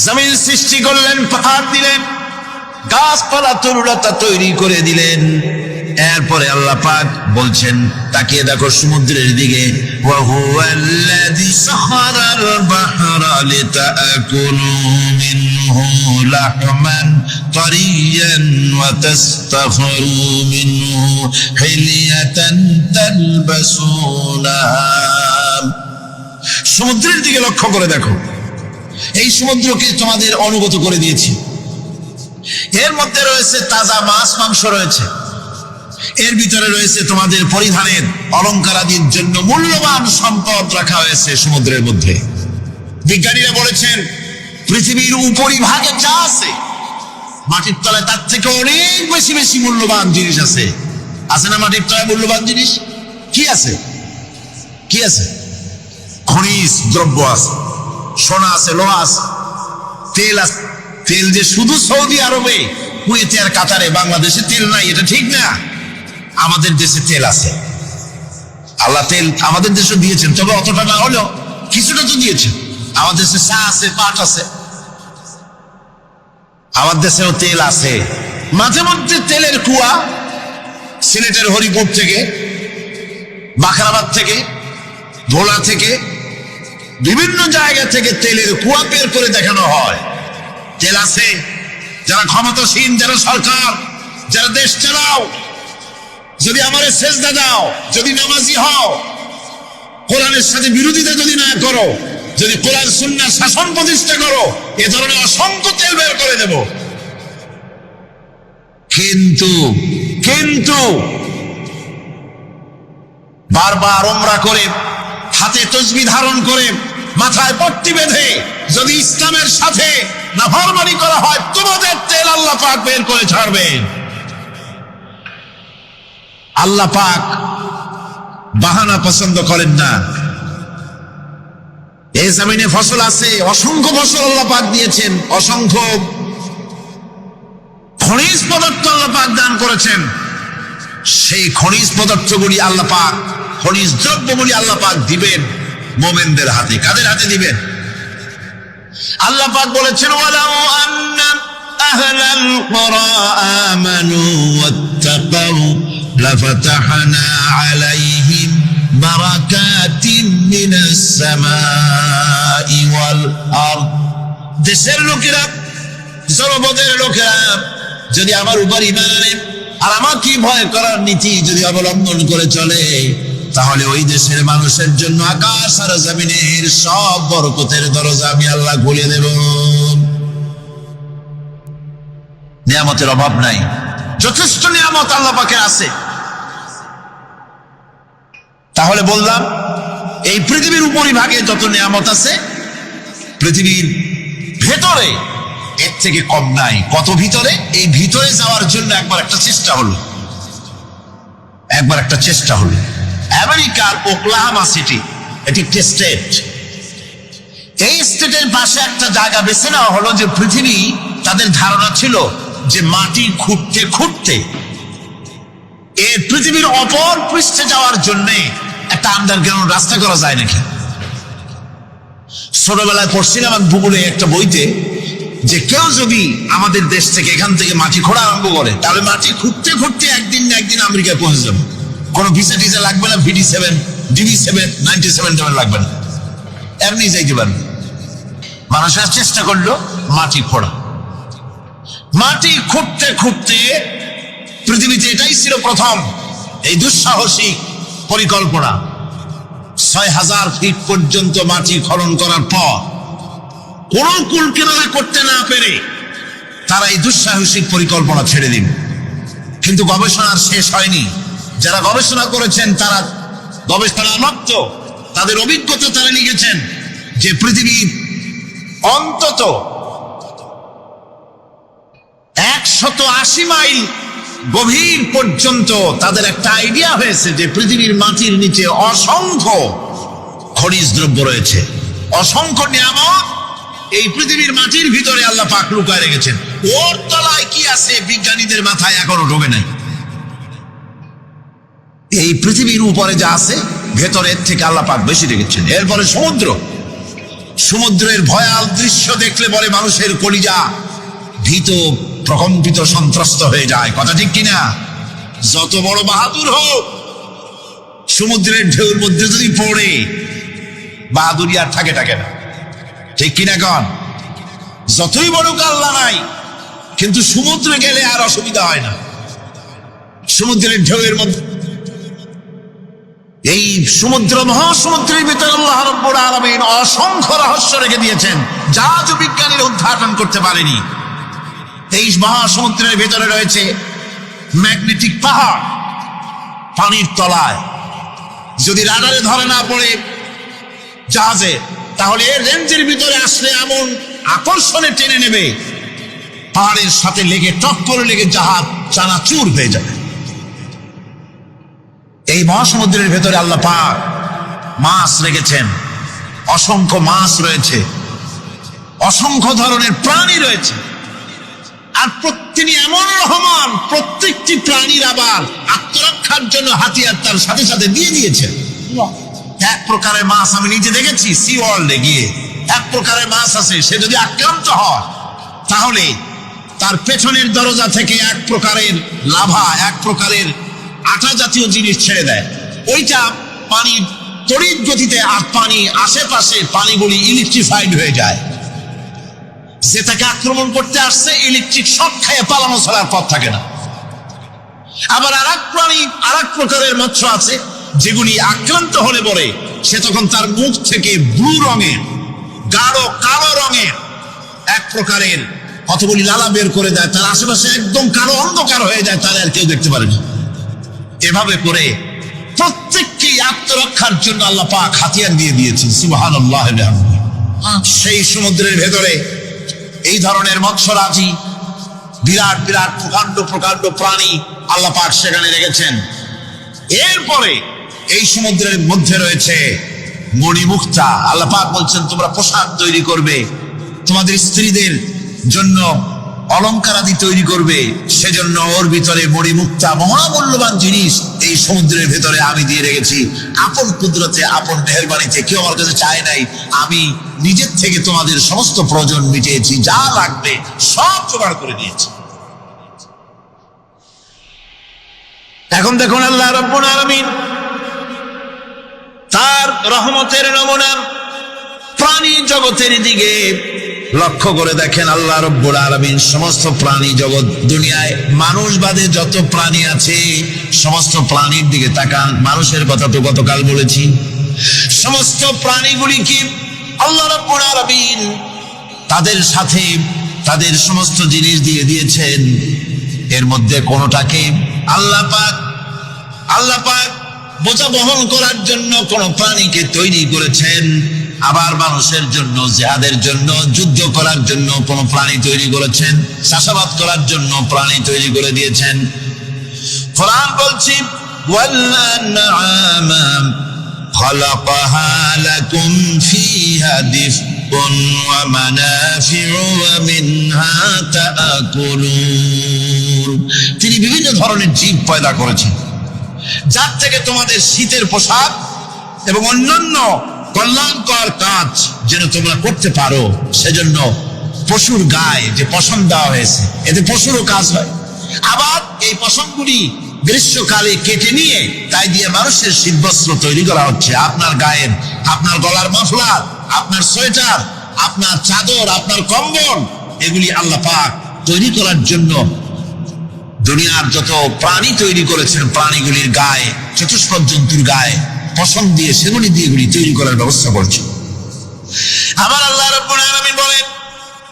জমিন সৃষ্টি করলেন, পাহাড় দিলেন, গাছপালা তরুলতা তৈরি করে দিলেন। এরপরে আল্লাহ পাক বলছেন, তাকিয়ে দেখো সমুদ্রের দিকে, ওয়া হুয়াল্লাযী সাখারাল বাহরা লিতাকুলু মিনহু লাহমান তারিয়ান ওয়া তাস্তাখরু মিনহু হিলিয়াতান তালবাসুনাহা। সমুদ্রের দিকে লক্ষ্য করে দেখো, এই সমুদ্রকে তোমাদের অনুগত করে দিয়েছি। এর মধ্যে রয়েছে তাজা মাছ মাংস রয়েছে, এর ভিতরে রয়েছে তোমাদের পরিধানের অলংকার আদির জন্য মূল্যবান সম্পদ রাখা হয়েছে সমুদ্রের মধ্যে। বিজ্ঞানীরা বলেছেন পৃথিবীর উপরিভাগে যা আছে মাটির তলায় তার থেকে অনেক বেশি বেশি মূল্যবান জিনিস আছে। আছে না মাটির তলায় মূল্যবান জিনিস? কি আছে? কি আছে? খনিজ দ্রব্য আছে, সোনা আছে, লোহা আছে, তেল আছে। তেল যে শুধু সৌদি আরবে, কুয়েতে আর কাতারে, বাংলাদেশে তেল নাই, এটা ঠিক না। আমাদের দেশে তেল আছে। আল্লাহ তেল আমাদের দেশে দিয়েছেন, তবে অতটা না হলেও কিছুটা তো দিয়েছেন। আমাদের দেশে চা আছে, পাট আছে, আমার দেশেও তেল আছে। মাঝে মধ্যে তেলের কুয়া সিলেটের হরিপুর থেকে, বাখরাবাদ থেকে, ভোলা থেকে, বিভিন্ন জায়গা থেকে তেলের কুয়া বের করে দেখানো হয়। তেল আছে। যারা ক্ষমতাসীন, যারা সরকার, যারা দেশ চালাও, যদি আমার সেজদা দাও, যদি নামাজি হও, কোরআনের সাথে বিরোধিতা যদি না করো, যদি কোরআন সুন্নাহর শাসন প্রতিষ্ঠা করো, এ ধরনের অসংখ্য তেল বের করে দেব। কিন্তু বারবার ওমরা করে, হাতে তসবিহ ধারণ করে, মাথায় পট্টি বেঁধে যদি ইসলামের সাথে নাফরমানি করা হয়, তোমাদের তেল আল্লাহ পাক বের করে ছাড়বেন। আল্লাহ পাক বাহানা পছন্দ করেন না। এই জমিনে ফসল আছে, অসংখ্য ফসল আল্লাহ পাক দিয়েছেন, অসংখ্য খনিজ পদার্থ আল্লাহ পাক দান করেছেন। সেই খনিজ পদার্থগুলি আল্লাহ পাক, খনিজ দ্রব্যগুলি আল্লাহ পাক দিবেন মুমিনদের হাতে। কাদের হাতে দিবেন? আল্লাহ পাক বলেছেন, ওয়ালাউ আন্না আহলাল কুরা আমানু ওয়াত্তাকাউ লাফাতাহনা আলাইহিম বারাকাতিম মিনাস সামাই ওয়াল আরদ। দেশের লোকেরা, জনপদের লোকেরা যদি আমার উপর ঈমান আনে আর আমাকে ভয় করার নীতি যদি অবলম্বন করে চলে, তাহলে ওই দেশের মানুষের জন্য আকাশ আর জমিনের সব বরকতের দরজা আমি আল্লাহ খুলে দেব। নিয়ামতের অভাব নাই, যথেষ্ট নিয়ামত আল্লাহ পাকে আছে। তাহলে বললাম এই পৃথিবীর উপরিভাগে যত নিয়ামত আছে, পৃথিবীর ভেতরে এর থেকে কম নাই। কত ভিতরে? এই ভিতরে যাওয়ার জন্য একবার একটা চেষ্টা হলো। আমেরিকার ওকলাহামা সিটি, এটি একটি স্টেট। এই স্টেটের পাশে একটা জায়গা বেছে নেওয়া হলো যে পৃথিবী, তাদের ধারণা ছিল যে মাটি খুঁড়তে খুঁড়তে এই পৃথিবীর অপর পৃষ্ঠে যাওয়ার জন্য একটা আন্ডারগ্রাউন্ড রাস্তা করা যায় নাকি। ছোটবেলায় পড়ছিলাম ভূগোলে একটা বইতে যে কেউ যদি আমাদের দেশ থেকে এখান থেকে মাটি খোঁড়া আরম্ভ করে, তাহলে মাটি খুঁড়তে খুঁড়তে একদিন না একদিন আমেরিকায় পৌঁছে যাবে। কোনো ভিসা টিসা লাগবে না, VD7 DD7 97 লাগবে না, এমনি যাইতে পারবে। মানুষের চেষ্টা করলো মাটি খোঁড়া। মাটি খুঁড়তে খুঁড়তে পৃথিবীতে এটাই ছিল প্রথম এই দুঃসাহসিক পরিকল্পনা। 6000 ফিট পর্যন্ত মাটি খনন করার পর কোন কুল কিনারা করতে না পেরে তারা এই দুঃসাহসিক পরিকল্পনা ছেড়ে দিন। কিন্তু গবেষণার শেষ হয়নি। যারা গবেষণা করেছেন তারা গবেষণামত্ত, তাদের অভিজ্ঞতা তারা লিখেছেন যে পৃথিবীর অন্তত 180 মাইল গভীর পর্যন্ত তাদের একটা আইডিয়া হয়েছে যে পৃথিবীর মাটির নিচে অসংখ্য খনিজ দ্রব্য রয়েছে, অসংখ্য নিয়ামত এই পৃথিবীর মাটির ভিতরে আল্লাহ পাক লুকায় রেখেছেন। ওর তলায় কি আছে বিজ্ঞানীদের মাথায় এখনো ঢোকে নাই। এই পৃথিবীর উপরে যা আছে ভেতরের থেকে আল্লাহ পাক বেশি রেখেছেন। এরপরে সমুদ্রের ভয়াল দৃশ্য দেখলে পরে মানুষের কলিজা ভীত, প্রকম্পিত, সন্ত্রস্ত হয়ে যায়। কথা ঠিক কিনা? যত বড় বাহাদুর হোক, সমুদ্রের ঢেউর মধ্যে যদি পড়ে, বাহাদুরি আর থাকে না। ঠিক কিনা কন? যতই বড় আল্লাহ নাই, কিন্তু সমুদ্রে গেলে আর অসুবিধা হয় না। সমুদ্রের ঢেউয়ের মধ্যে, এই সমুদ্র মহাসমুদ্রের ভিতরে আল্লাহ রাব্বুল আলামিন অসংখ্য রহস্য রেখে দিয়েছেন, যা আজ বিজ্ঞানীরা উদ্ঘাটন করতে পারেনি। এই মহাসমুদ্রের ভিতরে রয়েছে ম্যাগনেটিক পাহাড় পানির তলায়। যদি রাডারে ধরে না পড়ে জাহাজে, তাহলে এর রেঞ্জের ভিতরে আসলে এমন আকর্ষণে টেনে নেবে, পাহাড়ের সাথে লেগে টক্করে লেগে জাহাজ চানাচুর হয়ে যাবে। এই মহাসমুদ্রের ভেতরে আল্লাহ পাক মাছ রেখেছেন, অসংখ্য মাছ রয়েছে, অসংখ্য ধরনের প্রাণী রয়েছে। আর তিনি এমন রহমান, প্রত্যেকটি প্রাণীর আবার আত্মরক্ষার জন্য হাতিয়ার তার সাথে সাথে দিয়ে দিয়েছেন। এক প্রকারের মাছ আমি নিজে দেখেছি সি ওয়ার্ল্ডে গিয়ে, এক প্রকারের মাছ আছে, সে যদি আক্রান্ত হয় তাহলে তার পেছনের দরজা থেকে এক প্রকারের লাভা, এক প্রকারের আটা জাতীয় জিনিস ছেড়ে দেয়। ওইটা পানির তড়িৎ গতিতে, আর পানি আশেপাশে পানিগুলি ইলেকট্রিফাইড হয়ে যায়। যে তাকে আক্রমণ করতে আসছে, ইলেকট্রিক শক খেয়ে পালানো ছাড়ার পথ থাকে না। আবার আর এক প্রাণী, আর এক প্রকারের মৎস্য আছে, যেগুলি আক্রান্ত হলে পরে সে তখন তার মুখ থেকে ব্লু রঙের, গাঢ় কালো রঙের এক প্রকারের কতগুলি লালা বের করে দেয়, তার আশেপাশে একদম কালো অন্ধকার হয়ে যায়, তার আর কেউ দেখতে পারে না। এভাবে করে প্রত্যেককেই আত্মরক্ষার জন্য আল্লাহ পাক হাতিয়ার দিয়ে দিয়েছেন। সুবহানাল্লাহ। সেই সমুদ্রের ভেতরে এই ধরনের মৎস্যরাজি, বিরাট বিরাট প্রকাণ্ড প্রকাণ্ড প্রাণী আল্লাহ পাক সেখানে রেখেছেন। এরপরে এই সমুদ্রের মধ্যে রয়েছে মণিমুক্তা। আল্লাহ পাক বলছেন তোমরা পোশাক তৈরি করবে, তোমাদের স্ত্রীদের জন্য অলংকার আদি তৈরি করবে, সেজন্য ওর ভিতরে মণিমুক্তা মহামূল্যবান জিনিস এই সমুদ্রের ভেতরে আমি দিয়ে রেখেছি। আপন কুদরতে, আপন মেহেরবানিতে, কেউ আমার কাছে চায় নাই, আমি নিজের থেকে তোমাদের সমস্ত প্রয়োজন মিটিয়েছি, যা লাগবে সব জোগাড় করে দিয়েছি। এখন দেখুন আল্লাহ রাব্বুল আলামিন তার রহমতের নমুনা। প্রাণী জগতের দিকে লক্ষ্য করে দেখেন, আল্লাহ রব্বুল আলামিন সমস্ত প্রাণী জগৎ, দুনিয়ায় মানুষ বাদে যত প্রাণী আছে সমস্ত প্রাণীর দিকে তাকান। মানুষের কথা তো গতকাল বলেছি। সমস্ত প্রাণীগুলিকে আল্লাহ রাব্বুল আলামিন তাদের সাথে তাদের সমস্ত জিনিস দিয়ে দিয়েছেন। এর মধ্যে কোনটাকে আল্লাহ পাক বোঝা বহন করার জন্য কোন প্রাণীকে তৈরি করেছেন, আবার মানুষের জন্য, জিহাদের জন্য, যুদ্ধ করার জন্য কোন প্রাণী তৈরি করেছেন, চাষাবাদ করার জন্য প্রাণী তৈরি করে দিয়েছেন। কোরআন বলছি ওয়াল-আনআমা খালাকাহা লাকুম ফিহা দিফউন ওয়া মানাফিউ ওয়া মিনহা তাআকুলুন। তিনি বিভিন্ন ধরনের জীব পয়দা করেছেন, যার থেকে তোমাদের শীতের পোশাক এবং অন্যান্য কল্যাণকর কাজ যেন তোমরা করতে পারো, সেজন্য পশুর গায়ে যে পশম দেওয়া হয়েছে, এতে পশুরও কাজ হয়। আবার এই পশমগুলি গ্রীষ্মকালে কেটে নিয়ে তাই দিয়ে মানুষের শীতবস্ত্র তৈরি করা হচ্ছে। আপনার গায়ের, আপনার গলার মাফলার, আপনার সোয়েটার, আপনার চাদর, আপনার কম্বল, এগুলি আল্লাহ পাক তৈরি করার জন্য দুনিয়ার যত প্রাণী তৈরি করেছেন, প্রাণীগুলির গায়ে, চতুষ্পদ জন্তুর গায়ে পশম দিয়ে, সেগুলি দিয়ে এগুলি তৈরি করার ব্যবস্থা করছে। আবার আল্লাহ রাব্বুল আলামিন বলেন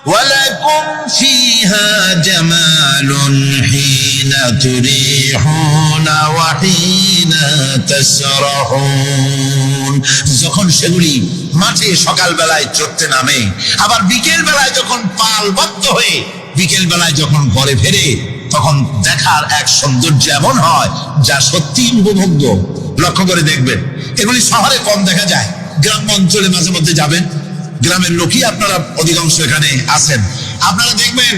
ওয়ালাকুম ফিহা জামালুন হিনা তুরিহুনা ওয়া হিনা তাসরাহুন। যখন সেগুলি মাঠে সকাল বেলায় চড়তে নামে, আবার বিকেল বেলায় যখন পালবদ্ধ হয়ে বিকেল বেলায় যখন ঘরে ফেরে, তখন দেখার এক সৌন্দর্য এমন হয় যা সত্যি উপভোগ্য। লক্ষ্য করে দেখবেন, এগুলি শহরে কম দেখা যায়, গ্রাম্য অঞ্চলে মাঝে মধ্যে যাবেন, গ্রামের লোকই আপনারা অধিকাংশ এখানে আছেন, আপনারা দেখবেন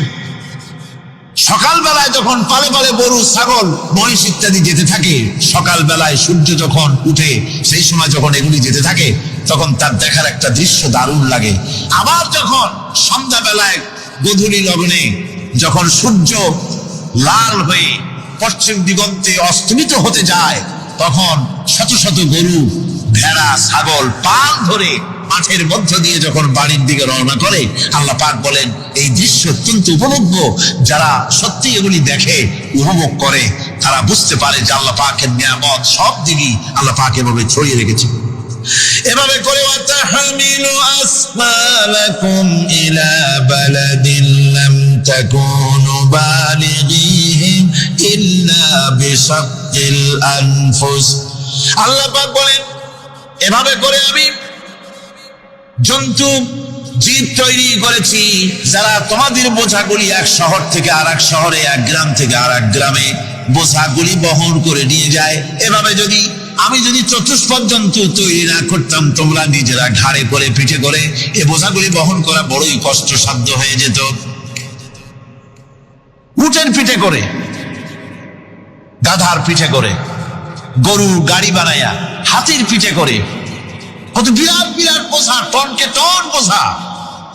সকাল বেলায় যখন পালে পালে গরু, ছাগল, মহিষ ইত্যাদি যেতে থাকে, সকাল বেলায় সূর্য যখন উঠে সেই সময় যখন এগুলি যেতে থাকে, তখন তার দেখার একটা দৃশ্য দারুণ লাগে। আবার যখন সন্ধ্যা বেলায় গোধূলি লগ্নে যখন সূর্য লাল হয়ে পশ্চিম দিগন্তে অস্তমিত হতে যায়, তখন শত শত গরু, ভেড়া, ছাগল পাল ধরে মাঠের মধ্য দিয়ে যখন বাড়ির দিকে রওনা করে, আল্লাহ পাক বলেন এই দৃশ্য অত্যন্ত উপভোগ্য। যারা সত্যি এগুলি দেখে, উপভোগ করে, তারা বুঝতে পারে যে আল্লাহ পাকের নিয়ামত সব দিকেই আল্লাহ পাক এভাবে ছড়িয়ে রেখেছে। এভাবে করে ওয়াতাহমিলু আসফালাকুম ইলা বালাদিন লাম তাকুনু বালিগিহি ইল্লা বিশাক্কিল আনফুস। আল্লাহ পাক বলেন এভাবে করে আমি জন্তু, জীব তৈরি করেছি, যারা তোমাদের বোঝাগুলি এক শহর থেকে আর এক শহরে, এক গ্রাম থেকে আর এক গ্রামে বোঝাগুলি বহন করে নিয়ে যায়। এভাবে আমি যদি চতুষ্পদ জন্তু তৈরি না করতাম, তোমরা নিজেরা ঘাড়ে করে, পিঠে করে এ বোঝাগুলি বহন করা বড়ই কষ্টসাধ্য হয়ে যেত। উটের পিঠে করে, গাধার পিঠে করে, গরুর গাড়ি বানায়া, হাতির পিঠে করে, কত বিরাট বিরাট বোঝা, টনকে টন বোঝা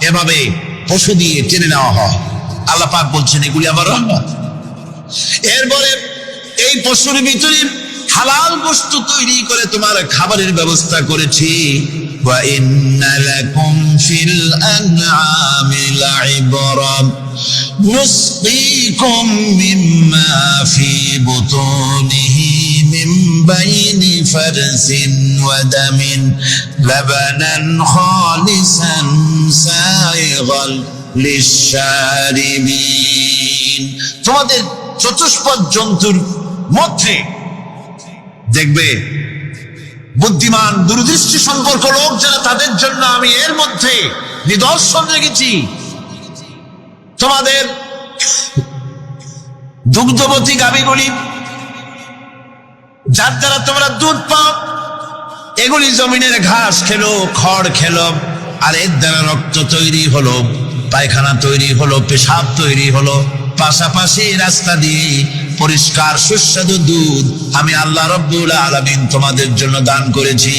এভাবে পশু দিয়ে টেনে নেওয়া হয়। আল্লাহ পাক বলছেন এগুলি আমার রহমত। এরপরে এই পশুর ভিতরে হালাল বস্তু তৈরি করে তোমার খাবারের ব্যবস্থা করেছি। ওয়া ইন্না লাকুম ফিল আনআমি লাইবরা নুসকিকুম মিম্মা ফি বুতুনিহি মিন বাইনি ফারসিন ওয়া দামিন লাবানান খালিসান সাইগাল লিশারিবিন। তোমাদের চতুষ্পদ জন্তুর মধ্যে দেখবে বুদ্ধিমান, দূরদৃষ্টি সম্পর্ক লোক যারা, তাদের জন্য আমি এর মধ্যে নিদর্শন রেখেছি। তোমাদের দুগ্ধবতী গাভীগুলি, যার দ্বারা তোমরা দুধ পাও, এগুলি জমিনের ঘাস খেলো, খড় খেলো, আর এর দ্বারা রক্ত তৈরি হলো, পায়খানা তৈরি হলো, পেশাব তৈরি হলো। পাশাপাশি রাস্তা দিয়ে পরিষ্কার সুস্বাদু দুধ আমি আল্লাহ রাব্বুল আলামিন তোমাদের জন্য দান করেছি।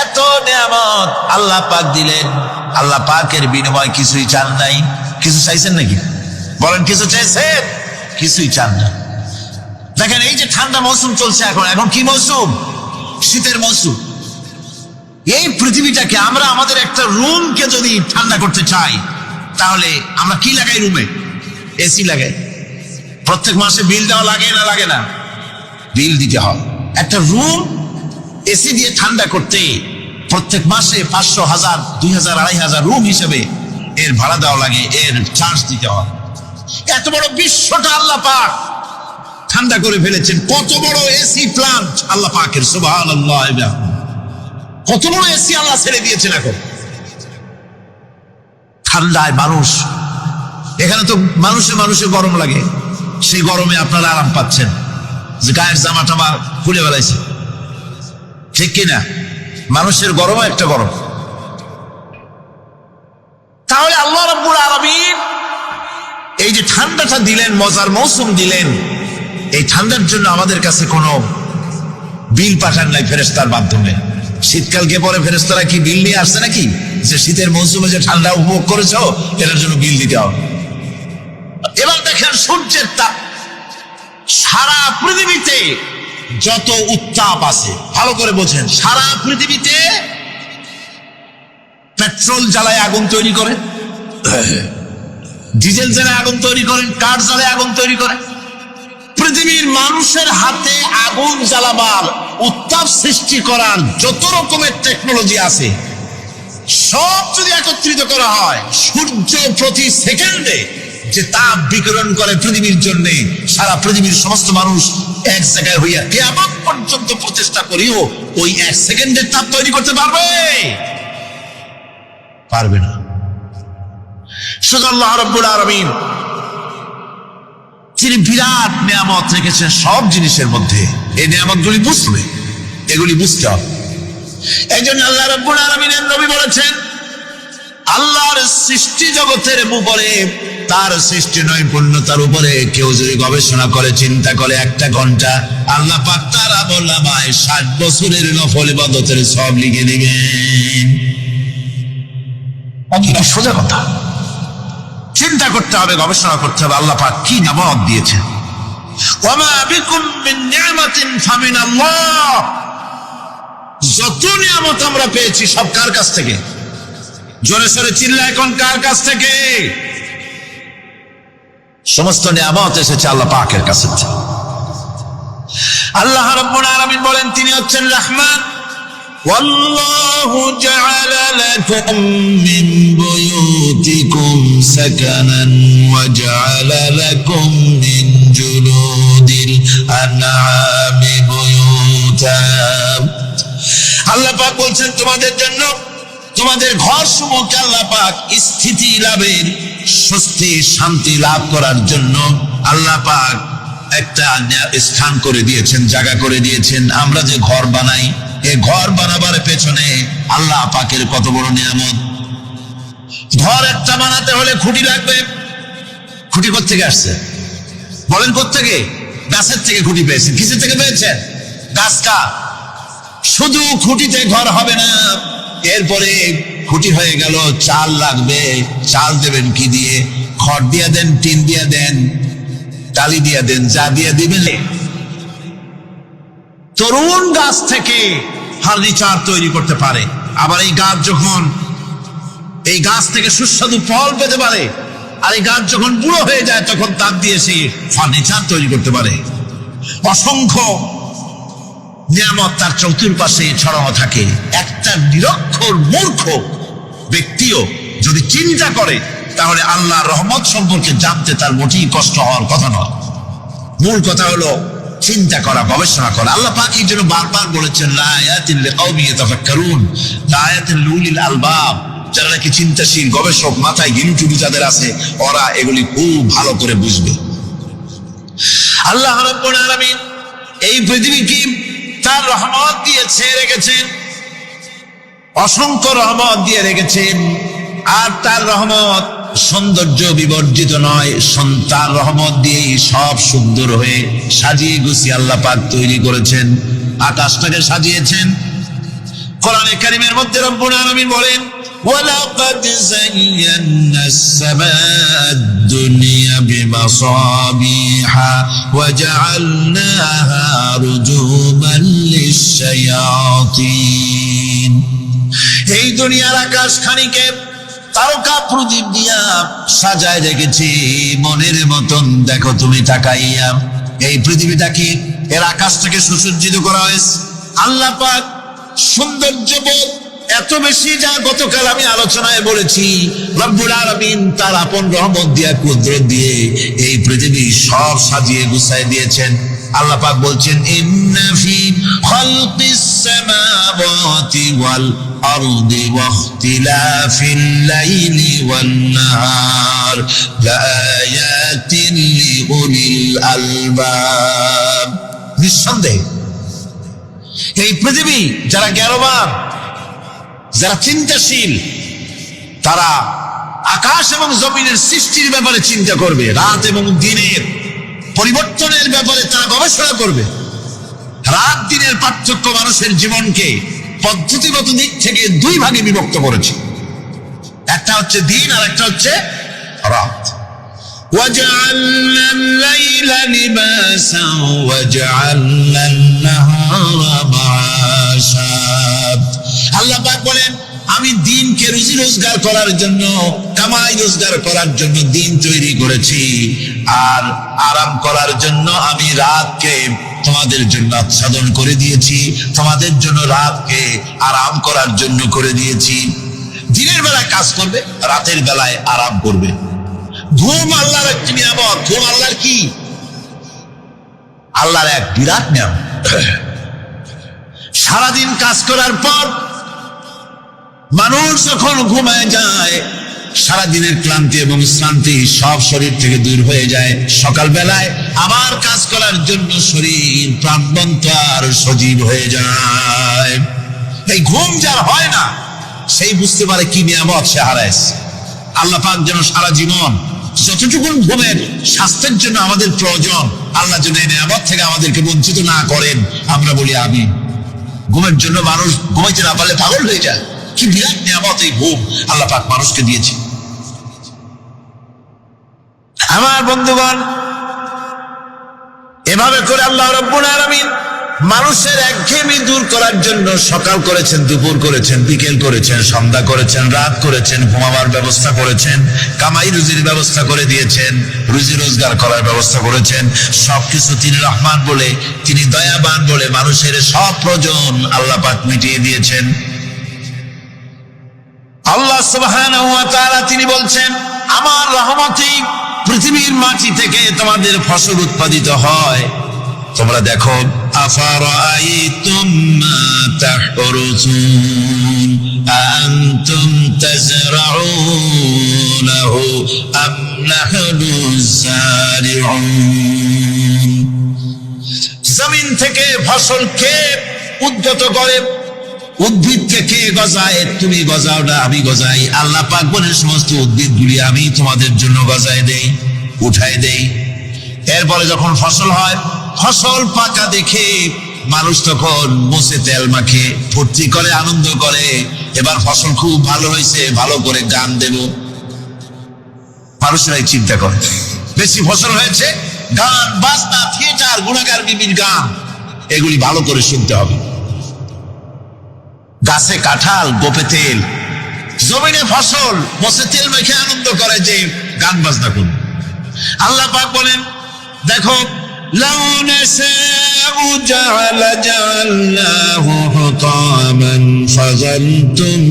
এত নিয়ামত আল্লাহ পাক দিলেন, আল্লাহ পাকের বিনিময় কিছুই চান নাই। কিছু চাইছেন নাকি? বলেন কিছু চাইছেন? কিছুই চান না। দেখেন এই যে ঠান্ডা মৌসুম চলছে, এখন কি মৌসুম? শীতের মৌসুম। এই পৃথিবীটাকে আমরা আমাদের একটা রুমকে যদি ঠান্ডা করতে চাই, তাহলে আমরা কি লাগাই? রুমে এসি লাগাই। প্রত্যেক মাসে বিল দেওয়া লাগে না লাগে না? বিল দিতে হয়। একটা রুম এসি দিয়ে ঠান্ডা করতে প্রত্যেক মাসে 500, 1000, 2000, 2500 রুম হিসেবে এর ভাড়া দেওয়া লাগে, এর চার্জ দিতে হয়। এত বড় বিশ্বটা আল্লাহ পাক ঠান্ডা করে ফেলেছেন। কত বড় এসি প্লান্ট আল্লাহ পাকের, সুবহানাল্লাহ। কত বড় এসি আল্লাহ ছেড়ে দিয়েছেন। এখন ঠান্ডায় মানুষ, এখানে তো মানুষে গরম লাগে, সেই গরমে আপনারা আরাম পাচ্ছেন, যে গায়ের জামা টামা খুলে বেলাইছে, ঠিক কিনা? মানুষের গরমও একটা গরম। তাহলে আল্লাহ রাব্বুল আলামিন এই যে ঠান্ডাটা দিলেন, মজার মৌসুম দিলেন, এই ঠান্ডার জন্য আমাদের কাছে কোনো বিল পাঠান নাই ফেরেশতার মাধ্যমে। শীতকালকে পরে ফেরেশতারা কি বিল নিয়ে আসছে নাকি, যে শীতের মৌসুমে যে ঠান্ডা উপভোগ করেছো এটার জন্য বিল দিতে হবে? এবার দেখেন সূর্যের তাপ। সারা পৃথিবীতে যত উত্তাপ আছে, ভালো করে বোঝেন, সারা পৃথিবীতে পেট্রোল জ্বালায় আগুন তৈরি করে, ডিজেল জ্বালায় আগুন তৈরি করেন, কাঠ জ্বালায় আগুন তৈরি করে। পৃথিবীর মানুষের হাতে আগুন জ্বালাবার, উত্তাপ সৃষ্টি করার যত রকমের টেকনোলজি আছে, সব যদি একত্রিত করা হয়, সূর্য প্রতি সেকেন্ডে যে তাপ বিকিরণ করে পৃথিবীর জন্য, সারা পৃথিবীর সমস্ত মানুষ এক জায়গায় হইয়া কিয়ামত পর্যন্ত প্রচেষ্টা করিও ওই 1 সেকেন্ডের তাপ তৈরি করতে পারবে? পারবে না। শুধু আল্লাহ রাব্বুল আলামিন তিনি বিরাট নিয়ামত রেখেছেন সব জিনিসের মধ্যে। এই নিয়ামতগুলি বুঝবে, এগুলি বুঝতে হবে। এই জন্য আল্লাহ রাব্বুল আলামিনের নবী বলেছেন, আল্লাহর সৃষ্টি জগতের উপরে, তার সৃষ্টি নৈপুণ্যতার উপরে কেউ যদি গবেষণা করে, চিন্তা করে 1 ঘন্টা, আল্লাহ পাক তার আমলনামায় 60 বছরের নফল ইবাদতের সব লিখে দিবেন। এটা সোজা কথা। চিন্তা করতে হবে, গবেষণা করতে হবে আল্লাহ পাক কি নিয়ামত দিয়েছেন। ওয়ামা বিকুম মিন নি'মাতিন ফামিনাল্লাহ। যত নিয়ামত আমরা পেয়েছি সব কার কাছ থেকে? জোরে সোরে চিল্লা এখন, কার কাছ থেকে? সমস্ত নিয়ামত এসেছে আল্লাহ পাকের কাছে। আল্লাহ রাব্বুল আলামিন বলেন তিনি হচ্ছেন রহমান। ওয়াল্লাহু জাআলা লাকুম মিন বুয়ুতিকুম সাকানান ওয়া জাআলা লাকুম মিন জুলুদিল আনআমি বুয়ুতা। আল্লাহ পাক বলছেন তোমাদের জন্য, তোমাদের ঘর সমূহকে আল্লাহ পাক স্থিতি লাভের, স্বস্তি শান্তি লাভ করার জন্য আল্লাহ পাক একটা স্থান করে দিয়েছেন, জায়গা করে দিয়েছেন। আমরা যে ঘর বানাই, এই ঘর বানাবার পেছনে আল্লাহ পাকের কত বড় নিয়ামত। ঘর একটা বানাতে হলে খুঁটি লাগবে। খুঁটি কোত্থেকে আসছে বলেন? কোত্থেকে? গাছের থেকে খুঁটি পেয়েছেন। কিসের থেকে পেয়েছেন? গাছ। কা শুধু খুঁটিতে ঘর হবে না, এরপরে খুঁটি হয়ে গেল, চাল লাগবে। চাল দেবেন কি দিয়ে? খড় দিয়ে দেন, টিন দিয়ে দেন, টালি দিয়ে দেন, যা দিয়ে দিবেন। তরুণ গাছ থেকে ফার্নিচার তৈরি করতে পারে। আবার এই গাছ যখন, এই গাছ থেকে সুস্বাদু ফল পেতে পারে, আর এই গাছ যখন বুড়ো হয়ে যায় তখন তার দিয়ে সে ফার্নিচার তৈরি করতে পারে। অসংখ্য নিয়ামত তার চতুর্পাশে ছড়ানো থাকে। একটা নিরক্ষর মূর্খ ব্যক্তিও যদি চিন্তা করে, তাহলে আল্লাহর রহমত সম্পর্কে জানতে তার মোটেই কষ্ট হওয়ার কথা নয়। মূল কথা হলো চিন্তা করা, গবেষণা করা। আল্লাহ পাক এই জন্য বারবার বলেছেন, লা আয়াতিন লিকাউমিন ইয়াতাফাক্কারুন, লা আয়াতিন লিউলিল আলবাব। যারা নাকি চিন্তাশীল, গবেষক, মাথায় গিলুটুলু যাদের আছে, ওরা এগুলি খুব ভালো করে বুঝবে। আল্লাহ রাব্বুল আলামিন এই পৃথিবীকে তার রহমত দিয়ে ছেড়ে রেখেছেন, অসংখ্য রহমত দিয়ে রেখেছেন। আর তার রহমত সৌন্দর্য বিবর্জিত নয়, তার রহমত দিয়ে সব সুন্দর হয়ে সাজিয়ে গুছিয়ে আল্লাহ পাক তৈরি করেছেন। আকাশটাকে সাজিয়েছেন। কোরআনে কারীমের মধ্যে রব্বুল আলামিন বলেন, ولقد زينا السماء الدنيا بمصابيح وجعلناها رجوما للشياطين এই দুনিয়ার আকাশ খানিকে তারকা প্রদীপ দিয়া সাজায় রেখেছি মনের মতন দেখো তুমি তাকাইয়া এই পৃথিবীটা কি এর আকাশটাকে সুসজ্জিত করা হয়েছে আল্লাহ পাক সৌন্দর্যবোধ এত বেশি যা গতকাল আমি আলোচনায় বলেছি রব্বুল আলামিন তার আপন রহমত দিয়া কুদরত দিয়ে এই পৃথিবী সব সাজিয়ে গুছায় দিয়েছেন আল্লাহ পাক বলছেন ইন্না ফি খালকিস সামাওয়াতি ওয়াল আরদি ওয়াখতিলাফিল লাইলি ওয়ান নাহার লাআয়াতিন লিউলিল আলবাব নিঃসন্দেহে এই পৃথিবী যারা জ্ঞানবান যারা চিন্তাশীল তারা আকাশ এবং জমিনের সৃষ্টির ব্যাপারে চিন্তা করবে রাত এবং দিনের পরিবর্তনের ব্যাপারে তারা গবেষণা করবে রাত দিনের পার্থক্য মানুষের জীবনকে পদ্ধতিগত দিক থেকে দুই ভাগে বিভক্ত করেছে একটা হচ্ছে দিন আর একটা হচ্ছে রাত وَجَعَلْنَا اللَّيْلَ لِبَاسًا وَجَعَلْنَا النَّهَارَ مَعَاشًا আল্লাহ পাক বলেন আমি দিনকে রুজি রোজগার করার জন্য কামাই রোজগার করার জন্য দিন তৈরি করেছি আর আরাম করার জন্য আমি রাতকে তোমাদের জন্য আচ্ছাদন করে দিয়েছি তোমাদের জন্য রাতকে আরাম করার জন্য করে দিয়েছি দিনের বেলায় কাজ করবে রাতের বেলায় আরাম করবে ঘুম আল্লাহর একটি নিয়ামত ঘুম আল্লাহর কি আল্লাহর এক বিরাট নিয়ামত সারাদিন কাজ করার পর মানুষ যখন ঘুমায় যায় সারাদিনের ক্লান্তি এবং শ্রান্তি সব শরীর থেকে দূর হয়ে যায় সকালবেলায় আবার কাজ করার জন্য শরীর প্রাণবন্ত আর সজীব হয়ে যায় এই ঘুম যার হয় না সেই বুঝতে পারে কি নিয়ামত সে হারাইছে আল্লাহ পাক যেন সারা জীবন যতটুকু ঘুমের স্বাস্থ্যের জন্য আমাদের প্রয়োজন আল্লাহ যেন এই নিয়ামত থেকে আমাদেরকে বঞ্চিত না করেন আমরা বলি আমিন ঘুমের জন্য মানুষ ঘুমাইতে না পারলে পাগল হয়ে যায় কি বিরাট নিয়ামত এই ঘুম আল্লাহ পাক মানুষকে দিয়েছে আমার বন্ধুগণ এভাবে করে আল্লাহ রাব্বুল আলামিন মানুষের একঘেয়েমি দূর করার জন্য সকাল করেছেন দুপুর করেছেন বিকেল করেছেন সন্ধ্যা করেছেন রাত করেছেন ঘুমাবার ব্যবস্থা করেছেন কামাই রুজির ব্যবস্থা করে দিয়েছেন রুজি রোজগার করার ব্যবস্থা করেছেন সবকিছু তিনি রহমান বলে তিনি দয়াবান বলে মানুষের সব প্রয়োজন আল্লাহ পাক মিটিয়ে দিয়েছেন আল্লাহ সুবহানাহু ওয়া তাআলা তিনি বলছেন আমার রহমতেই পৃথিবীর মাটি থেকে তোমাদের ফসল উৎপাদিত হয় তোমরা দেখো আফারাআইতুম মা তাহরুসুন আনতুম তাজরাউনাহু আম নাহনুজ জারিউন জমিন থেকে ফসল কে উদ্গত করে উদ্ভিদকে কে গজায় তুমি গজাও না আমি গজাই আল্লাহ পাক বলেন সমস্ত উদ্ভিদগুলি আমি তোমাদের জন্য গজায় দেই উঠায় দেই এরপরে যখন ফসল হয় ফসল পাকা দেখে মানুষ তখন মুছে তেল মাখে ফুর্তি করে আনন্দ করে এবার ফসল খুব ভালো হয়েছে ভালো করে গান দেব মানুষেরাই চিন্তা করে বেশি ফসল হয়েছে গান বাজনা থিয়েটার গুণাগার বিবির গান এগুলি ভালো করে শুনতে হবে গাছে কাঁঠাল গোপে তেল জমিনে ফসল মুছে তেল মেখে আনন্দ করে যে গান বাজনা করুন আল্লাহ পাক বলেন দেখো لو نشاء جعلناه حطاما فظلتم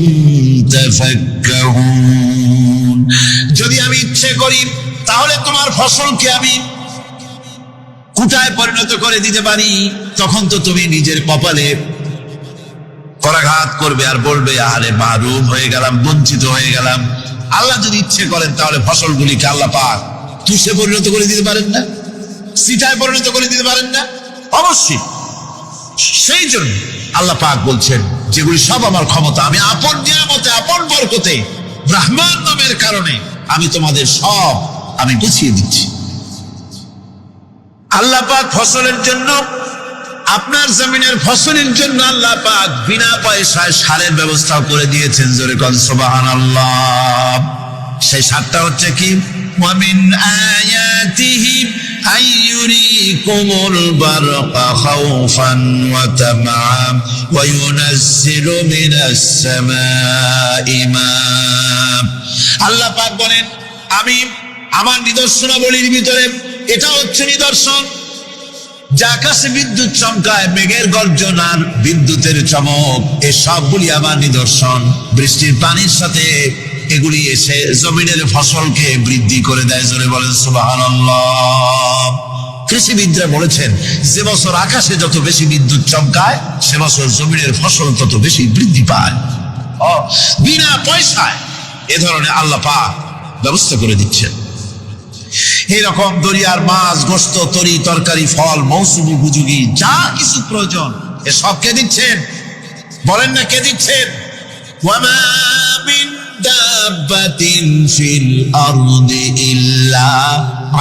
تفكهون যদি আমি ইচ্ছে করি তাহলে তোমার ফসলকে আমি কুটায় পরিণত করে দিতে পারি তখন তো তুমি নিজের কপালে করাঘাত করবে আর বলবে আরে মাহরুম হয়ে গেলাম বঞ্চিত হয়ে গেলাম আল্লাহ যদি ইচ্ছে করেন তাহলে ফসলগুলিকে আল্লাহ পাক তুষে পরিণত করে দিতে পারেন না সিটায় পরিণত করে দিতে পারেন না অবশ্যই সেই জন্য আল্লাহ পাক বলছেন যেগুলি সব আমার ক্ষমতা আমি আপন নিয়ামতে আপন বরকতে রহমান নামের কারণে আমি তোমাদের সব আমি গুছিয়ে দিচ্ছি আল্লাহ পাক ফসলের জন্য আপনার জমিনের ফসলের জন্য আল্লাহ পাক বিনা পয়সায় সারের ব্যবস্থা করে দিয়েছেন। জোরে কোন সুবহানাল্লাহ। সেই সারটা হচ্ছে কি? ওয়ামিন আয়াতিহি আইয়ুরিকুমুল বারকা খাউফান ওয়া তামআম ওয়া ইউনাজ্জিলু মিনাস সামাই মা। আল্লাহ পাক বলেন, আমি আমার নিদর্শনাবলীর ভিতরে এটা হচ্ছে নিদর্শন, যে আকাশে বিদ্যুৎ চমকায়, মেঘের গর্জন আর বিদ্যুতের চমক, এ সবগুলি আমার নিদর্শন। বৃষ্টির পানির সাথে এগুলি এসে জমিনের ফসলকে বৃদ্ধি করে দেয়। জোরে বলেন সুবহানাল্লাহ। কৃষিবিদরা বলেছেন, যে বছর আকাশে যত বেশি বিদ্যুৎ চমকায়, সে বছর জমিনের ফসল তত বেশি বৃদ্ধি পায়। বিনা পয়সায় এ ধরনের আল্লাহ পাক ব্যবস্থা করে দিচ্ছেন। এরকম দরিয়ার মাছ, গোশত, তরি তরকারি, ফল, মৌসুম উপযোগী যা কিছু প্রয়োজন, এ সব কে দিচ্ছেন? বলেন না কে দিচ্ছেন? ওয়ামা মিন দাব্বাতিন ফিল আরদি ইল্লা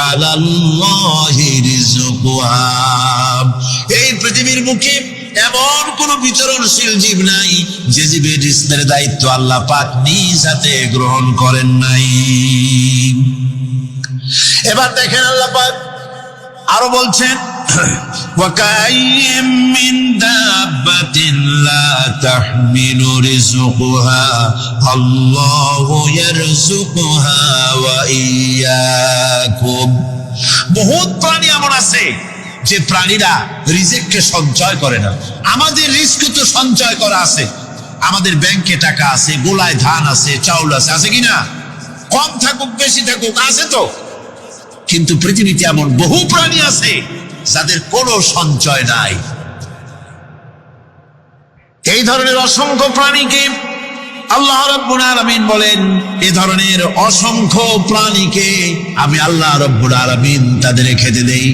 আলাল্লাহি রিজকুহা। এই পৃথিবীর মুখে এমন কোন বিচরণশীল জীব নাই যে জীবের রিজকের দায়িত্ব আল্লাহ পাক নিজ হাতে গ্রহণ করেন নাই। এবার দেখেন আল্লাহ পাক আরো বলছেন, ওয়াকাইয়্যিম মিন দাব্বাতিন লা তাহমিলু রিজকুহা আল্লাহু ইয়ারযুকুহা ওয়া ইয়্যাকুম। বহুত প্রাণী এমন আছে যে প্রাণীরা রিজিককে সঞ্চয় করে না। আমাদের রিজিক তো সঞ্চয় করা আছে, আমাদের ব্যাংকে টাকা আছে, গোলায় ধান আছে, চাউল আছে, আছে কিনা? কম থাকুক বেশি থাকুক আছে তো। কিন্তু পৃথিবীতে এমন বহু প্রাণী আছে যাদের কোনো সঞ্চয় নাই। এই ধরনের অসংখ্য প্রাণীকে আল্লাহ রাব্বুল আলামিন বলেন, এই ধরনের অসংখ্য প্রাণীকে আমি আল্লাহ রাব্বুল আলামিন তাদের খেতে দেই।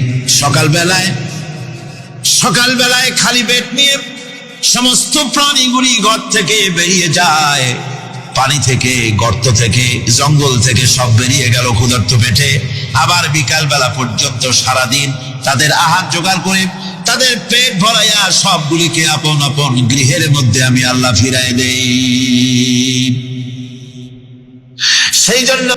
সকালবেলায় খালি পেট নিয়ে সমস্ত প্রাণীগুলি ঘর থেকে বেরিয়ে যায়, পানি থেকে, গর্ত থেকে, জঙ্গল থেকে সব বেরিয়ে গেল ক্ষুধার্ত পেটে। আবার বিকাল বেলা পর্যন্ত সারাদিন তাদের আহার জোগাড় করে তাদের পেট ভরাইয়া সবগুলিকে আপন আপন গৃহের মধ্যে আমি আল্লাহ ফিরাই দেই। সেই জন্য